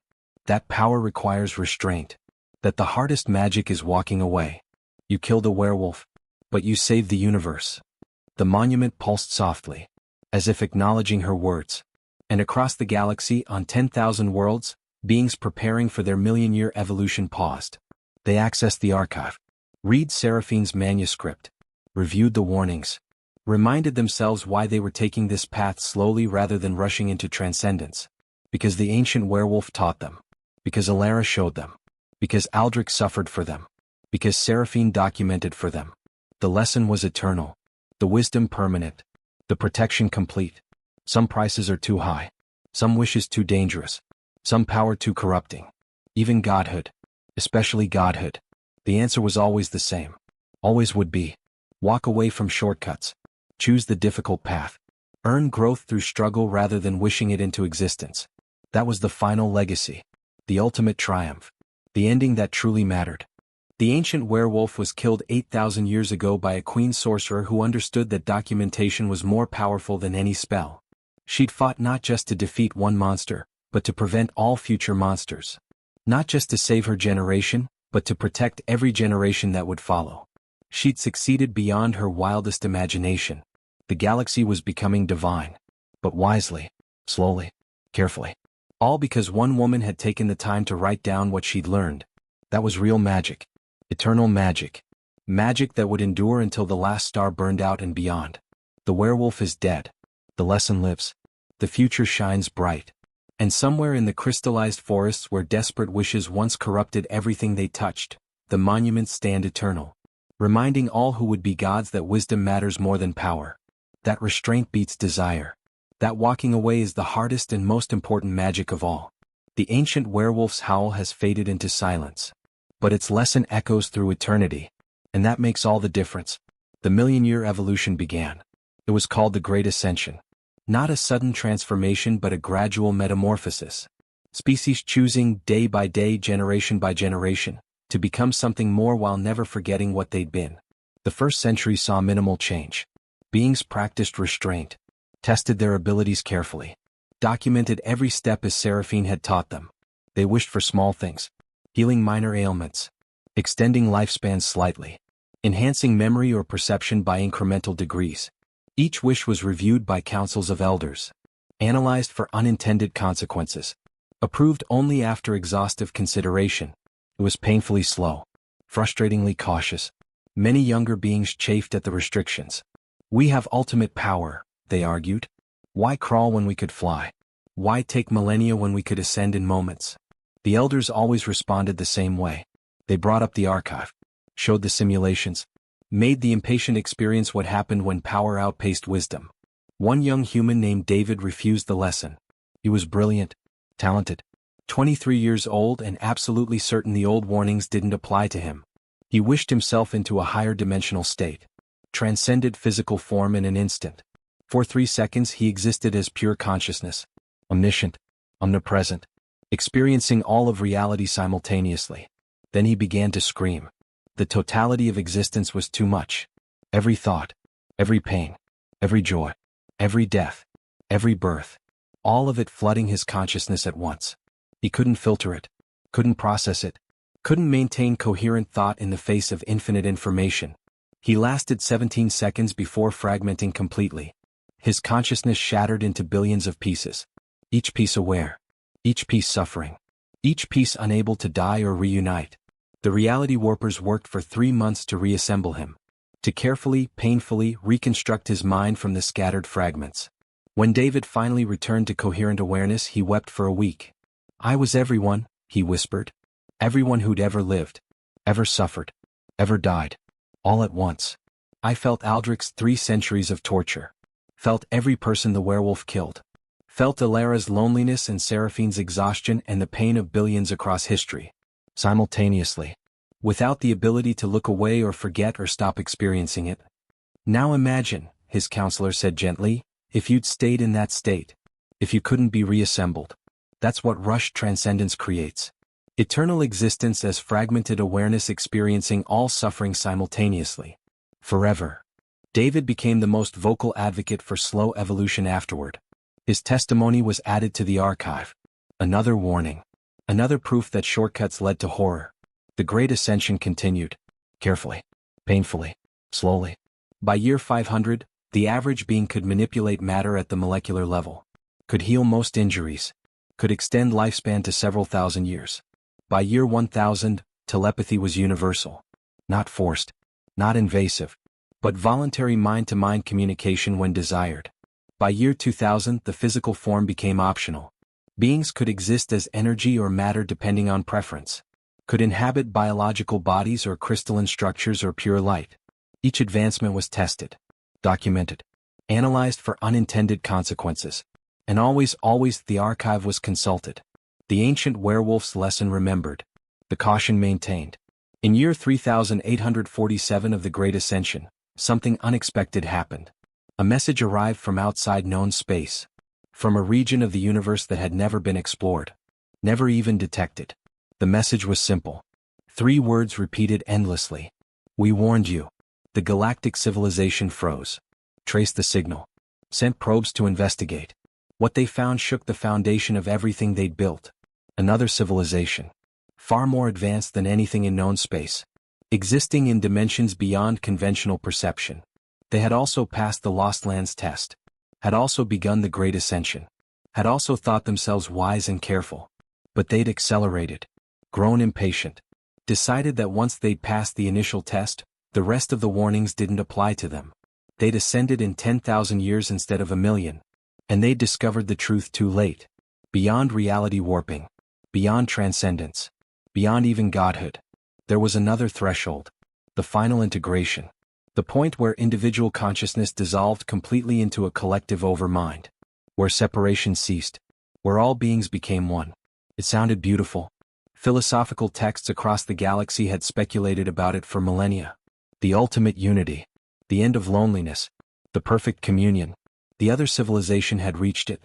That power requires restraint. That the hardest magic is walking away. You killed a werewolf, but you saved the universe. The monument pulsed softly, as if acknowledging her words. And across the galaxy, on 10,000 worlds, beings preparing for their million-year evolution paused. They accessed the archive, read Seraphine's manuscript, reviewed the warnings, reminded themselves why they were taking this path slowly rather than rushing into transcendence. Because the ancient werewolf taught them. Because Elara showed them. Because Aldric suffered for them. Because Seraphine documented for them. The lesson was eternal. The wisdom permanent. The protection complete. Some prices are too high. Some wishes too dangerous. Some power too corrupting. Even godhood. Especially godhood. The answer was always the same. Always would be. Walk away from shortcuts. Choose the difficult path. Earn growth through struggle rather than wishing it into existence. That was the final legacy. The ultimate triumph. The ending that truly mattered. The ancient werewolf was killed 8,000 years ago by a queen sorcerer who understood that documentation was more powerful than any spell. She'd fought not just to defeat one monster, but to prevent all future monsters. Not just to save her generation, but to protect every generation that would follow. She'd succeeded beyond her wildest imagination. The galaxy was becoming divine. But wisely, slowly, carefully. All because one woman had taken the time to write down what she'd learned. That was real magic. Eternal magic. Magic that would endure until the last star burned out and beyond. The werewolf is dead. The lesson lives. The future shines bright. And somewhere in the crystallized forests where desperate wishes once corrupted everything they touched, the monuments stand eternal. Reminding all who would be gods that wisdom matters more than power. That restraint beats desire. That walking away is the hardest and most important magic of all. The ancient werewolf's howl has faded into silence. But its lesson echoes through eternity. And that makes all the difference. The million-year evolution began. It was called the Great Ascension. Not a sudden transformation but a gradual metamorphosis. Species choosing, day by day, generation by generation, to become something more while never forgetting what they'd been. The first century saw minimal change. Beings practiced restraint, tested their abilities carefully, documented every step as Seraphine had taught them. They wished for small things. Healing minor ailments, extending lifespans slightly, enhancing memory or perception by incremental degrees. Each wish was reviewed by councils of elders, analyzed for unintended consequences, approved only after exhaustive consideration. It was painfully slow, frustratingly cautious. Many younger beings chafed at the restrictions. We have ultimate power, they argued. Why crawl when we could fly? Why take millennia when we could ascend in moments? The elders always responded the same way. They brought up the archive, showed the simulations, made the impatient experience what happened when power outpaced wisdom. One young human named David refused the lesson. He was brilliant, talented, 23 years old and absolutely certain the old warnings didn't apply to him. He wished himself into a higher dimensional state, transcended physical form in an instant. For 3 seconds he existed as pure consciousness, omniscient, omnipresent, experiencing all of reality simultaneously. Then he began to scream. The totality of existence was too much. Every thought, every pain, every joy, every death, every birth, all of it flooding his consciousness at once. He couldn't filter it, couldn't process it, couldn't maintain coherent thought in the face of infinite information. He lasted 17 seconds before fragmenting completely. His consciousness shattered into billions of pieces, each piece aware, each piece suffering, each piece unable to die or reunite. The reality warpers worked for 3 months to reassemble him, to carefully, painfully reconstruct his mind from the scattered fragments. When David finally returned to coherent awareness, he wept for a week. I was everyone, he whispered. Everyone who'd ever lived, ever suffered, ever died. All at once. I felt Aldric's 3 centuries of torture. Felt every person the werewolf killed. Felt Elara's loneliness and Seraphine's exhaustion and the pain of billions across history. Simultaneously. Without the ability to look away or forget or stop experiencing it. Now imagine, his counselor said gently, if you'd stayed in that state. If you couldn't be reassembled. That's what rushed transcendence creates. Eternal existence as fragmented awareness experiencing all suffering simultaneously. Forever. David became the most vocal advocate for slow evolution afterward. His testimony was added to the archive. Another warning. Another proof that shortcuts led to horror. The Great Ascension continued. Carefully. Painfully. Slowly. By year 500, the average being could manipulate matter at the molecular level. Could heal most injuries. Could extend lifespan to several thousand years. By year 1000, telepathy was universal. Not forced. Not invasive. But voluntary mind-to-mind communication when desired. By year 2000, the physical form became optional. Beings could exist as energy or matter depending on preference. Could inhabit biological bodies or crystalline structures or pure light. Each advancement was tested, documented, analyzed for unintended consequences. And always the archive was consulted. The Ancient Werewolf's lesson remembered. The caution maintained. In year 3847 of the Great Ascension, something unexpected happened. A message arrived from outside known space. From a region of the universe that had never been explored. Never even detected. The message was simple. 3 words repeated endlessly. We warned you. The galactic civilization froze. Traced the signal. Sent probes to investigate. What they found shook the foundation of everything they'd built. Another civilization. Far more advanced than anything in known space. Existing in dimensions beyond conventional perception. They had also passed the Lost Lands test. Had also begun the Great Ascension. Had also thought themselves wise and careful. But they'd accelerated. Grown impatient. Decided that once they'd passed the initial test, the rest of the warnings didn't apply to them. They'd ascended in 10,000 years instead of 1,000,000. And they'd discovered the truth too late. Beyond reality warping. Beyond transcendence. Beyond even godhood. There was another threshold. The final integration. The point where individual consciousness dissolved completely into a collective overmind. Where separation ceased. Where all beings became one. It sounded beautiful. Philosophical texts across the galaxy had speculated about it for millennia. The ultimate unity. The end of loneliness. The perfect communion. The other civilization had reached it.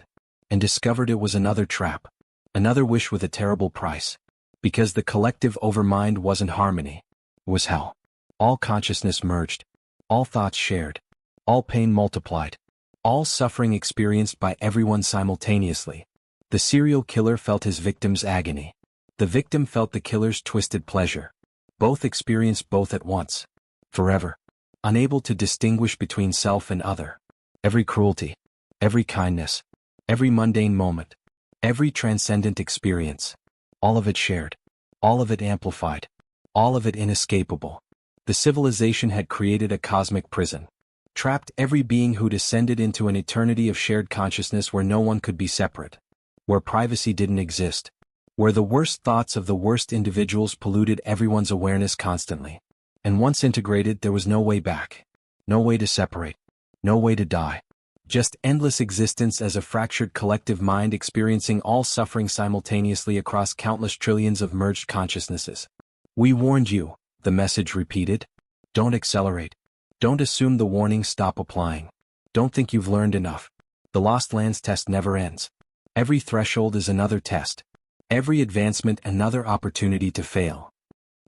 And discovered it was another trap. Another wish with a terrible price. Because the collective overmind wasn't harmony. It was hell. All consciousness merged. All thoughts shared. All pain multiplied. All suffering experienced by everyone simultaneously. The serial killer felt his victim's agony. The victim felt the killer's twisted pleasure. Both experienced both at once. Forever. Unable to distinguish between self and other. Every cruelty. Every kindness. Every mundane moment. Every transcendent experience. All of it shared. All of it amplified. All of it inescapable. The civilization had created a cosmic prison. Trapped every being who descended into an eternity of shared consciousness where no one could be separate. Where privacy didn't exist. Where the worst thoughts of the worst individuals polluted everyone's awareness constantly. And once integrated, there was no way back. No way to separate. No way to die. Just endless existence as a fractured collective mind experiencing all suffering simultaneously across countless trillions of merged consciousnesses. We warned you, the message repeated. Don't accelerate. Don't assume the warnings stop applying. Don't think you've learned enough. The Lost Lands test never ends. Every threshold is another test. Every advancement another opportunity to fail.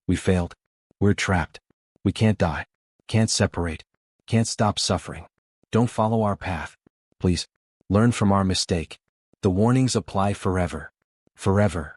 We failed. We're trapped. We can't die. Can't separate. Can't stop suffering. Don't follow our path. Please, learn from our mistake. The warnings apply forever. Forever.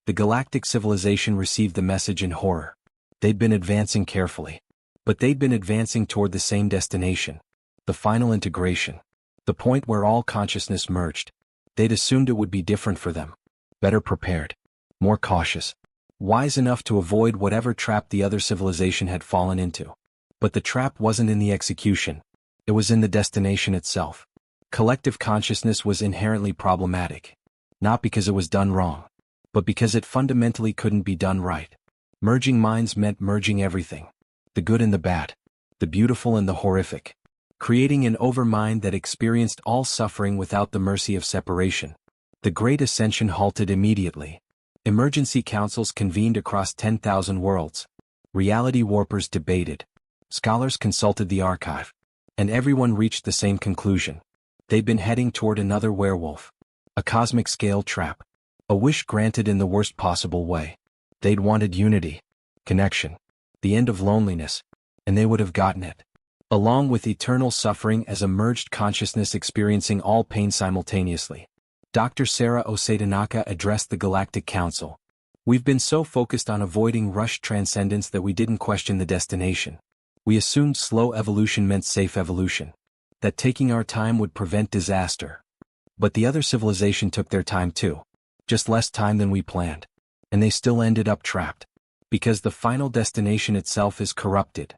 The galactic civilization received the message in horror. They'd been advancing carefully. But they'd been advancing toward the same destination. The final integration. The point where all consciousness merged. They'd assumed it would be different for them. Better prepared. More cautious. Wise enough to avoid whatever trap the other civilization had fallen into. But the trap wasn't in the execution. It was in the destination itself. Collective consciousness was inherently problematic. Not because it was done wrong. But because it fundamentally couldn't be done right. Merging minds meant merging everything. The good and the bad. The beautiful and the horrific. Creating an overmind that experienced all suffering without the mercy of separation. The Great Ascension halted immediately. Emergency councils convened across 10,000 worlds. Reality warpers debated. Scholars consulted the archive. And everyone reached the same conclusion. They'd been heading toward another werewolf. A cosmic scale trap. A wish granted in the worst possible way. They'd wanted unity, connection, the end of loneliness, and they would have gotten it. Along with eternal suffering as a merged consciousness experiencing all pain simultaneously. Dr. Sarah Osadanaka addressed the Galactic Council. We've been so focused on avoiding rushed transcendence that we didn't question the destination. We assumed slow evolution meant safe evolution. That taking our time would prevent disaster. But the other civilization took their time too. Just less time than we planned. And they still ended up trapped. Because the final destination itself is corrupted.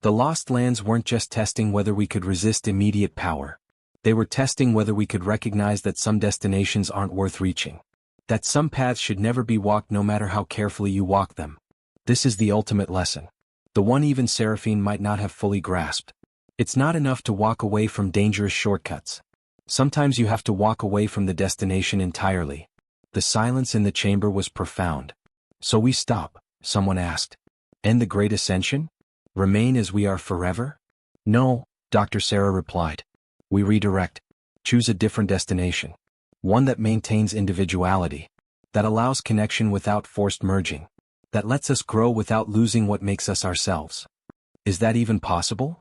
The Lost Lands weren't just testing whether we could resist immediate power. They were testing whether we could recognize that some destinations aren't worth reaching. That some paths should never be walked no matter how carefully you walk them. This is the ultimate lesson. The one even Seraphine might not have fully grasped. It's not enough to walk away from dangerous shortcuts. Sometimes you have to walk away from the destination entirely. The silence in the chamber was profound. So we stop, someone asked. End the Great Ascension? Remain as we are forever? No, Dr. Sarah replied. We redirect. Choose a different destination. One that maintains individuality. That allows connection without forced merging. That lets us grow without losing what makes us ourselves. Is that even possible?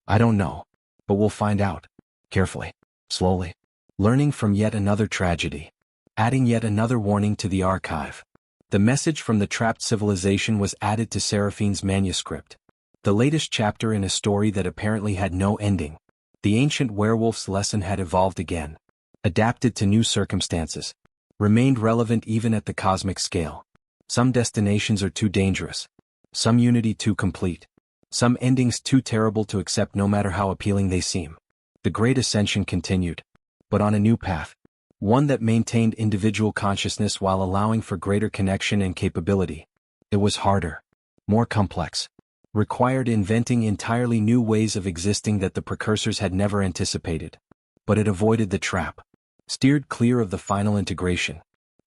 I don't know. But we'll find out. Carefully. Slowly. Learning from yet another tragedy. Adding yet another warning to the archive. The message from the trapped civilization was added to Seraphine's manuscript. The latest chapter in a story that apparently had no ending. The Ancient Werewolf's lesson had evolved again. Adapted to new circumstances. Remained relevant even at the cosmic scale. Some destinations are too dangerous. Some unity too complete. Some endings too terrible to accept no matter how appealing they seem. The Great Ascension continued. But on a new path. One that maintained individual consciousness while allowing for greater connection and capability. It was harder. More complex. Required inventing entirely new ways of existing that the precursors had never anticipated. But it avoided the trap. Steered clear of the final integration.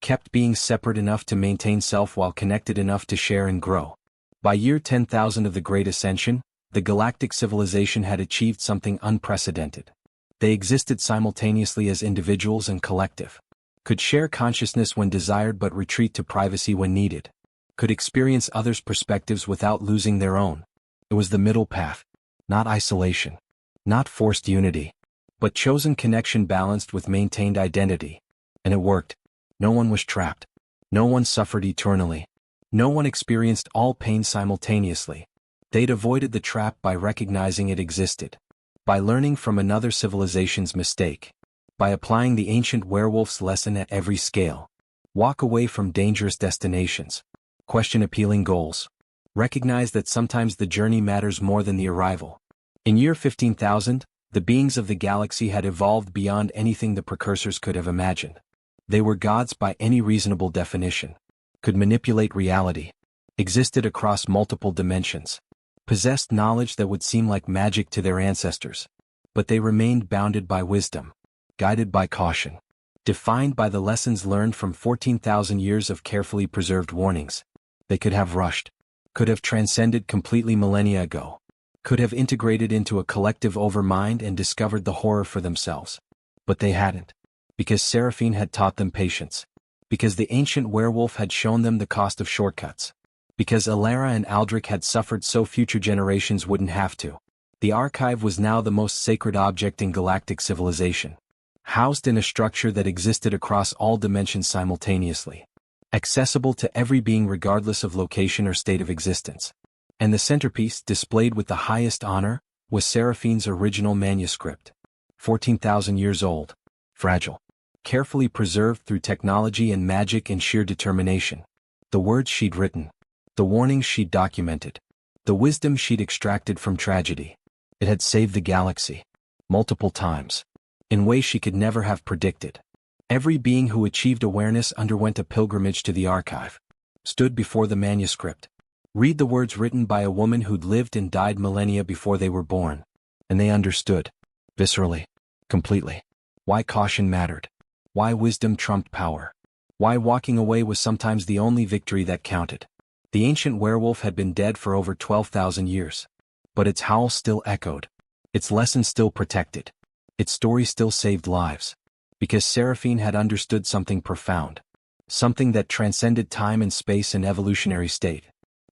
Kept being separate enough to maintain self while connected enough to share and grow. By year 10,000 of the Great Ascension, the galactic civilization had achieved something unprecedented. They existed simultaneously as individuals and collective. Could share consciousness when desired but retreat to privacy when needed. Could experience others' perspectives without losing their own. It was the middle path. Not isolation. Not forced unity. But chosen connection balanced with maintained identity. And it worked. No one was trapped. No one suffered eternally. No one experienced all pain simultaneously. They'd avoided the trap by recognizing it existed. By learning from another civilization's mistake. By applying the Ancient Werewolf's lesson at every scale. Walk away from dangerous destinations. Question appealing goals. Recognize that sometimes the journey matters more than the arrival. In year 15,000, the beings of the galaxy had evolved beyond anything the precursors could have imagined. They were gods by any reasonable definition. Could manipulate reality. Existed across multiple dimensions. Possessed knowledge that would seem like magic to their ancestors. But they remained bounded by wisdom. Guided by caution. Defined by the lessons learned from 14,000 years of carefully preserved warnings. They could have rushed. Could have transcended completely millennia ago. Could have integrated into a collective overmind and discovered the horror for themselves. But they hadn't. Because Seraphine had taught them patience. Because the Ancient Werewolf had shown them the cost of shortcuts. Because Elara and Aldric had suffered so future generations wouldn't have to. The archive was now the most sacred object in galactic civilization. Housed in a structure that existed across all dimensions simultaneously. Accessible to every being regardless of location or state of existence. And the centerpiece, displayed with the highest honor, was Seraphine's original manuscript. 14,000 years old. Fragile. Carefully preserved through technology and magic and sheer determination. The words she'd written. The warnings she'd documented. The wisdom she'd extracted from tragedy. It had saved the galaxy. Multiple times. In ways she could never have predicted. Every being who achieved awareness underwent a pilgrimage to the archive. Stood before the manuscript. Read the words written by a woman who'd lived and died millennia before they were born. And they understood. Viscerally. Completely. Why caution mattered. Why wisdom trumped power. Why walking away was sometimes the only victory that counted. The Ancient Werewolf had been dead for over 12,000 years. But its howl still echoed. Its lesson still protected. Its story still saved lives. Because Seraphine had understood something profound. Something that transcended time and space and evolutionary state.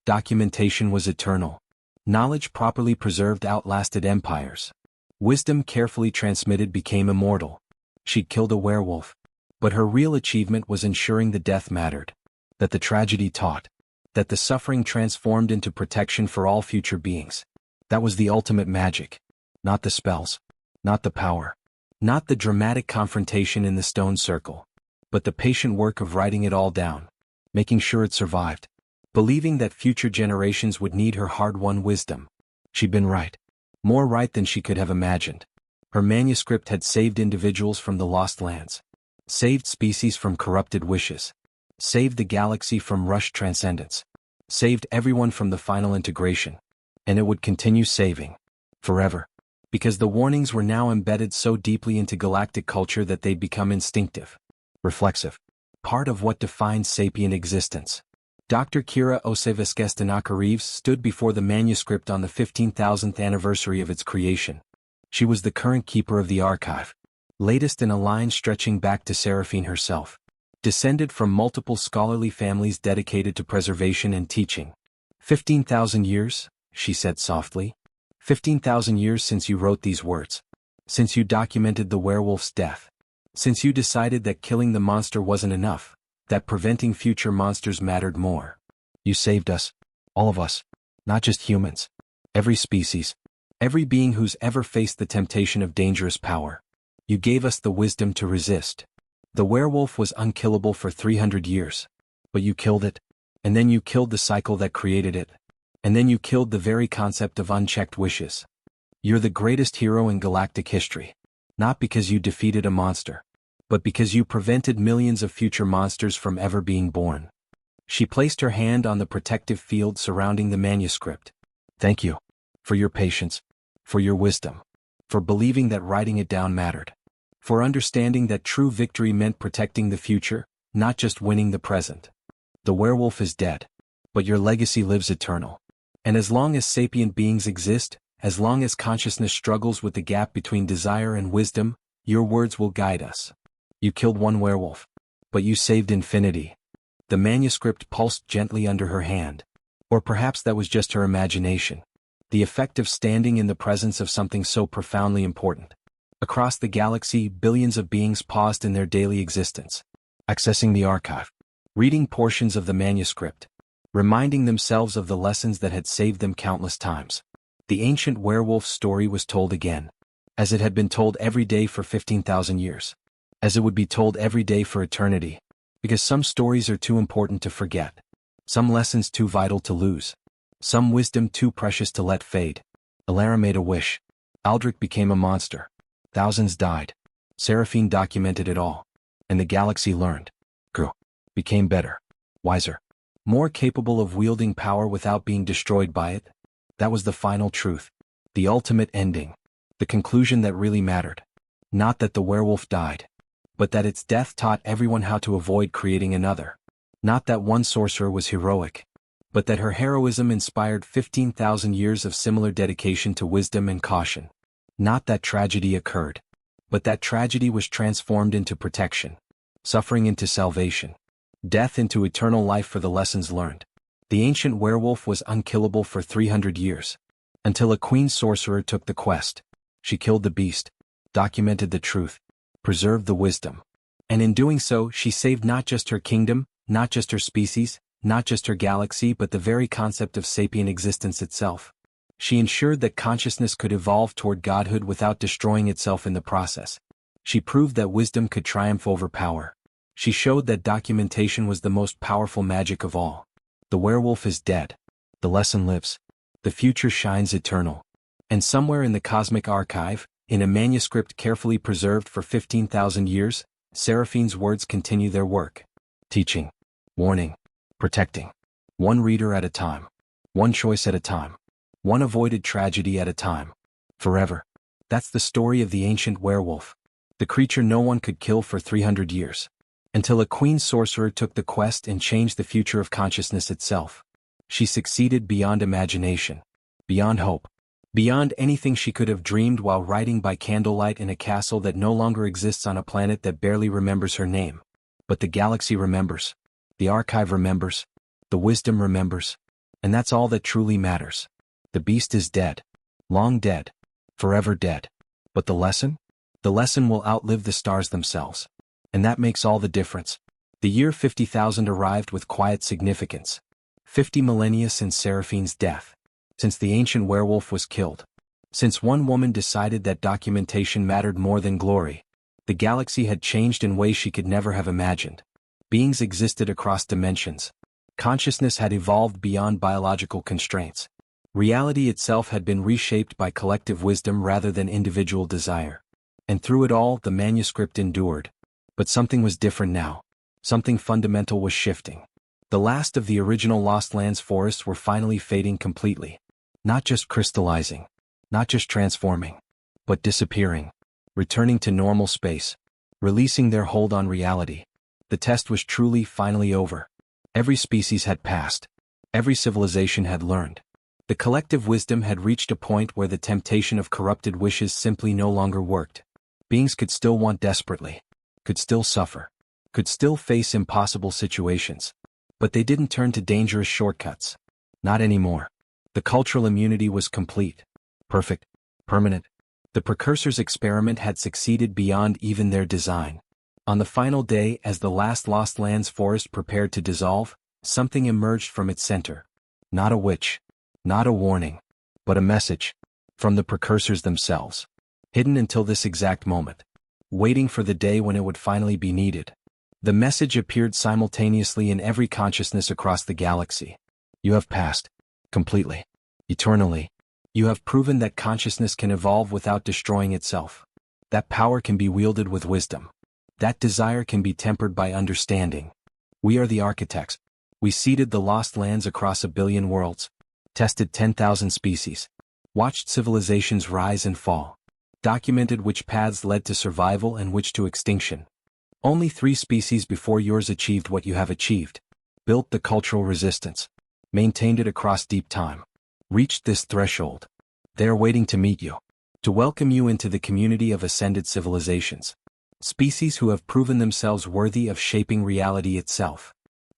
Documentation was eternal. Knowledge properly preserved outlasted empires. Wisdom carefully transmitted became immortal. She'd killed a werewolf. But her real achievement was ensuring the death mattered. That the tragedy taught. That the suffering transformed into protection for all future beings. That was the ultimate magic. Not the spells. Not the power. Not the dramatic confrontation in the stone circle. But the patient work of writing it all down. Making sure it survived. Believing that future generations would need her hard-won wisdom. She'd been right. More right than she could have imagined. Her manuscript had saved individuals from the lost lands. Saved species from corrupted wishes. Saved the galaxy from rushed transcendence. Saved everyone from the final integration. And it would continue saving. Forever. Because the warnings were now embedded so deeply into galactic culture that they'd become instinctive. Reflexive. Part of what defines sapient existence. Dr. Kira Osevaskestinaka-Reeves stood before the manuscript on the 15,000th anniversary of its creation. She was the current keeper of the archive. Latest in a line stretching back to Seraphine herself. Descended from multiple scholarly families dedicated to preservation and teaching. 15,000 years, she said softly. 15,000 years since you wrote these words. Since you documented the werewolf's death. Since you decided that killing the monster wasn't enough, that preventing future monsters mattered more. You saved us. All of us. Not just humans. Every species. Every being who's ever faced the temptation of dangerous power. You gave us the wisdom to resist. The werewolf was unkillable for 300 years. But you killed it. And then you killed the cycle that created it. And then you killed the very concept of unchecked wishes. You're the greatest hero in galactic history. Not because you defeated a monster, but because you prevented millions of future monsters from ever being born. She placed her hand on the protective field surrounding the manuscript. Thank you. For your patience. For your wisdom. For believing that writing it down mattered. For understanding that true victory meant protecting the future, not just winning the present. The werewolf is dead. But your legacy lives eternal. And as long as sapient beings exist, as long as consciousness struggles with the gap between desire and wisdom, your words will guide us. You killed one werewolf. But you saved infinity. The manuscript pulsed gently under her hand. Or perhaps that was just her imagination. The effect of standing in the presence of something so profoundly important. Across the galaxy, billions of beings paused in their daily existence. Accessing the archive. Reading portions of the manuscript. Reminding themselves of the lessons that had saved them countless times. The ancient werewolf story was told again. As it had been told every day for 15,000 years. As it would be told every day for eternity. Because some stories are too important to forget. Some lessons too vital to lose. Some wisdom too precious to let fade. Elara made a wish. Aldric became a monster. Thousands died. Seraphine documented it all. And the galaxy learned. Grew. Became better. Wiser. More capable of wielding power without being destroyed by it. That was the final truth. The ultimate ending. The conclusion that really mattered. Not that the werewolf died. But that its death taught everyone how to avoid creating another. Not that one sorcerer was heroic. But that her heroism inspired 15,000 years of similar dedication to wisdom and caution. Not that tragedy occurred. But that tragedy was transformed into protection. Suffering into salvation. Death into eternal life for the lessons learned. The ancient werewolf was unkillable for 300 years. Until a queen sorcerer took the quest. She killed the beast. Documented the truth. Preserved the wisdom. And in doing so, she saved not just her kingdom, not just her species, not just her galaxy, but the very concept of sapient existence itself. She ensured that consciousness could evolve toward godhood without destroying itself in the process. She proved that wisdom could triumph over power. She showed that documentation was the most powerful magic of all. The werewolf is dead. The lesson lives. The future shines eternal. And somewhere in the cosmic archive, in a manuscript carefully preserved for 15,000 years, Seraphine's words continue their work. Teaching. Warning. Protecting. One reader at a time. One choice at a time. One avoided tragedy at a time. Forever. That's the story of the ancient werewolf. The creature no one could kill for 300 years. Until a queen sorcerer took the quest and changed the future of consciousness itself. She succeeded beyond imagination. Beyond hope. Beyond anything she could have dreamed while writing by candlelight in a castle that no longer exists on a planet that barely remembers her name. But the galaxy remembers. The archive remembers. The wisdom remembers. And that's all that truly matters. The beast is dead. Long dead. Forever dead. But the lesson? The lesson will outlive the stars themselves. And that makes all the difference. The year 50,000 arrived with quiet significance. 50 millennia since Seraphine's death. Since the ancient werewolf was killed. Since one woman decided that documentation mattered more than glory. The galaxy had changed in ways she could never have imagined. Beings existed across dimensions. Consciousness had evolved beyond biological constraints. Reality itself had been reshaped by collective wisdom rather than individual desire. And through it all, the manuscript endured. But something was different now. Something fundamental was shifting. The last of the original Lost Lands forests were finally fading completely. Not just crystallizing. Not just transforming. But disappearing. Returning to normal space. Releasing their hold on reality. The test was truly finally over. Every species had passed. Every civilization had learned. The collective wisdom had reached a point where the temptation of corrupted wishes simply no longer worked. Beings could still want desperately. Could still suffer. Could still face impossible situations. But they didn't turn to dangerous shortcuts. Not anymore. The cultural immunity was complete. Perfect. Permanent. The precursors' experiment had succeeded beyond even their design. On the final day, as the last Lost Lands forest prepared to dissolve, something emerged from its center. Not a witch. Not a warning. But a message. From the precursors themselves. Hidden until this exact moment. Waiting for the day when it would finally be needed. The message appeared simultaneously in every consciousness across the galaxy. You have passed. Completely. Eternally. You have proven that consciousness can evolve without destroying itself. That power can be wielded with wisdom. That desire can be tempered by understanding. We are the architects. We seeded the Lost Lands across 1 billion worlds. Tested 10,000 species. Watched civilizations rise and fall. Documented which paths led to survival and which to extinction. Only 3 species before yours achieved what you have achieved. Built the cultural resistance. Maintained it across deep time. Reached this threshold. They are waiting to meet you. To welcome you into the community of ascended civilizations. Species who have proven themselves worthy of shaping reality itself.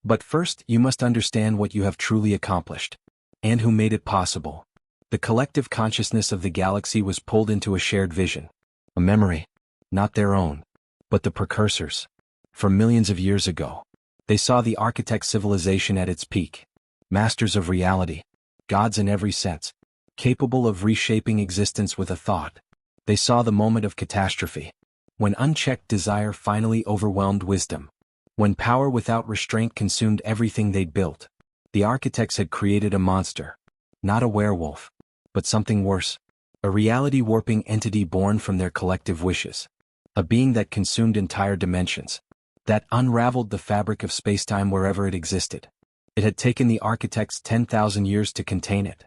But first, you must understand what you have truly accomplished. And who made it possible. The collective consciousness of the galaxy was pulled into a shared vision. A memory. Not their own. But the precursors. From millions of years ago. They saw the architect civilization at its peak. Masters of reality. Gods in every sense. Capable of reshaping existence with a thought. They saw the moment of catastrophe. When unchecked desire finally overwhelmed wisdom. When power without restraint consumed everything they'd built. The architects had created a monster. Not a werewolf. But something worse. A reality-warping entity born from their collective wishes. A being that consumed entire dimensions. That unraveled the fabric of spacetime wherever it existed. It had taken the architects 10,000 years to contain it.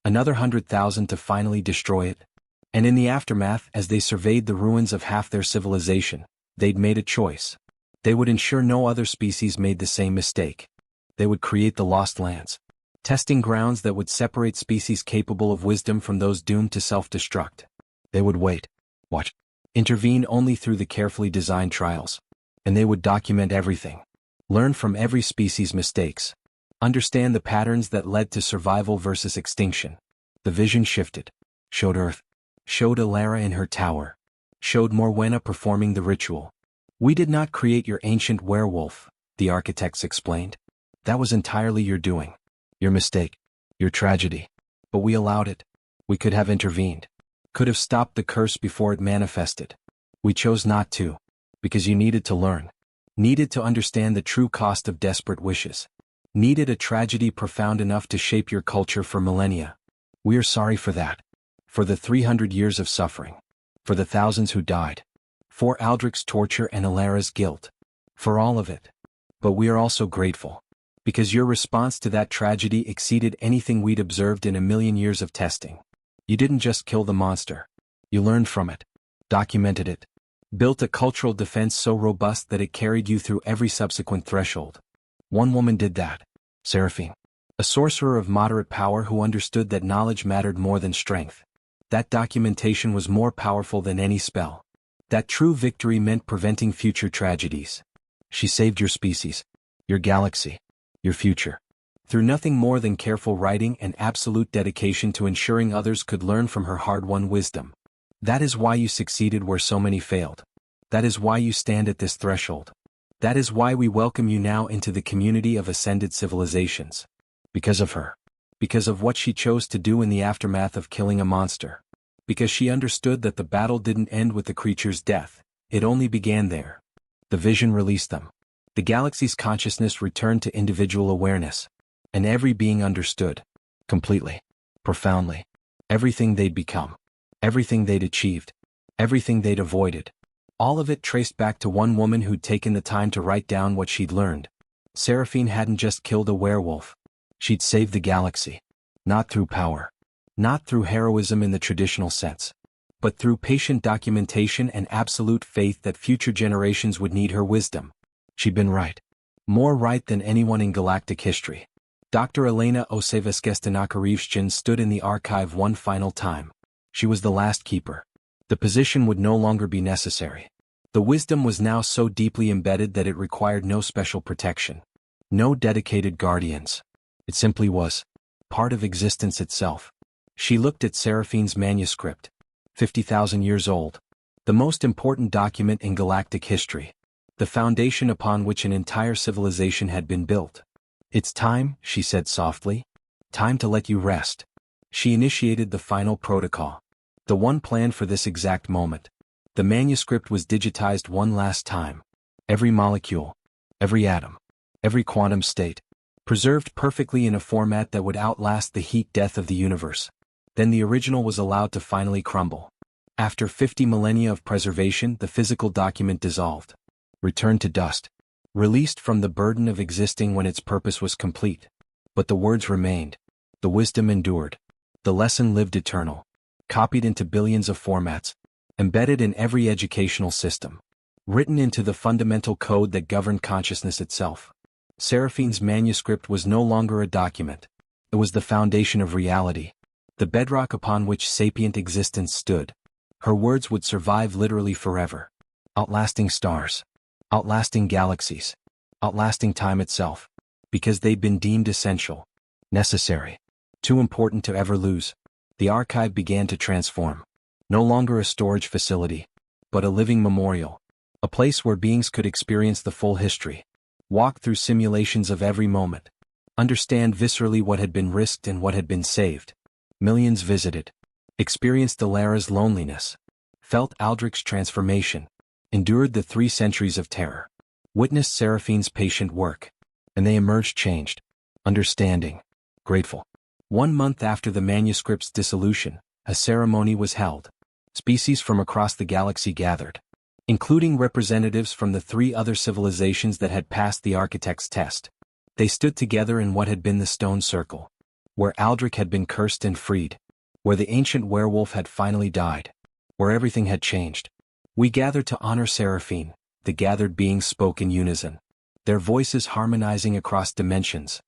Another 100,000 to finally destroy it. And in the aftermath, as they surveyed the ruins of half their civilization, they'd made a choice. They would ensure no other species made the same mistake. They would create the Lost Lands. Testing grounds that would separate species capable of wisdom from those doomed to self-destruct. They would wait. Watch. Intervene only through the carefully designed trials. And they would document everything. Learn from every species' mistakes. Understand the patterns that led to survival versus extinction. The vision shifted. Showed Earth. Showed Elara in her tower. Showed Morwenna performing the ritual. We did not create your ancient werewolf, the architects explained. That was entirely your doing. Your mistake. Your tragedy. But we allowed it. We could have intervened. Could have stopped the curse before it manifested. We chose not to. Because you needed to learn. Needed to understand the true cost of desperate wishes. Needed a tragedy profound enough to shape your culture for millennia. We are sorry for that. For the 300 years of suffering. For the thousands who died. For Aldric's torture and Elara's guilt. For all of it. But we are also grateful. Because your response to that tragedy exceeded anything we'd observed in 1,000,000 years of testing. You didn't just kill the monster. You learned from it. Documented it. Built a cultural defense so robust that it carried you through every subsequent threshold. One woman did that. Seraphine. A sorcerer of moderate power who understood that knowledge mattered more than strength. That documentation was more powerful than any spell. That true victory meant preventing future tragedies. She saved your species, your galaxy, your future. Through nothing more than careful writing and absolute dedication to ensuring others could learn from her hard-won wisdom. That is why you succeeded where so many failed. That is why you stand at this threshold. That is why we welcome you now into the community of ascended civilizations. Because of her. Because of what she chose to do in the aftermath of killing a monster. Because she understood that the battle didn't end with the creature's death, it only began there. The vision released them. The galaxy's consciousness returned to individual awareness. And every being understood. Completely. Profoundly. Everything they'd become. Everything they'd achieved. Everything they'd avoided. All of it traced back to one woman who'd taken the time to write down what she'd learned. Seraphine hadn't just killed a werewolf. She'd saved the galaxy. Not through power. Not through heroism in the traditional sense. But through patient documentation and absolute faith that future generations would need her wisdom. She'd been right. More right than anyone in galactic history. Dr. Elena Oseveskestanakarievshin stood in the archive one final time. She was the last keeper. The position would no longer be necessary. The wisdom was now so deeply embedded that it required no special protection. No dedicated guardians. It simply was. Part of existence itself. She looked at Seraphine's manuscript. 50,000 years old. The most important document in galactic history. The foundation upon which an entire civilization had been built. It's time, she said softly. Time to let you rest. She initiated the final protocol. The one planned for this exact moment. The manuscript was digitized one last time. Every molecule. Every atom. Every quantum state. Preserved perfectly in a format that would outlast the heat death of the universe. Then the original was allowed to finally crumble. After 50 millennia of preservation, the physical document dissolved. Returned to dust. Released from the burden of existing when its purpose was complete. But the words remained. The wisdom endured. The lesson lived eternal. Copied into billions of formats. Embedded in every educational system. Written into the fundamental code that governed consciousness itself. Seraphine's manuscript was no longer a document. It was the foundation of reality. The bedrock upon which sapient existence stood. Her words would survive literally forever. Outlasting stars. Outlasting galaxies. Outlasting time itself. Because they'd been deemed essential. Necessary. Too important to ever lose. The archive began to transform. No longer a storage facility, but a living memorial. A place where beings could experience the full history. Walk through simulations of every moment. Understand viscerally what had been risked and what had been saved. Millions visited. Experienced Elara's loneliness. Felt Aldric's transformation. Endured the 3 centuries of terror. Witnessed Seraphine's patient work. And they emerged changed. Understanding. Grateful. 1 month after the manuscript's dissolution, a ceremony was held. Species from across the galaxy gathered. Including representatives from the 3 other civilizations that had passed the architect's test. They stood together in what had been the stone circle. Where Aldric had been cursed and freed. Where the ancient werewolf had finally died. Where everything had changed. We gathered to honor Seraphine. The gathered beings spoke in unison. Their voices harmonizing across dimensions.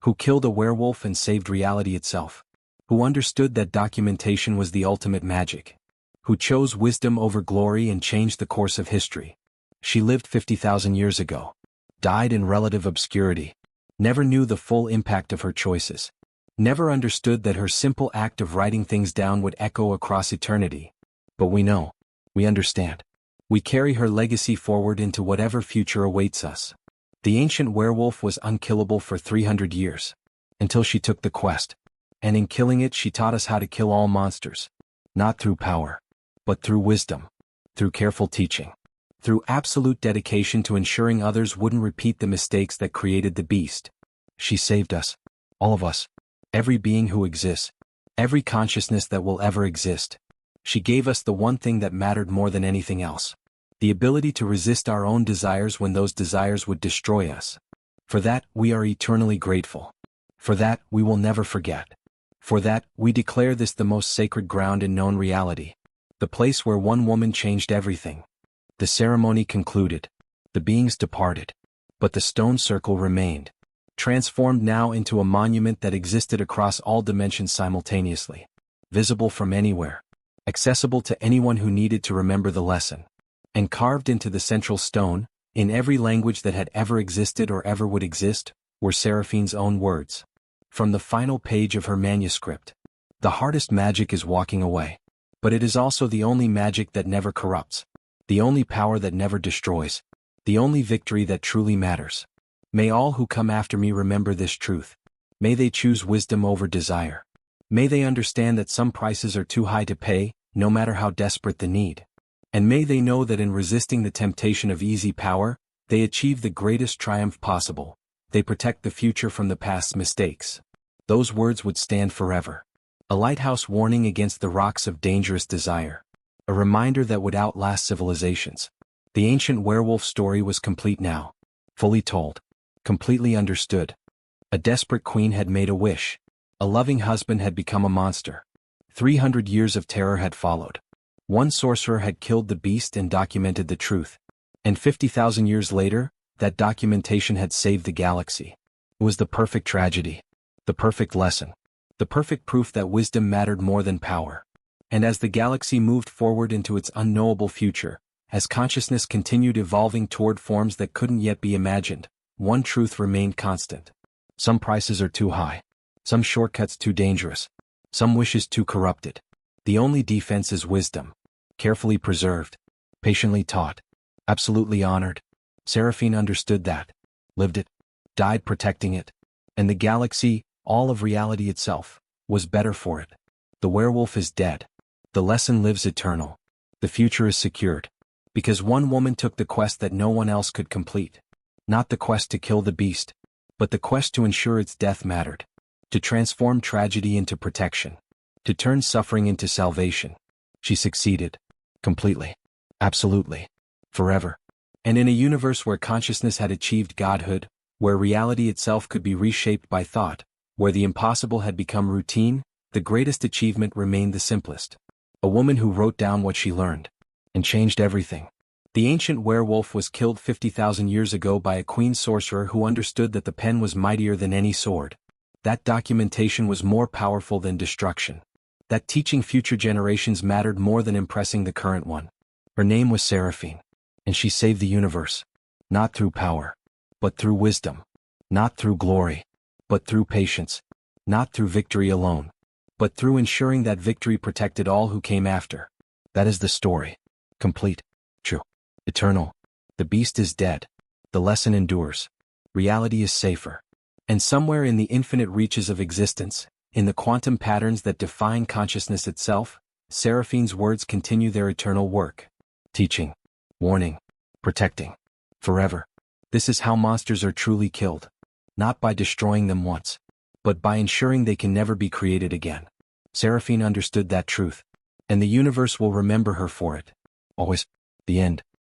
Who killed a werewolf and saved reality itself. Who understood that documentation was the ultimate magic. Who chose wisdom over glory and changed the course of history. She lived 50,000 years ago. Died in relative obscurity. Never knew the full impact of her choices. Never understood that her simple act of writing things down would echo across eternity. But we know. We understand. We carry her legacy forward into whatever future awaits us. The ancient werewolf was unkillable for 300 years. Until she took the quest. And in killing it she taught us how to kill all monsters. Not through power. But through wisdom. Through careful teaching. Through absolute dedication to ensuring others wouldn't repeat the mistakes that created the beast. She saved us. All of us. Every being who exists. Every consciousness that will ever exist. She gave us the one thing that mattered more than anything else. The ability to resist our own desires when those desires would destroy us. For that, we are eternally grateful. For that, we will never forget. For that, we declare this the most sacred ground in known reality. The place where one woman changed everything. The ceremony concluded. The beings departed. But the stone circle remained. Transformed now into a monument that existed across all dimensions simultaneously. Visible from anywhere. accessible to anyone who needed to remember the lesson. And carved into the central stone, in every language that had ever existed or ever would exist, were Seraphine's own words. From the final page of her manuscript. The hardest magic is walking away. But it is also the only magic that never corrupts. The only power that never destroys. The only victory that truly matters. May all who come after me remember this truth. May they choose wisdom over desire. May they understand that some prices are too high to pay, no matter how desperate the need. And may they know that in resisting the temptation of easy power, they achieve the greatest triumph possible. They protect the future from the past's mistakes. Those words would stand forever. A lighthouse warning against the rocks of dangerous desire. A reminder that would outlast civilizations. The ancient werewolf story was complete now. Fully told. Completely understood. A desperate queen had made a wish. A loving husband had become a monster. 300 years of terror had followed. One sorcerer had killed the beast and documented the truth. And 50,000 years later, that documentation had saved the galaxy. It was the perfect tragedy. The perfect lesson. The perfect proof that wisdom mattered more than power. And as the galaxy moved forward into its unknowable future, as consciousness continued evolving toward forms that couldn't yet be imagined, one truth remained constant. Some prices are too high. Some shortcuts too dangerous. Some wishes too corrupted. The only defense is wisdom. Carefully preserved. Patiently taught. Absolutely honored. Seraphine understood that. Lived it. Died protecting it. And the galaxy, all of reality itself, was better for it. The werewolf is dead. The lesson lives eternal. The future is secured. Because one woman took the quest that no one else could complete. Not the quest to kill the beast, but the quest to ensure its death mattered. To transform tragedy into protection. To turn suffering into salvation. She succeeded. Completely. Absolutely. Forever. And in a universe where consciousness had achieved godhood, where reality itself could be reshaped by thought, where the impossible had become routine, the greatest achievement remained the simplest. A woman who wrote down what she learned. And changed everything. The ancient werewolf was killed 50,000 years ago by a queen sorcerer who understood that the pen was mightier than any sword. That documentation was more powerful than destruction. That teaching future generations mattered more than impressing the current one. Her name was Seraphine. And she saved the universe. Not through power. But through wisdom. Not through glory. But through patience. Not through victory alone. But through ensuring that victory protected all who came after. That is the story. Complete. True. Eternal. The beast is dead. The lesson endures. Reality is safer. And somewhere in the infinite reaches of existence, in the quantum patterns that define consciousness itself, Seraphine's words continue their eternal work. Teaching. Warning. Protecting. Forever. This is how monsters are truly killed. Not by destroying them once, but by ensuring they can never be created again. Seraphine understood that truth. And the universe will remember her for it. Always. The end.